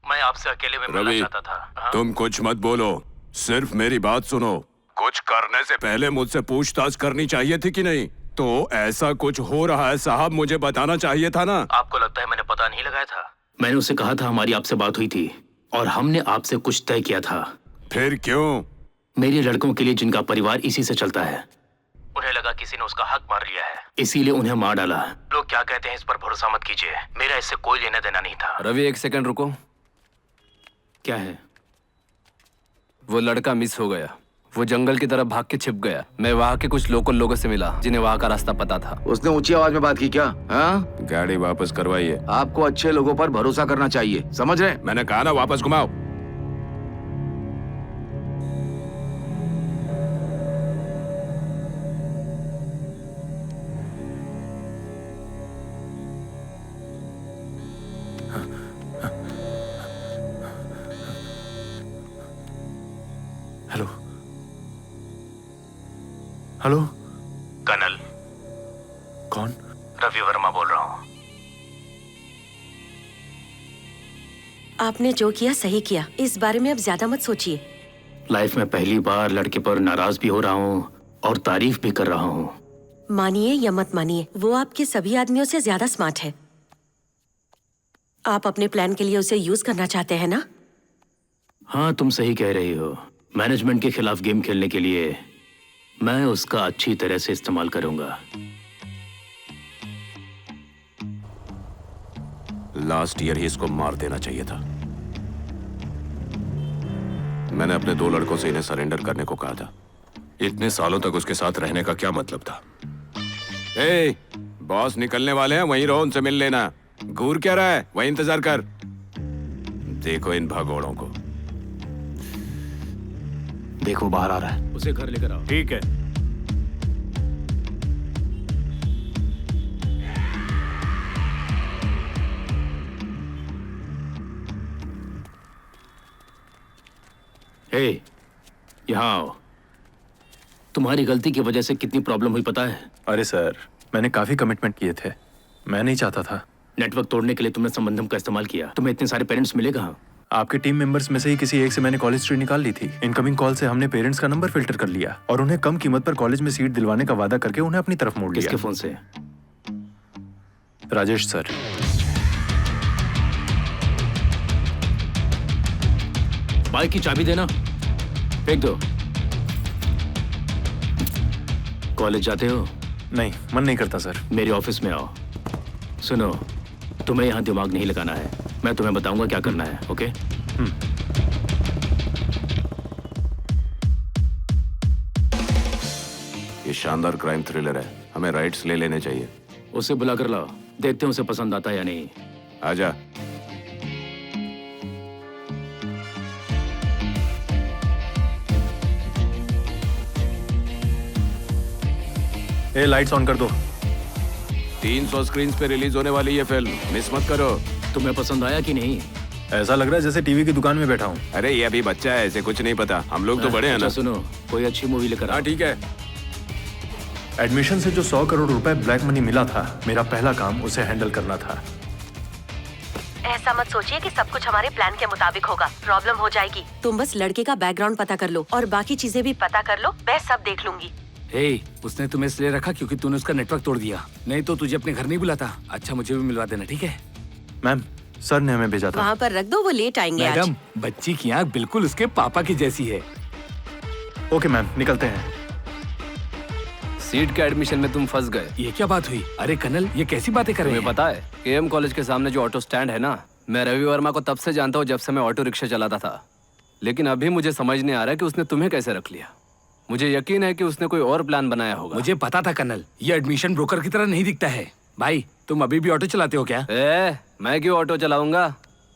मैं आपसे अकेले में मिलना रवि, चाहता था। तुम कुछ मत बोलो, सिर्फ मेरी बात सुनो। कुछ करने से पहले मुझसे पूछताछ करनी चाहिए थी कि नहीं? तो ऐसा कुछ हो रहा है साहब, मुझे बताना चाहिए था ना। आपको लगता है मैंने पता नहीं लगाया था? मैंने उससे कहा था हमारी आपसे बात हुई थी और हमने आपसे कुछ तय किया था। फिर क्यों? मेरे लड़कों के लिए जिनका परिवार इसी से चलता है, उन्हें लगा किसी ने उसका हक मार लिया है, इसीलिए उन्हें मार डाला। लोग क्या कहते हैं इस पर भरोसा मत कीजिए, मेरा इससे कोई लेना देना नहीं था। रवि एक सेकंड रुको। क्या है? वो लड़का मिस हो गया, वो जंगल की तरफ भाग के छिप गया। मैं वहाँ के कुछ लोकल लोगों से मिला जिन्हें वहाँ का रास्ता पता था। उसने ऊंची आवाज में बात की क्या? हाँ? गाड़ी वापस करवाइए। आपको अच्छे लोगों पर भरोसा करना चाहिए, समझ रहे? मैंने कहा ना वापस घुमाओ। Hello hello colonel. कौन? रवि वर्मा बोल रहा हूँ। आपने जो किया सही किया, इस बारे में अब ज्यादा मत सोचिए। लाइफ में पहली बार लड़के पर नाराज भी हो रहा हूँ और तारीफ भी कर रहा हूँ। मानिए या मत मानिए, वो आपके सभी आदमियों से ज्यादा स्मार्ट है। आप अपने प्लान के लिए उसे यूज करना चाहते हैं ना? हाँ, तुम सही कह रही हो। मैनेजमेंट के खिलाफ गेम खेलने के लिए मैं उसका अच्छी तरह से इस्तेमाल करूंगा। लास्ट ईयर ही इसको मार देना चाहिए था। मैंने अपने 2 लड़कों से इन्हें सरेंडर करने को कहा था। इतने सालों तक उसके साथ रहने का क्या मतलब था? ए, बॉस निकलने वाले हैं, वहीं रहो, उनसे मिल लेना। घूर क्या रहा है, वहीं इंतजार कर। देखो इन भगोड़ों को। देखो बाहर आ रहा है, उसे घर लेकर आओ। ठीक है। हे, यहाँ आओ। तुम्हारी गलती की वजह से कितनी प्रॉब्लम हुई पता है? अरे सर, मैंने काफी कमिटमेंट किए थे, मैं नहीं चाहता था। नेटवर्क तोड़ने के लिए तुमने संबंधम का इस्तेमाल किया। तुम्हें इतने सारे पेरेंट्स मिले कहाँ? आपके टीम मेंबर्स में से ही किसी एक से मैंने कॉलेज हिस्ट्री निकाल ली थी। इनकमिंग कॉल से हमने पेरेंट्स का नंबर फिल्टर कर लिया और उन्हें कम कीमत पर कॉलेज में सीट दिलवाने का वादा करके उन्हें अपनी तरफ मोड़ लिया। किसके फोन से? राजेश सर। बाइक की चाबी देना, फेंक दो। कॉलेज जाते हो? नहीं, मन नहीं करता सर। मेरे ऑफिस में आओ। सुनो, तुम्हें यहाँ दिमाग नहीं लगाना है, मैं तुम्हें बताऊंगा क्या करना है, ओके? ये शानदार क्राइम थ्रिलर है, हमें राइट्स ले लेने चाहिए। उसे बुला कर लाओ, देखते हैं उसे पसंद आता है या नहीं। आजा। ए, लाइट्स ऑन कर दो। 300 स्क्रीन पे रिलीज होने वाली ये फिल्म, मिस मत करो। तुम्हें पसंद आया कि नहीं? ऐसा लग रहा है जैसे टीवी की दुकान में बैठा हूँ। अरे ये अभी बच्चा है, इसे कुछ नहीं पता। हम लोग तो बड़े हैं ना। सुनो, कोई अच्छी मूवी लेकर आओ। ठीक है। एडमिशन से जो 100 करोड़ रुपए ब्लैक मनी मिला था, मेरा पहला काम उसे हैंडल करना था। ऐसा मत सोचिए कि सब कुछ हमारे प्लान के मुताबिक होगा, प्रॉब्लम हो जाएगी। तुम बस लड़के का बैकग्राउंड पता कर लो और बाकी चीजें भी पता कर लो, मैं सब देख लूंगी। हे, उसने तुम्हें इसलिए रखा क्योंकि तूने उसका नेटवर्क तोड़ दिया, नहीं तो तुझे अपने घर नहीं बुलाता। अच्छा, मुझे भी मिलवा देना, ठीक है? मैम, सर ने हमें भेजा था। वहाँ पर रख दो, वो लेट आएंगे आज। मैडम, बच्ची की आँख बिल्कुल उसके पापा की जैसी है। ओके मैम, निकलते हैं। सीट के एडमिशन में तुम फंस गए। ये क्या बात हुई? अरे कर्नल, ये कैसी बातें कर रहे हैं? तुम्हें पता है, केएम कॉलेज के सामने जो ऑटो स्टैंड है ना, मैं रवि वर्मा को तब से जानता हूँ जब से मैं ऑटो रिक्शा चलाता था। लेकिन अभी मुझे समझ नहीं आ रहा कि उसने तुम्हें कैसे रख लिया। मुझे यकीन है कि उसने कोई और प्लान बनाया होगा। मुझे पता था कर्नल, ये एडमिशन ब्रोकर की तरह नहीं दिखता है। भाई, तुम अभी भी ऑटो चलाते हो क्या? मैं क्यों ऑटो चलाऊंगा?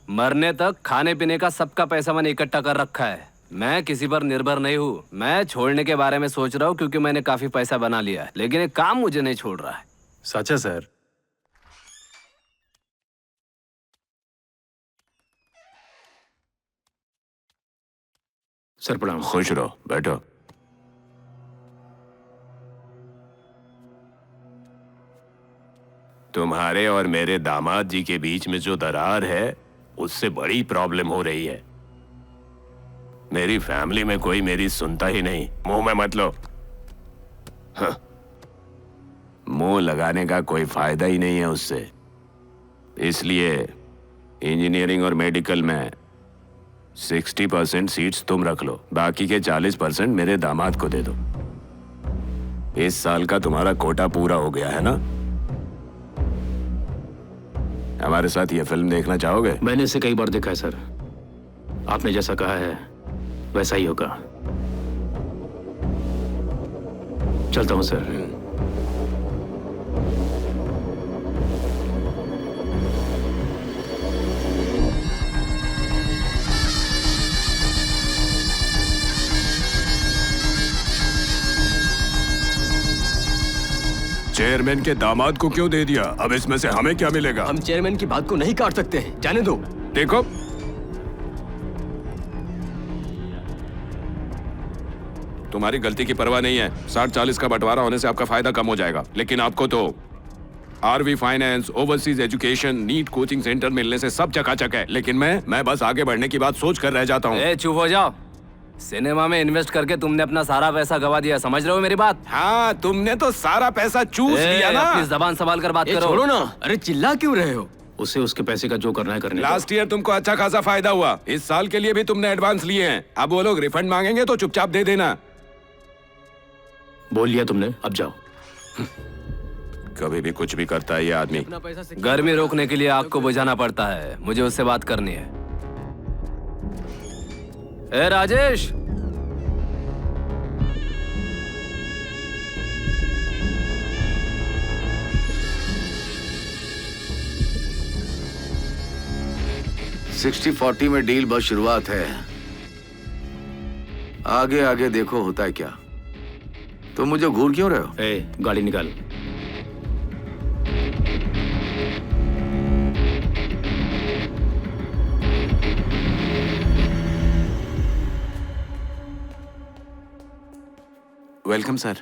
मरने तक खाने पीने का सबका पैसा मैंने इकट्ठा कर रखा है। मैं किसी पर निर्भर नहीं हूँ। मैं छोड़ने के बारे में सोच रहा हूँ क्योंकि मैंने काफी पैसा बना लिया है, लेकिन एक काम मुझे नहीं छोड़ रहा है। सच है सर। सर प्रणाम। खुश रहो, बैठो। तुम्हारे और मेरे दामाद जी के बीच में जो दरार है, उससे बड़ी प्रॉब्लम हो रही है। मेरी फैमिली में कोई मेरी सुनता ही नहीं। मुंह में मत लो। हाँ। मुंह लगाने का कोई फायदा ही नहीं है उससे। इसलिए इंजीनियरिंग और मेडिकल में 60% सीट्स तुम रख लो, बाकी के 40% मेरे दामाद को दे दो। इस साल का तुम्हारा कोटा पूरा हो गया है ना? हमारे साथ ये फिल्म देखना चाहोगे? मैंने इसे कई बार देखा है सर। आपने जैसा कहा है वैसा ही होगा। चलता हूँ सर। चेयरमैन के दामाद को क्यों दे दिया? अब इसमें से हमें क्या मिलेगा? हम चेयरमैन की बात को नहीं काट सकते हैं, जाने दो। देखो, तुम्हारी गलती की परवाह नहीं है। 60-40 का बंटवारा होने से आपका फायदा कम हो जाएगा, लेकिन आपको तो RV finance, overseas education, NEET coaching centre मिलने से सब चकाचक है, लेकिन मैं बस आगे बढ़ने की बात सोच कर रह जाता हूँ। चुप हो जाओ। सिनेमा में इन्वेस्ट करके तुमने अपना सारा पैसा गवा दिया, समझ रहे हो मेरी बात? हाँ, तुमने तो सारा पैसा चूस लिया ना। अपनी जबान संभाल कर बात करो। छोड़ो ना, अरे चिल्ला क्यों रहे हो? उसे उसके पैसे का जो करना है करने दो। लास्ट ईयर तुमको अच्छा खासा फायदा हुआ, इस साल के लिए भी तुमने एडवांस लिए हैं। अब वो लोग रिफंड मांगेंगे तो चुपचाप दे देना। बोल लिया तुमने, अब जाओ। कभी भी कुछ भी करता है ये आदमी। गर्मी रोकने के लिए आग को बुझाना पड़ता है। मुझे उससे बात करनी है। ए राजेश, सिक्सटी 40 में डील बस शुरुआत है, आगे आगे देखो होता है क्या। तो मुझे घूर क्यों रहे हो? गाड़ी निकाल। Welcome sir.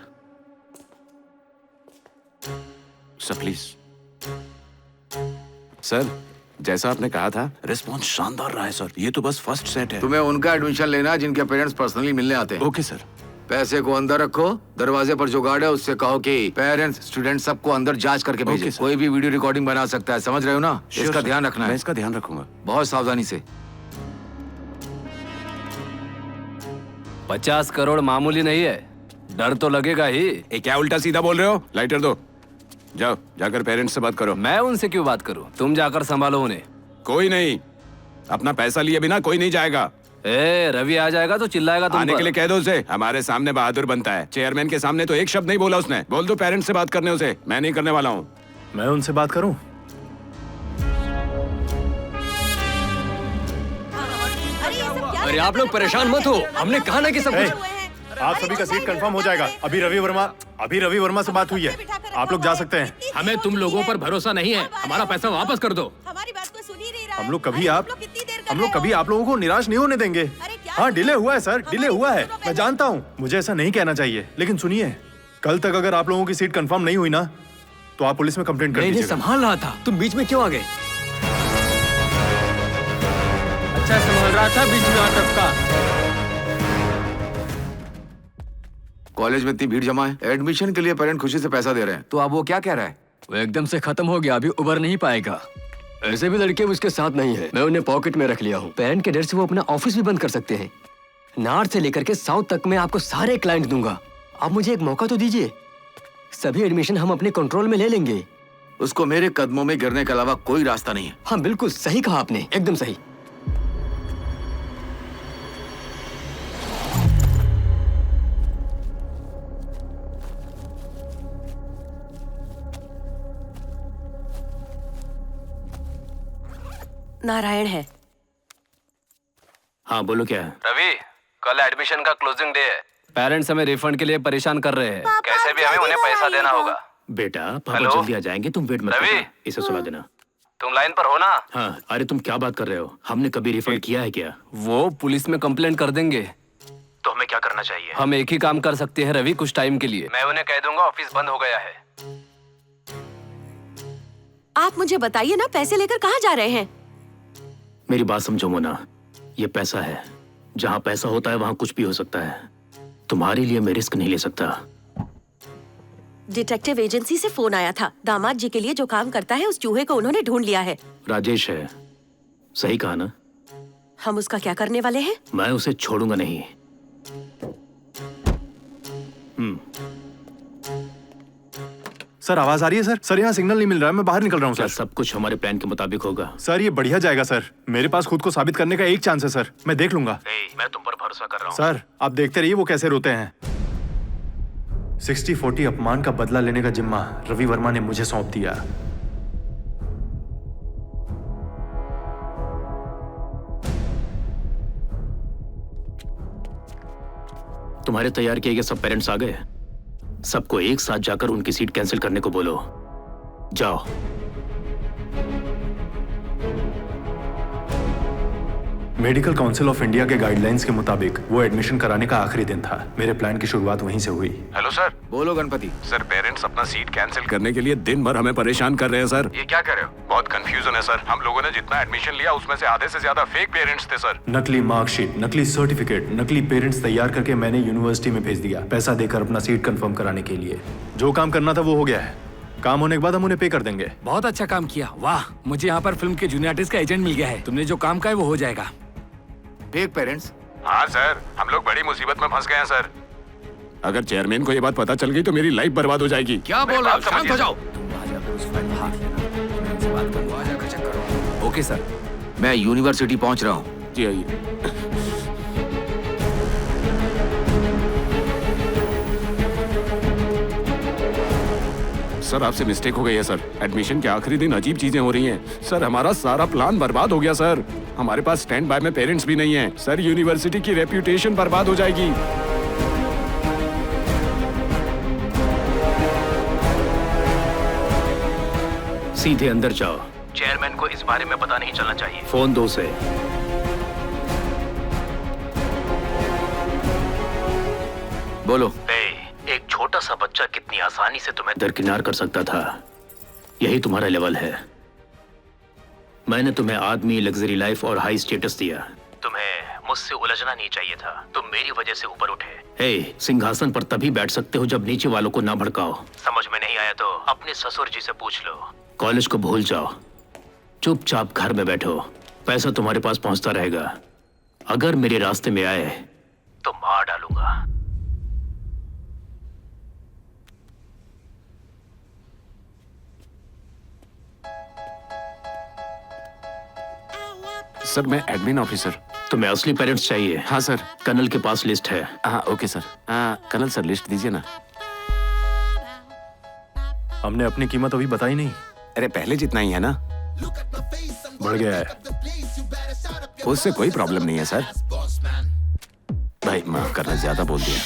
Sir please. Sir, जैसा आपने कहा था, रिस्पॉन्स शानदार रहा है सर। ये तो बस फर्स्ट सेट है। तुम्हें उनका एडमिशन लेना है जिनके पेरेंट्स पर्सनली मिलने आते हैं। Okay sir. पैसे को अंदर रखो, दरवाजे पर जो गार्ड है उससे कहो कि पेरेंट्स स्टूडेंट सबको अंदर जांच करके भेजे। कोई भी वीडियो रिकॉर्डिंग बना सकता है, समझ रहे हो ना? इसका ध्यान रखना है। मैं इसका ध्यान रखूंगा बहुत सावधानी से। 50 करोड़ मामूली नहीं है, डर तो लगेगा ही। क्या उल्टा सीधा बोल रहे हो? लाइटर दो। जाओ, जाकर पेरेंट्स से बात करो। मैं उनसे क्यों बात करूं? तुम जाकर संभालो उन्हें। कोई नहीं, अपना पैसा लिए बिना कोई नहीं जाएगा। रवि आ जाएगा तो चिल्लाएगा तुम आने के लिए कह दो उसे। हमारे सामने बहादुर बनता है, चेयरमैन के सामने तो एक शब्द नहीं बोला उसने। बोल दो पेरेंट्स से बात करने उसे। मैं नहीं करने वाला हूँ। मैं उनसे बात करूँ? अरे आप लोग परेशान मत हो, हमने कहा ना कि सब कुछ। आप सभी का सीट कंफर्म हो जाएगा। अभी रवि वर्मा से बात हुई है, आप लोग जा सकते हैं। हमें तुम लोगों पर भरोसा नहीं है, हमारा पैसा वापस कर दो। हमारी बात को सुन ही नहीं रहा है। हम लोग कभी आप लोगों को निराश नहीं होने देंगे। हाँ, डिले हुआ है सर, डिले हुआ है, मैं जानता हूँ। मुझे ऐसा नहीं कहना चाहिए, लेकिन सुनिए, कल तक अगर आप लोगों की सीट कंफर्म नहीं हुई ना, तो आप पुलिस में कंप्लेंट कर दीजिएगा। संभाल रहा था, तुम बीच में क्यों आ गए? अच्छा संभाल रहा था, बीच में आ टपका। कॉलेज में इतनी भीड़ जमा है, एडमिशन के लिए पेरेंट खुशी से पैसा दे रहे हैं, तो अब वो क्या कह रहा है? वो एकदम से खत्म हो गया, अभी उबर नहीं पाएगा। ऐसे भी लड़के उसके साथ नहीं है, मैं उन्हें पॉकेट में रख लिया हूँ। पेरेंट के डर से वो अपना ऑफिस भी बंद कर सकते हैं। नॉर्थ से लेकर के साउथ तक मैं आपको सारे क्लाइंट दूंगा। आप मुझे एक मौका तो दीजिए, सभी एडमिशन हम अपने कंट्रोल में ले लेंगे। उसको मेरे कदमों में गिरने के अलावा कोई रास्ता नहीं है। हाँ बिल्कुल सही कहा आपने, एकदम सही। नारायण है। हाँ बोलो, क्या है? रवि, कल एडमिशन का क्लोजिंग डे है। पेरेंट्स हमें रिफंड के लिए परेशान कर रहे हैं। कैसे भी हमें उन्हें पैसा देना होगा। बेटा, पापा जल्दी आ जाएंगे, तुम वेट मत करना। इसे सुला देना। तुम लाइन पर हो ना? हाँ। अरे तुम क्या बात कर रहे हो? हमने कभी रिफंड किया है क्या? वो पुलिस में कंप्लेंट कर देंगे। तो हमें क्या करना चाहिए? हम एक ही काम कर सकते हैं रवि, कुछ टाइम के लिए। मैं उन्हें कह दूंगा ऑफिस बंद हो गया है। आप मुझे बताइए ना, पैसे लेकर कहाँ जा रहे हैं? मेरी बात समझो मोना, ये पैसा है, जहाँ पैसा होता है वहाँ कुछ भी हो सकता है। तुम्हारे लिए मैं रिस्क नहीं ले सकता। डिटेक्टिव एजेंसी से फोन आया था, दामाद जी के लिए जो काम करता है उस चूहे को उन्होंने ढूंढ लिया है। राजेश है, सही कहा ना? हम उसका क्या करने वाले हैं? मैं उसे छोड़ूंगा नहीं। सर आवाज आ रही है सर? सर यहाँ सिग्नल नहीं मिल रहा है, मैं बाहर निकल रहा हूँ सर। सब कुछ हमारे प्लान के मुताबिक होगा सर, ये बढ़िया जाएगा सर। मेरे पास खुद को साबित करने का एक चांस है सर, मैं देख लूंगा। मैं तुम पर भरोसा कर रहा हूँ। सर आप देखते रहिए वो कैसे रोते हैं। 60-40 अपमान का बदला लेने का जिम्मा रवि वर्मा ने मुझे सौंप दिया। तुम्हारे तैयार किए गए सब पेरेंट्स आ गए। सबको एक साथ जाकर उनकी सीट कैंसिल करने को बोलो। जाओ। मेडिकल काउंसिल ऑफ इंडिया के गाइडलाइंस के मुताबिक वो एडमिशन कराने का आखिरी दिन था। मेरे प्लान की शुरुआत वहीं से हुई। Hello sir. बोलो गणपति। सर पेरेंट्स अपना सीट कैंसिल करने के लिए दिन भर हमें परेशान कर रहे हैं सर। ये क्या कर रहे हो? बहुत कंफ्यूजन है सर। हम लोगों ने जितना एडमिशन लिया उसमें से आधे से ज्यादा फेक पेरेंट्स थे सर। नकली मार्कशीट, नकली सर्टिफिकेट, नकली पेरेंट्स तैयार करके मैंने यूनिवर्सिटी में भेज दिया, पैसा देकर अपना सीट कंफर्म कराने के लिए। जो काम करना था वो हो गया है। काम होने के बाद हम उन्हें पे कर देंगे। बहुत अच्छा काम किया। वाह, मुझे यहाँ पर फिल्म के जूनियर आर्टिस्ट का एजेंट मिल गया है। तुमने जो काम कहा है वो हो जाएगा। Fake parents? हाँ सर, हम लोग बड़ी मुसीबत में फंस गए हैं सर। अगर चेयरमैन को ये बात पता चल गई तो मेरी लाइफ बर्बाद हो जाएगी। क्या बोल रहे हो? शांत हो जाओ। ओके सर, मैं यूनिवर्सिटी पहुंच रहा हूँ। जी आइए। सर आपसे मिस्टेक हो गई है सर। एडमिशन के आखिरी दिन अजीब चीजें हो रही हैं। सर हमारा सारा प्लान बर्बाद हो गया सर। हमारे पास स्टैंड बाय में पेरेंट्स भी नहीं हैं। सर यूनिवर्सिटी की रेप्यूटेशन बर्बाद हो जाएगी। सीधे अंदर जाओ। चेयरमैन को इस बारे में पता नहीं चलना चाहिए। फोन दो उसे। बोलो। एक छोटा सा बच्चा कितनी आसानी से तुम्हें दरकिनार कर सकता था। यही तुम्हारा लेवल है। मैंने तुम्हें आदमी, लग्जरी लाइफ और हाई स्टेटस दिया। तुम्हें मुझसे उलझना नहीं चाहिए था। तुम मेरी वजह से ऊपर उठे। हे, सिंहासन पर तभी बैठ सकते हो जब नीचे वालों को ना भड़काओ। समझ में नहीं आया तो अपने ससुर जी से पूछ लो। कॉलेज को भूल जाओ, चुपचाप घर में बैठो। पैसा तुम्हारे पास पहुंचता रहेगा। अगर मेरे रास्ते में आए तो मार डालूंगा। सर मैं एडमिन ऑफिसर। तुम्हें असली पेरेंट्स चाहिए? हाँ सर। कर्नल के पास लिस्ट है। हाँ okay sir. Colonel sir list दीजिए ना। हमने अपनी कीमत अभी बताई नहीं। अरे पहले जितना ही है ना। बढ़ गया है। उससे कोई प्रॉब्लम नहीं है सर। भाई माफ करना, ज्यादा बोल दिया।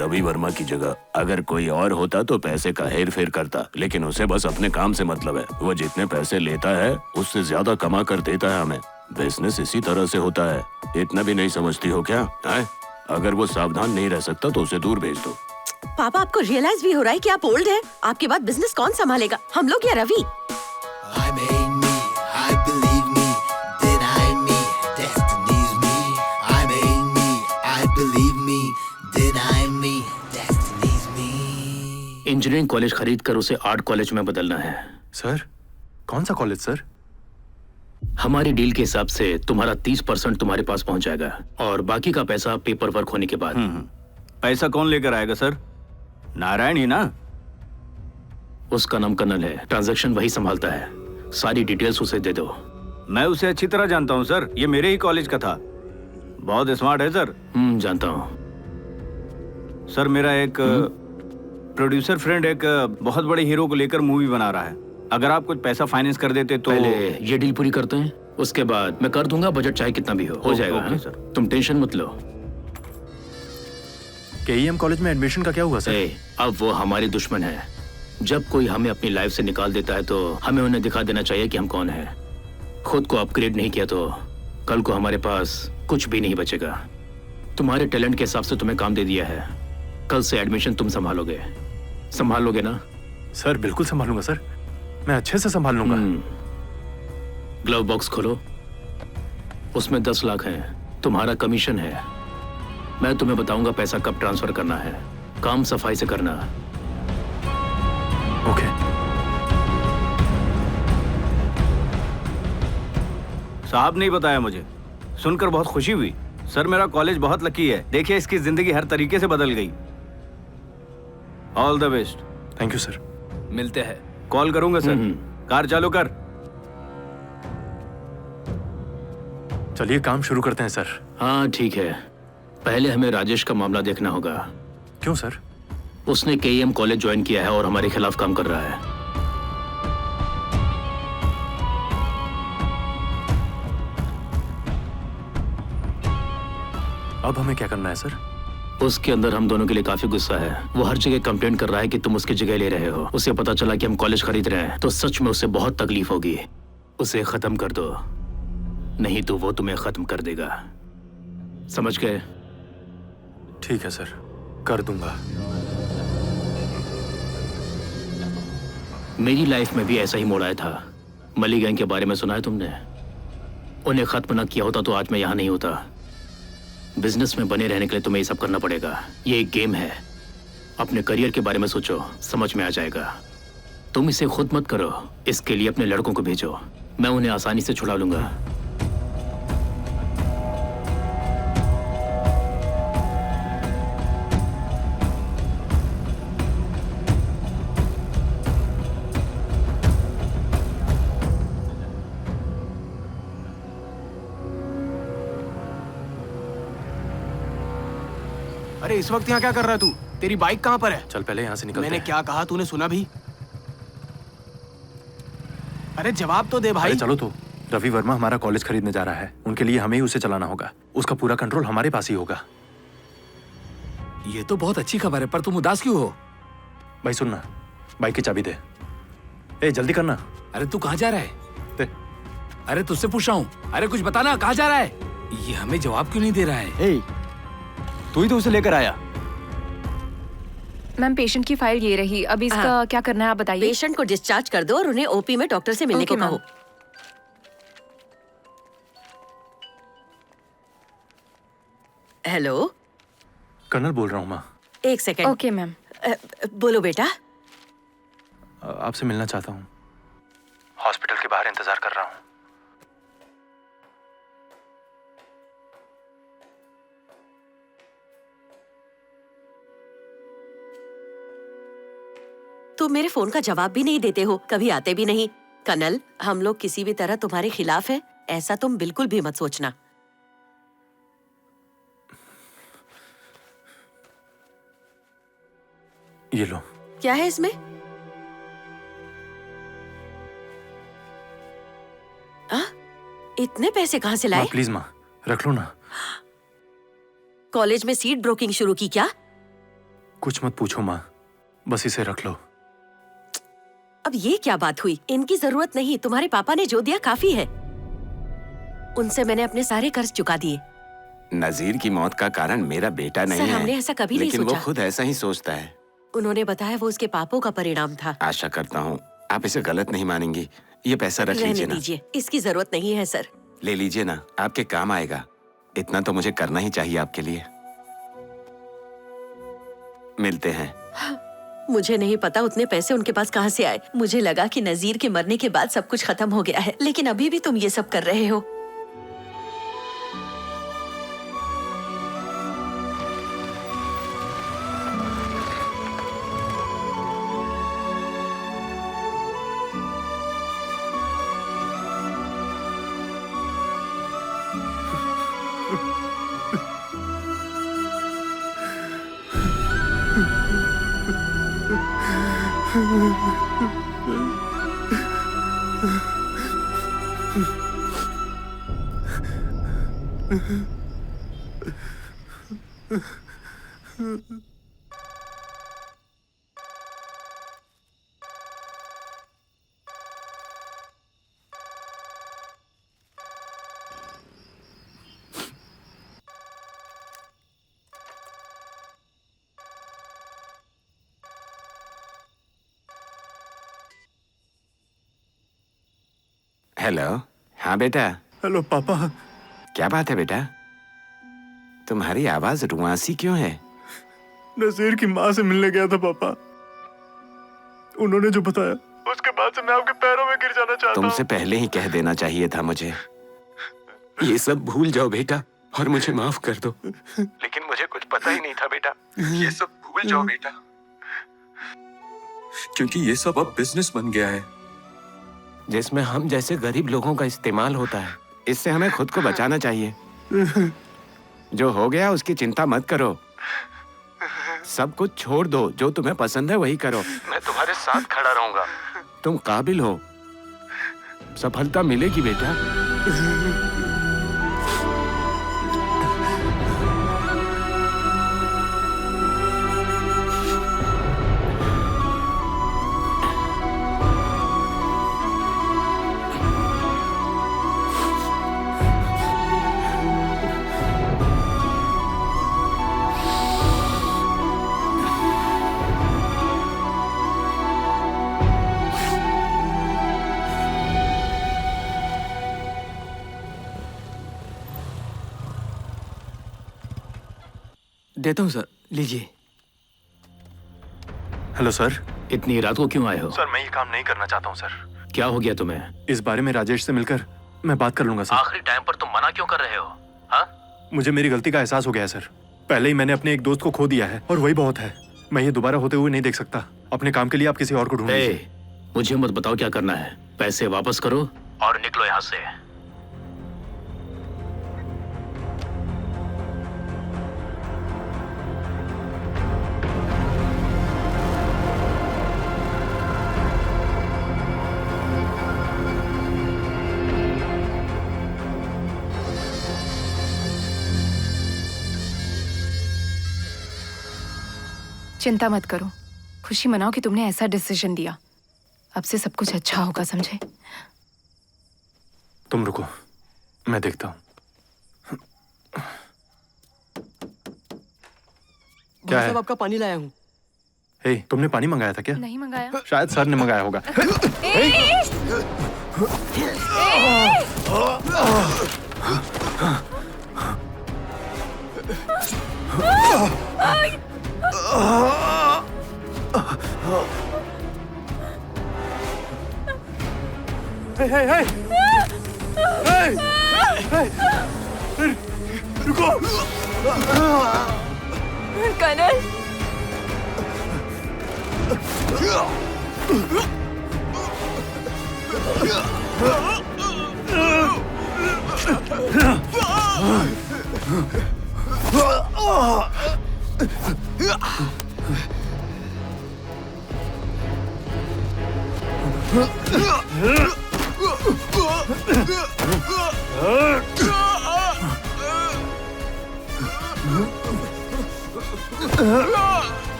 रवि वर्मा की जगह अगर कोई और होता तो पैसे का हेर फेर करता, लेकिन उसे बस अपने काम से मतलब है। वो जितने पैसे लेता है उससे ज्यादा कमा कर देता है हमें। बिजनेस इसी तरह से होता है। इतना भी नहीं समझती हो क्या? है? अगर वो सावधान नहीं रह सकता तो उसे दूर भेज दो। पापा, आपको रियलाइज भी हो रहा है कि आप ओल्ड हैं? आपके बाद बिजनेस कौन संभालेगा, हम लोग या रवि? इंजीनियरिंग कॉलेज खरीद कर उसे आर्ट कॉलेज में बदलना है। सर, कौन सा कॉलेज सर? हमारी डील के हिसाब से तुम्हारा 30% तुम्हारे पास पहुंच जाएगा और बाकी का पैसा पेपर वर्क होने के बाद। पैसा कौन लेकर आएगा सर? नारायण ही ना? उसका नाम कर्नल है। ट्रांजैक्शन वही संभालता है। सारी डिटेल्स उसे दे दो। मैं उसे अच्छी तरह जानता हूँ सर। ये मेरे ही कॉलेज का था। बहुत स्मार्ट है सर। जानता हूँ सर। मेरा एक प्रोड्यूसर फ्रेंड एक बहुत बड़े हीरो को लेकर मूवी बना रहा है। अगर आप कुछ पैसा फाइनेंस कर देते तो। पहले ये डील पूरी करते हैं, उसके बाद मैं कर दूंगा। बजट चाहे कितना भी हो जाएगा। Okay sir. तुम टेंशन मत लो। केईएम कॉलेज में एडमिशन का क्या हुआ सर? अब वो हमारे दुश्मन है। जब कोई हमें अपनी लाइफ से निकाल देता है तो हमें उन्हें दिखा देना चाहिए कि हम कौन हैं। खुद को अपग्रेड नहीं किया तो कल को हमारे पास कुछ भी नहीं बचेगा। तुम्हारे टैलेंट के हिसाब से तुम्हें काम दे दिया है। कल से एडमिशन तुम संभालोगे। संभाल लोगे ना? सर बिल्कुल संभालूंगा सर। मैं अच्छे से संभाल लूंगा। ग्लव बॉक्स खोलो। उसमें 10 लाख हैं। तुम्हारा कमीशन है। मैं तुम्हें बताऊंगा पैसा कब ट्रांसफर करना है। काम सफाई से करना। ओके। साहब नहीं बताया मुझे। सुनकर बहुत खुशी हुई सर। मेरा कॉलेज बहुत लकी है। देखिए इसकी जिंदगी हर तरीके से बदल गई। All the best. Thank you sir. मिलते हैं। कॉल करूंगा सर। कार चालू कर। चलिए काम शुरू करते हैं सर। हाँ ठीक है, पहले हमें राजेश का मामला देखना होगा। क्यों सर? उसने केईएम कॉलेज ज्वाइन किया है और हमारे खिलाफ काम कर रहा है। अब हमें क्या करना है सर? उसके अंदर हम दोनों के लिए काफी गुस्सा है। वो हर जगह कंप्लेंट कर रहा है कि तुम उसकी जगह ले रहे हो। उसे पता चला कि हम कॉलेज खरीद रहे हैं तो सच में उसे बहुत तकलीफ होगी। उसे खत्म कर दो, नहीं तो वो तुम्हें खत्म कर देगा। समझ गए? ठीक है सर, कर दूंगा। मेरी लाइफ में भी ऐसा ही मोड़ आया था। मली गैंग के बारे में सुना है तुमने? उन्हें खत्म न किया होता तो आज मैं यहाँ नहीं होता। बिजनेस में बने रहने के लिए तुम्हें ये सब करना पड़ेगा। ये एक गेम है। अपने करियर के बारे में सोचो, समझ में आ जाएगा। तुम इसे खुद मत करो, इसके लिए अपने लड़कों को भेजो। मैं उन्हें आसानी से छुड़ा लूंगा। अरे इस वक्त यहाँ क्या कर रहा है तू? तेरी बाइक कहाँ पर है? चल पहले यहाँ से निकलते मैंने हैं। क्या कहा तूने सुना भी? अरे जवाब तो दे भाई। अरे चलो तो, रवि वर्मा हमारा कॉलेज खरीदने जा रहा है। उनके लिए हमें ही उसे चलाना होगा। उसका पूरा कंट्रोल हमारे पास ही होगा। ये तो बहुत अच्छी खबर है, पर तुम उदास क्यों हो? भाई सुनना, बाइक की चाबी दे। ए जल्दी करना। अरे तू कहाँ जा रहा है? अरे तुझसे पूछ रहा हूँ। अरे कुछ बताना, कहाँ जा रहा है? ये हमें जवाब क्यों नहीं दे रहा है? तू ही तो उसे लेकर आया। मैम पेशेंट की फाइल ये रही। अब इसका क्या करना है आप बताइए। पेशेंट को डिस्चार्ज कर दो और उन्हें ओपी में डॉक्टर से मिलने को कहो। हेलो, कर्नल बोल रहा हूँ माँ। एक सेकंड। Okay ma'am. बोलो बेटा। आपसे मिलना चाहता हूँ। हॉस्पिटल के बाहर इंतजार कर रहा हूँ। तुम मेरे फोन का जवाब भी नहीं देते हो, कभी आते भी नहीं। कर्नल, हम लोग किसी भी तरह तुम्हारे खिलाफ हैं, ऐसा तुम बिल्कुल भी मत सोचना। ये लो। क्या है इसमें? इतने पैसे कहाँ से लाए? प्लीज माँ, रख लो ना। कॉलेज में सीट ब्रोकिंग शुरू की क्या? कुछ मत पूछो माँ, बस इसे रख लो। अब ये क्या बात हुई? इनकी जरूरत नहीं, तुम्हारे पापा ने जो दिया काफी है। उनसे मैंने अपने सारे कर्ज चुका दिए। नजीर की मौत का कारण मेरा बेटा नहीं सर, है। हमने ऐसा कभी नहीं लेकिन सोचा। वो खुद ऐसा ही सोचता है। उन्होंने बताया वो उसके पापों का परिणाम था। आशा करता हूँ आप इसे गलत नहीं मानेंगी। ये पैसा रख लीजिए रहने ना। दीजिए, इसकी जरूरत नहीं है सर। ले लीजिए ना, आपके काम आएगा। इतना तो मुझे करना ही चाहिए आपके लिए। मिलते हैं। मुझे नहीं पता उतने पैसे उनके पास कहाँ से आए। मुझे लगा कि नजीर के मरने के बाद सब कुछ खत्म हो गया है, लेकिन अभी भी तुम ये सब कर रहे हो। हेलो। हाँ बेटा। हेलो पापा। क्या बात है बेटा? तुम्हारी आवाज रुआसी क्यों है? नजीर की माँ से मिलने गया था पापा। उन्होंने जो बताया उसके बाद से मैं आपके पैरों में गिर जाना चाहता हूँ। तुमसे पहले ही कह देना चाहिए था मुझे। ये सब भूल जाओ बेटा और मुझे माफ कर दो। लेकिन मुझे कुछ पता ही नहीं था बेटा। ये सब भूल जाओ बेटा। क्योंकि ये सब अब बिजनेस बन गया है जिसमें हम जैसे गरीब लोगों का इस्तेमाल होता है। इससे हमें खुद को बचाना चाहिए। जो हो गया उसकी चिंता मत करो, सब कुछ छोड़ दो, जो तुम्हें पसंद है वही करो। मैं तुम्हारे साथ खड़ा रहूंगा। तुम काबिल हो, सफलता मिलेगी बेटा। देता हूँ सर, लीजिए। Hello sir. इतनी रात को क्यों आए हो? सर मैं ये काम नहीं करना चाहता हूँ सर। क्या हो गया तुम्हें? इस बारे में राजेश से मिलकर मैं बात कर लूंगा सर। आखिरी टाइम पर तुम मना क्यों कर रहे हो? हाँ? मुझे मेरी गलती का एहसास हो गया है सर। पहले ही मैंने अपने एक दोस्त को खो दिया है और वही बहुत है। मैं ये दोबारा होते हुए नहीं देख सकता। अपने काम के लिए आप किसी और को ढूंढिए। मुझे मत बताओ क्या करना है। पैसे वापस करो और निकलो यहाँ से। चिंता मत करो, खुशी मनाओ कि तुमने ऐसा डिसीजन दिया। अब से सब कुछ अच्छा होगा, समझे? तुम रुको, मैं देखता हूँ। क्या है? आपका पानी लाया हूँ। हे, तुमने पानी मंगाया था क्या? नहीं मंगाया। शायद सर ने मंगाया होगा। रुको। कनल।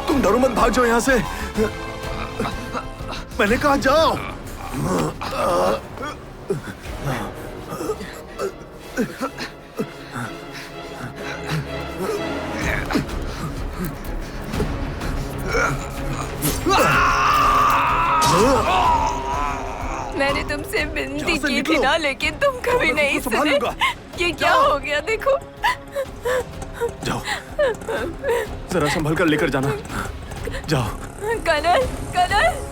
तुम डरो मत, भाग जाओ यहाँ से। मैंने कहा जाओ। मैंने तुमसे विनती की थी ना, लेकिन तुम कभी नहीं सुने। ये क्या हो गया देखो। जाओ, जरा संभल कर लेकर जाना। जाओ। कनल, कनल।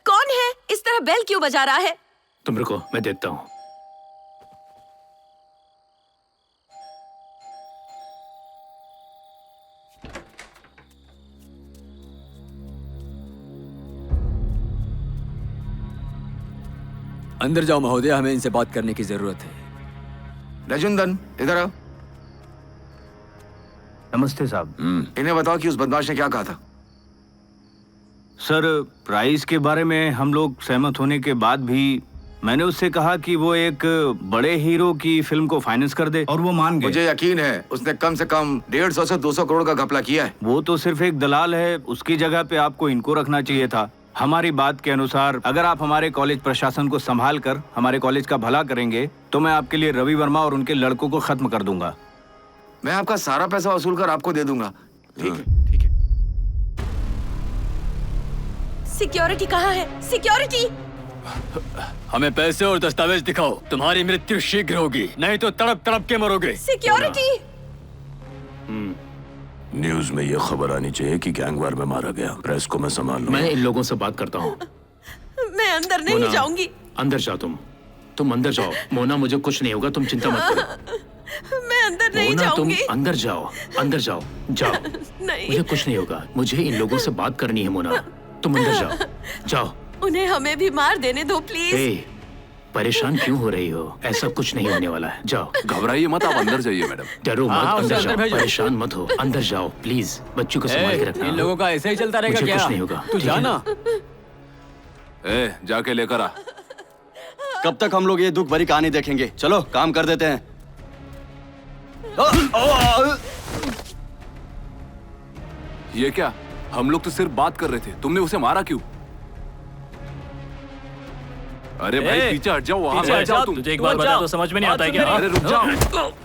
कौन है? इस तरह बेल क्यों बजा रहा है? तुम रुको, मैं देखता हूँ। अंदर जाओ महोदय, हमें इनसे बात करने की जरूरत है। रजुंदन, इधर आओ। नमस्ते साहब। इन्हें बताओ कि उस बदमाश ने क्या कहा था। सर, प्राइस के बारे में हम लोग सहमत होने के बाद भी मैंने उससे कहा कि वो एक बड़े हीरो की फिल्म को फाइनेंस कर दे और वो मान गए। मुझे यकीन है उसने कम से कम 150 से 200 करोड़ का घपला किया है। वो तो सिर्फ एक दलाल है, उसकी जगह पे आपको इनको रखना चाहिए था। हमारी बात के अनुसार अगर आप हमारे कॉलेज प्रशासन को संभाल कर हमारे कॉलेज का भला करेंगे तो मैं आपके लिए रवि वर्मा और उनके लड़कों को खत्म कर दूंगा। मैं आपका सारा पैसा वसूल कर आपको दे दूंगा। ठीक है। सिक्योरिटी कहाँ है? सिक्योरिटी! हमें पैसे और दस्तावेज दिखाओ, तुम्हारी मृत्यु शीघ्र होगी, नहीं तो तड़प तड़प के मरोगे। सिक्योरिटी! न्यूज में ये खबर आनी चाहिए कि गैंग वार में मारा गया। प्रेस को मैं संभाल लूंगा। मैं इन लोगों से बात करता हूँ। मैं अंदर नहीं जाऊंगी। अंदर जाओ तुम अंदर जाओ। मोना, मुझे कुछ नहीं होगा, तुम चिंता मत करो। मैं अंदर नहीं मोना, जाऊंगी। तुम अंदर जाओ जाओ। नहीं, मुझे कुछ नहीं होगा। मुझे इन लोगों से बात करनी है मोना। तुम अंदर जाओ। उन्हें हमें भी मार देने दो प्लीज। परेशान क्यों हो रही हो? ऐसा कुछ नहीं होने वाला है। जाओ, घबराइए मत, आप अंदर जाइए मैडम। डरो मत, अंदर जाओ। परेशान मत हो, अंदर जाओ प्लीज। बच्चों को संभाल के रखना। इन लोगों का ऐसे ही चलता रहेगा क्या? कुछ नहीं होगा, तू जाना। जाके लेकर आ। कब तक हम लोग ये दुख भरी कहानी देखेंगे? चलो काम कर देते हैं। ये क्या? हम लोग तो सिर्फ बात कर रहे थे, तुमने उसे मारा क्यों? अरे भाई पीछे हट जाओ, वहाँ बैठ जाओ तुम। तुझे एक बार बता तो समझ में नहीं आता है क्या? अरे रुक जाओ।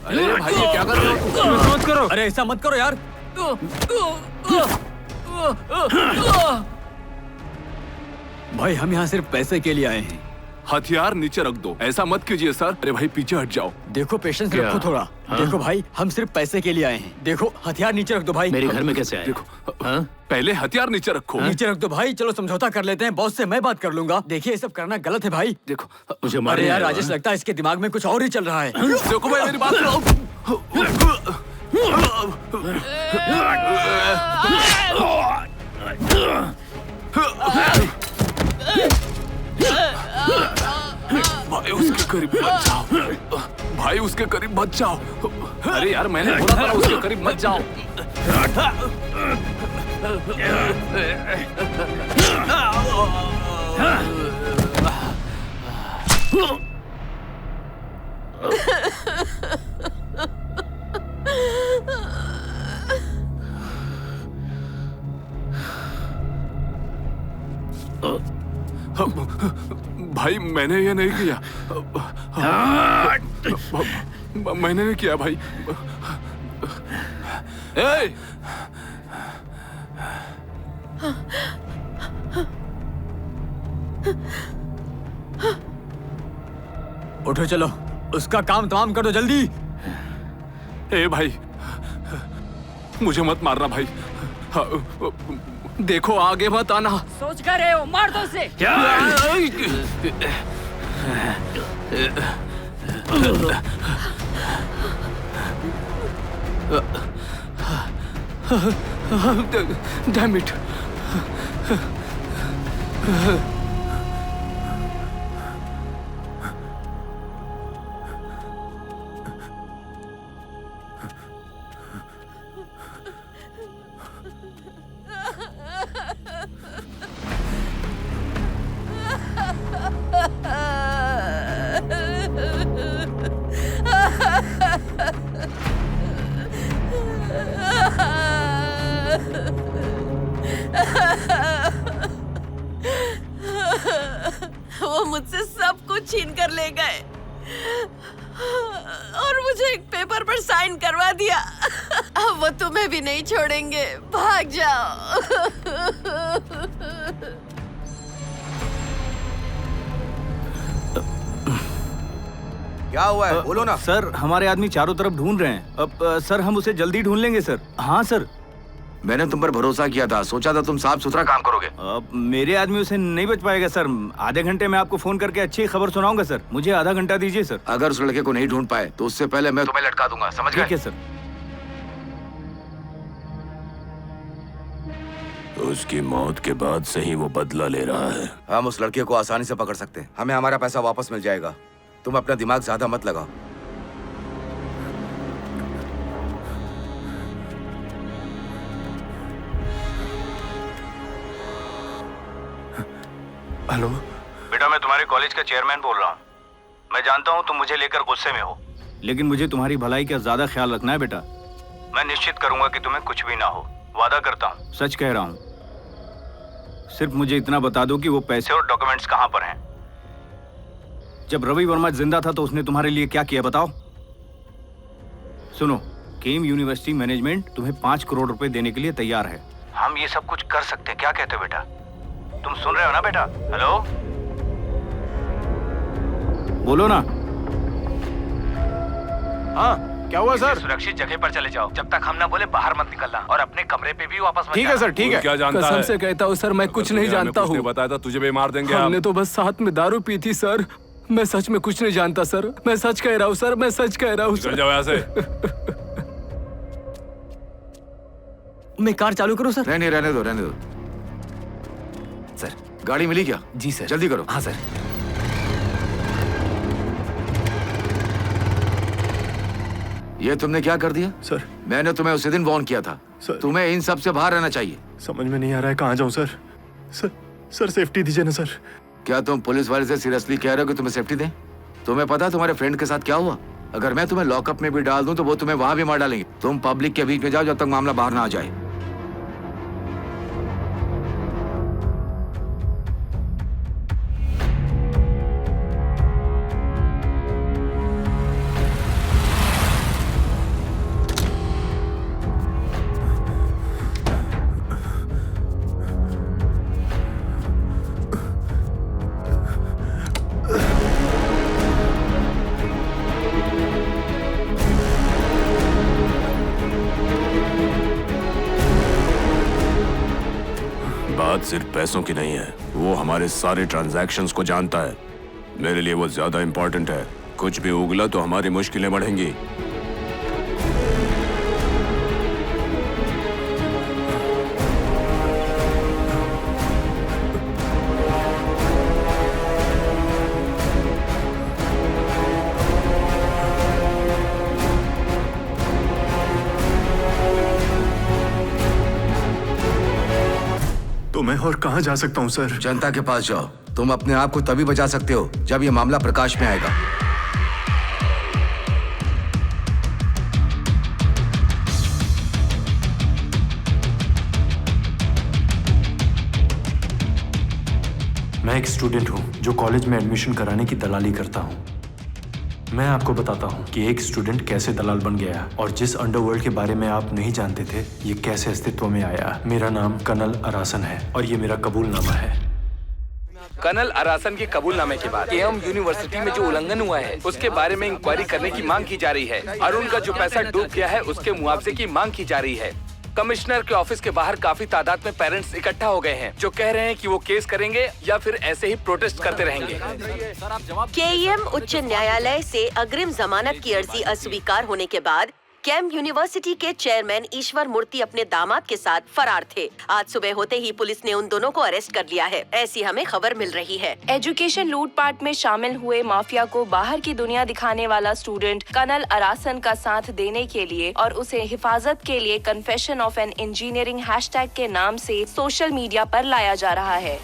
अरे भाई ये क्या कर रहे हो? मत करो। अरे ऐसा मत करो यार। भाई हम यहाँ सिर्फ पैसे के लिए आए हैं। हथियार नीचे रख दो। ऐसा मत कीजिए सर। अरे भाई पीछे हट जाओ। देखो पेशेंस रखो थोड़ा। देखो भाई, हम सिर्फ पैसे के लिए आए हैं। देखो हथियार नीचे रख दो भाई। मेरे घर में कैसे आए? देखो पहले हथियार नीचे रखो। नीचे रख दो भाई। चलो समझौता कर लेते हैं, बॉस से मैं बात कर लूंगा। देखिए ये सब करना गलत है भाई। देखो मुझे अरे यार राजेश, लगता है इसके दिमाग में कुछ और ही चल रहा है। देखो भाई मेरी बात सुनो। भाई उसके करीब मत जाओ। भाई उसके करीब मत जाओ। अरे यार मैंने बोला था उसके करीब मत जाओ। भाई मैंने ये नहीं किया। मैंने नहीं किया भाई। ए! उठो चलो, उसका काम तमाम कर दो जल्दी। ए भाई मुझे मत मारना भाई। देखो आगे मत आना। सोच कर रहे हो, मार दो उसे। Damn it. वो मुझसे सब कुछ छीन कर ले गए और मुझे एक पेपर पर साइन करवा दिया। अब वो तुम्हें भी नहीं छोड़ेंगे, भाग जाओ। क्या हुआ है? बोलो ना। सर हमारे आदमी चारों तरफ ढूंढ रहे हैं। अब सर हम उसे जल्दी ढूंढ लेंगे सर। हाँ सर। मैंने तुम पर भरोसा किया था, सोचा था तुम साफ सुथरा काम करोगे। अब मेरे आदमी उसे नहीं बच पाएगा सर। आधे घंटे में आपको फोन करके अच्छी खबर सुनाऊंगा सर। मुझे आधा घंटा दीजिए सर। अगर उस लड़के को नहीं ढूंढ पाए तो उससे पहले मैं तुम्हें लटका दूंगा, समझ गए? ठीक है सर। तो उसकी मौत के बाद से ही वो बदला ले रहा है। हम उस लड़के को आसानी से पकड़ सकते हैं, हमें हमारा पैसा वापस मिल जाएगा। तुम अपना दिमाग ज्यादा मत लगाओ। हेलो बेटा, मैं तुम्हारे कॉलेज का चेयरमैन बोल रहा हूँ। मैं जानता हूँ तुम मुझे लेकर गुस्से में हो, लेकिन मुझे तुम्हारी भलाई का ज्यादा ख्याल रखना है बेटा। मैं निश्चित करूंगा कि तुम्हें कुछ भी ना हो, वादा करता हूँ। सच कह रहा हूँ। सिर्फ मुझे इतना बता दो कि वो पैसे और डॉक्यूमेंट्स कहाँ पर हैं। जब रवि वर्मा जिंदा था तो उसने तुम्हारे लिए क्या किया बताओ। सुनो, केम यूनिवर्सिटी मैनेजमेंट तुम्हें 5 करोड़ रुपए देने के लिए तैयार है। हम ये सब कुछ कर सकते हैं, क्या कहते हो बेटा? तुम सुन रहे हो ना बेटा? हेलो, बोलो ना। हाँ क्या हुआ सर? सुरक्षित जगह पर चले जाओ, जब तक हम ना बोले बाहर मत निकलना, और अपने कमरे पे भी वापस मत ठीक है सर, ठीक है। क्या जानता कसम है? से कहता हूँ सर, मैं कुछ नहीं जानता हूँ। बताया था तुझे भी मार देंगे। हमने तो बस साथ में दारू पी थी सर। मैं सच में कुछ नहीं जानता सर, मैं सच कह रहा हूँ सर, मैं सच कह रहा हूँ। चल जाओ यहाँ से। मैं कार चालू करूँ सर? नहीं, रहने दो, रहने दो। सर, गाड़ी मिली क्या? जी सर। जल्दी करो। हाँ सर। ये तुमने क्या कर दिया? सर, मैंने तुम्हें उसी दिन वार्न किया था। सर, तुम्हें इन सब से बाहर रहना चाहिए। समझ में नहीं आ रहा है कहाँ जाऊँ सर। सर सेफ्टी दीजिए ना सर। क्या तुम पुलिस वाले से सीरियसली कह रहे हो कि तुम्हें सेफ्टी दें? तुम्हें पता है तुम्हारे फ्रेंड के साथ क्या हुआ? अगर मैं तुम्हें लॉकअप में भी डाल दूं तो वो तुम्हें वहां भी मार डालेंगे। तुम पब्लिक के बीच में जाओ जब तक मामला बाहर ना आ जाए। बात सिर्फ पैसों की नहीं है, वो हमारे सारे ट्रांजैक्शंस को जानता है। मेरे लिए वो ज्यादा इंपॉर्टेंट है। कुछ भी उगला तो हमारी मुश्किलें बढ़ेंगी। तो मैं और कहाँ जा सकता हूँ सर? जनता के पास जाओ। तुम अपने आप को तभी बचा सकते हो जब ये मामला प्रकाश में आएगा। मैं एक स्टूडेंट हूँ जो कॉलेज में एडमिशन कराने की दलाली करता हूँ। मैं आपको बताता हूँ कि एक स्टूडेंट कैसे दलाल बन गया और जिस अंडरवर्ल्ड के बारे में आप नहीं जानते थे ये कैसे अस्तित्व में आया। मेरा नाम कर्नल अरासन है और ये मेरा कबूलनामा है। कर्नल अरासन के कबूलनामे के बाद केएम यूनिवर्सिटी में जो उल्लंघन हुआ है उसके बारे में इंक्वायरी करने की मांग की जा रही है। अरुण का जो पैसा डूब गया है उसके मुआवजे की मांग की जा रही है। कमिश्नर के ऑफिस के बाहर काफी तादाद में पेरेंट्स इकट्ठा हो गए हैं जो कह रहे हैं कि वो केस करेंगे या फिर ऐसे ही प्रोटेस्ट करते रहेंगे। केईएम उच्च न्यायालय से अग्रिम जमानत की अर्जी अस्वीकार होने के बाद केम यूनिवर्सिटी के चेयरमैन ईश्वर मूर्ति अपने दामाद के साथ फरार थे। आज सुबह होते ही पुलिस ने उन दोनों को अरेस्ट कर लिया है, ऐसी हमें खबर मिल रही है। एजुकेशन लूटपाट में शामिल हुए माफिया को बाहर की दुनिया दिखाने वाला स्टूडेंट कर्नल अरासन का साथ देने के लिए और उसे हिफाजत के लिए confession of an engineering hashtag के नाम से सोशल मीडिया पर लाया जा रहा है।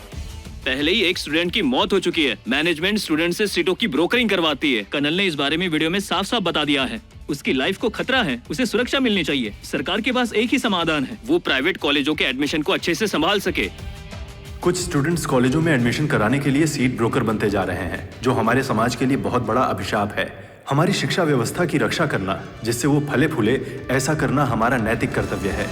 पहले ही एक स्टूडेंट की मौत हो चुकी है। मैनेजमेंट स्टूडेंट से सीटों की ब्रोकरिंग करवाती है। कर्नल ने इस बारे में वीडियो में साफ साफ बता दिया है। उसकी लाइफ को खतरा है, उसे सुरक्षा मिलनी चाहिए। सरकार के पास एक ही समाधान है, वो प्राइवेट कॉलेजों के एडमिशन को अच्छे से संभाल सके। कुछ स्टूडेंट्स कॉलेजों में एडमिशन कराने के लिए सीट ब्रोकर बनते जा रहे हैं, जो हमारे समाज के लिए बहुत बड़ा अभिशाप है। हमारी शिक्षा व्यवस्था की रक्षा करना जिससे वो फले फूले, ऐसा करना हमारा नैतिक कर्तव्य है।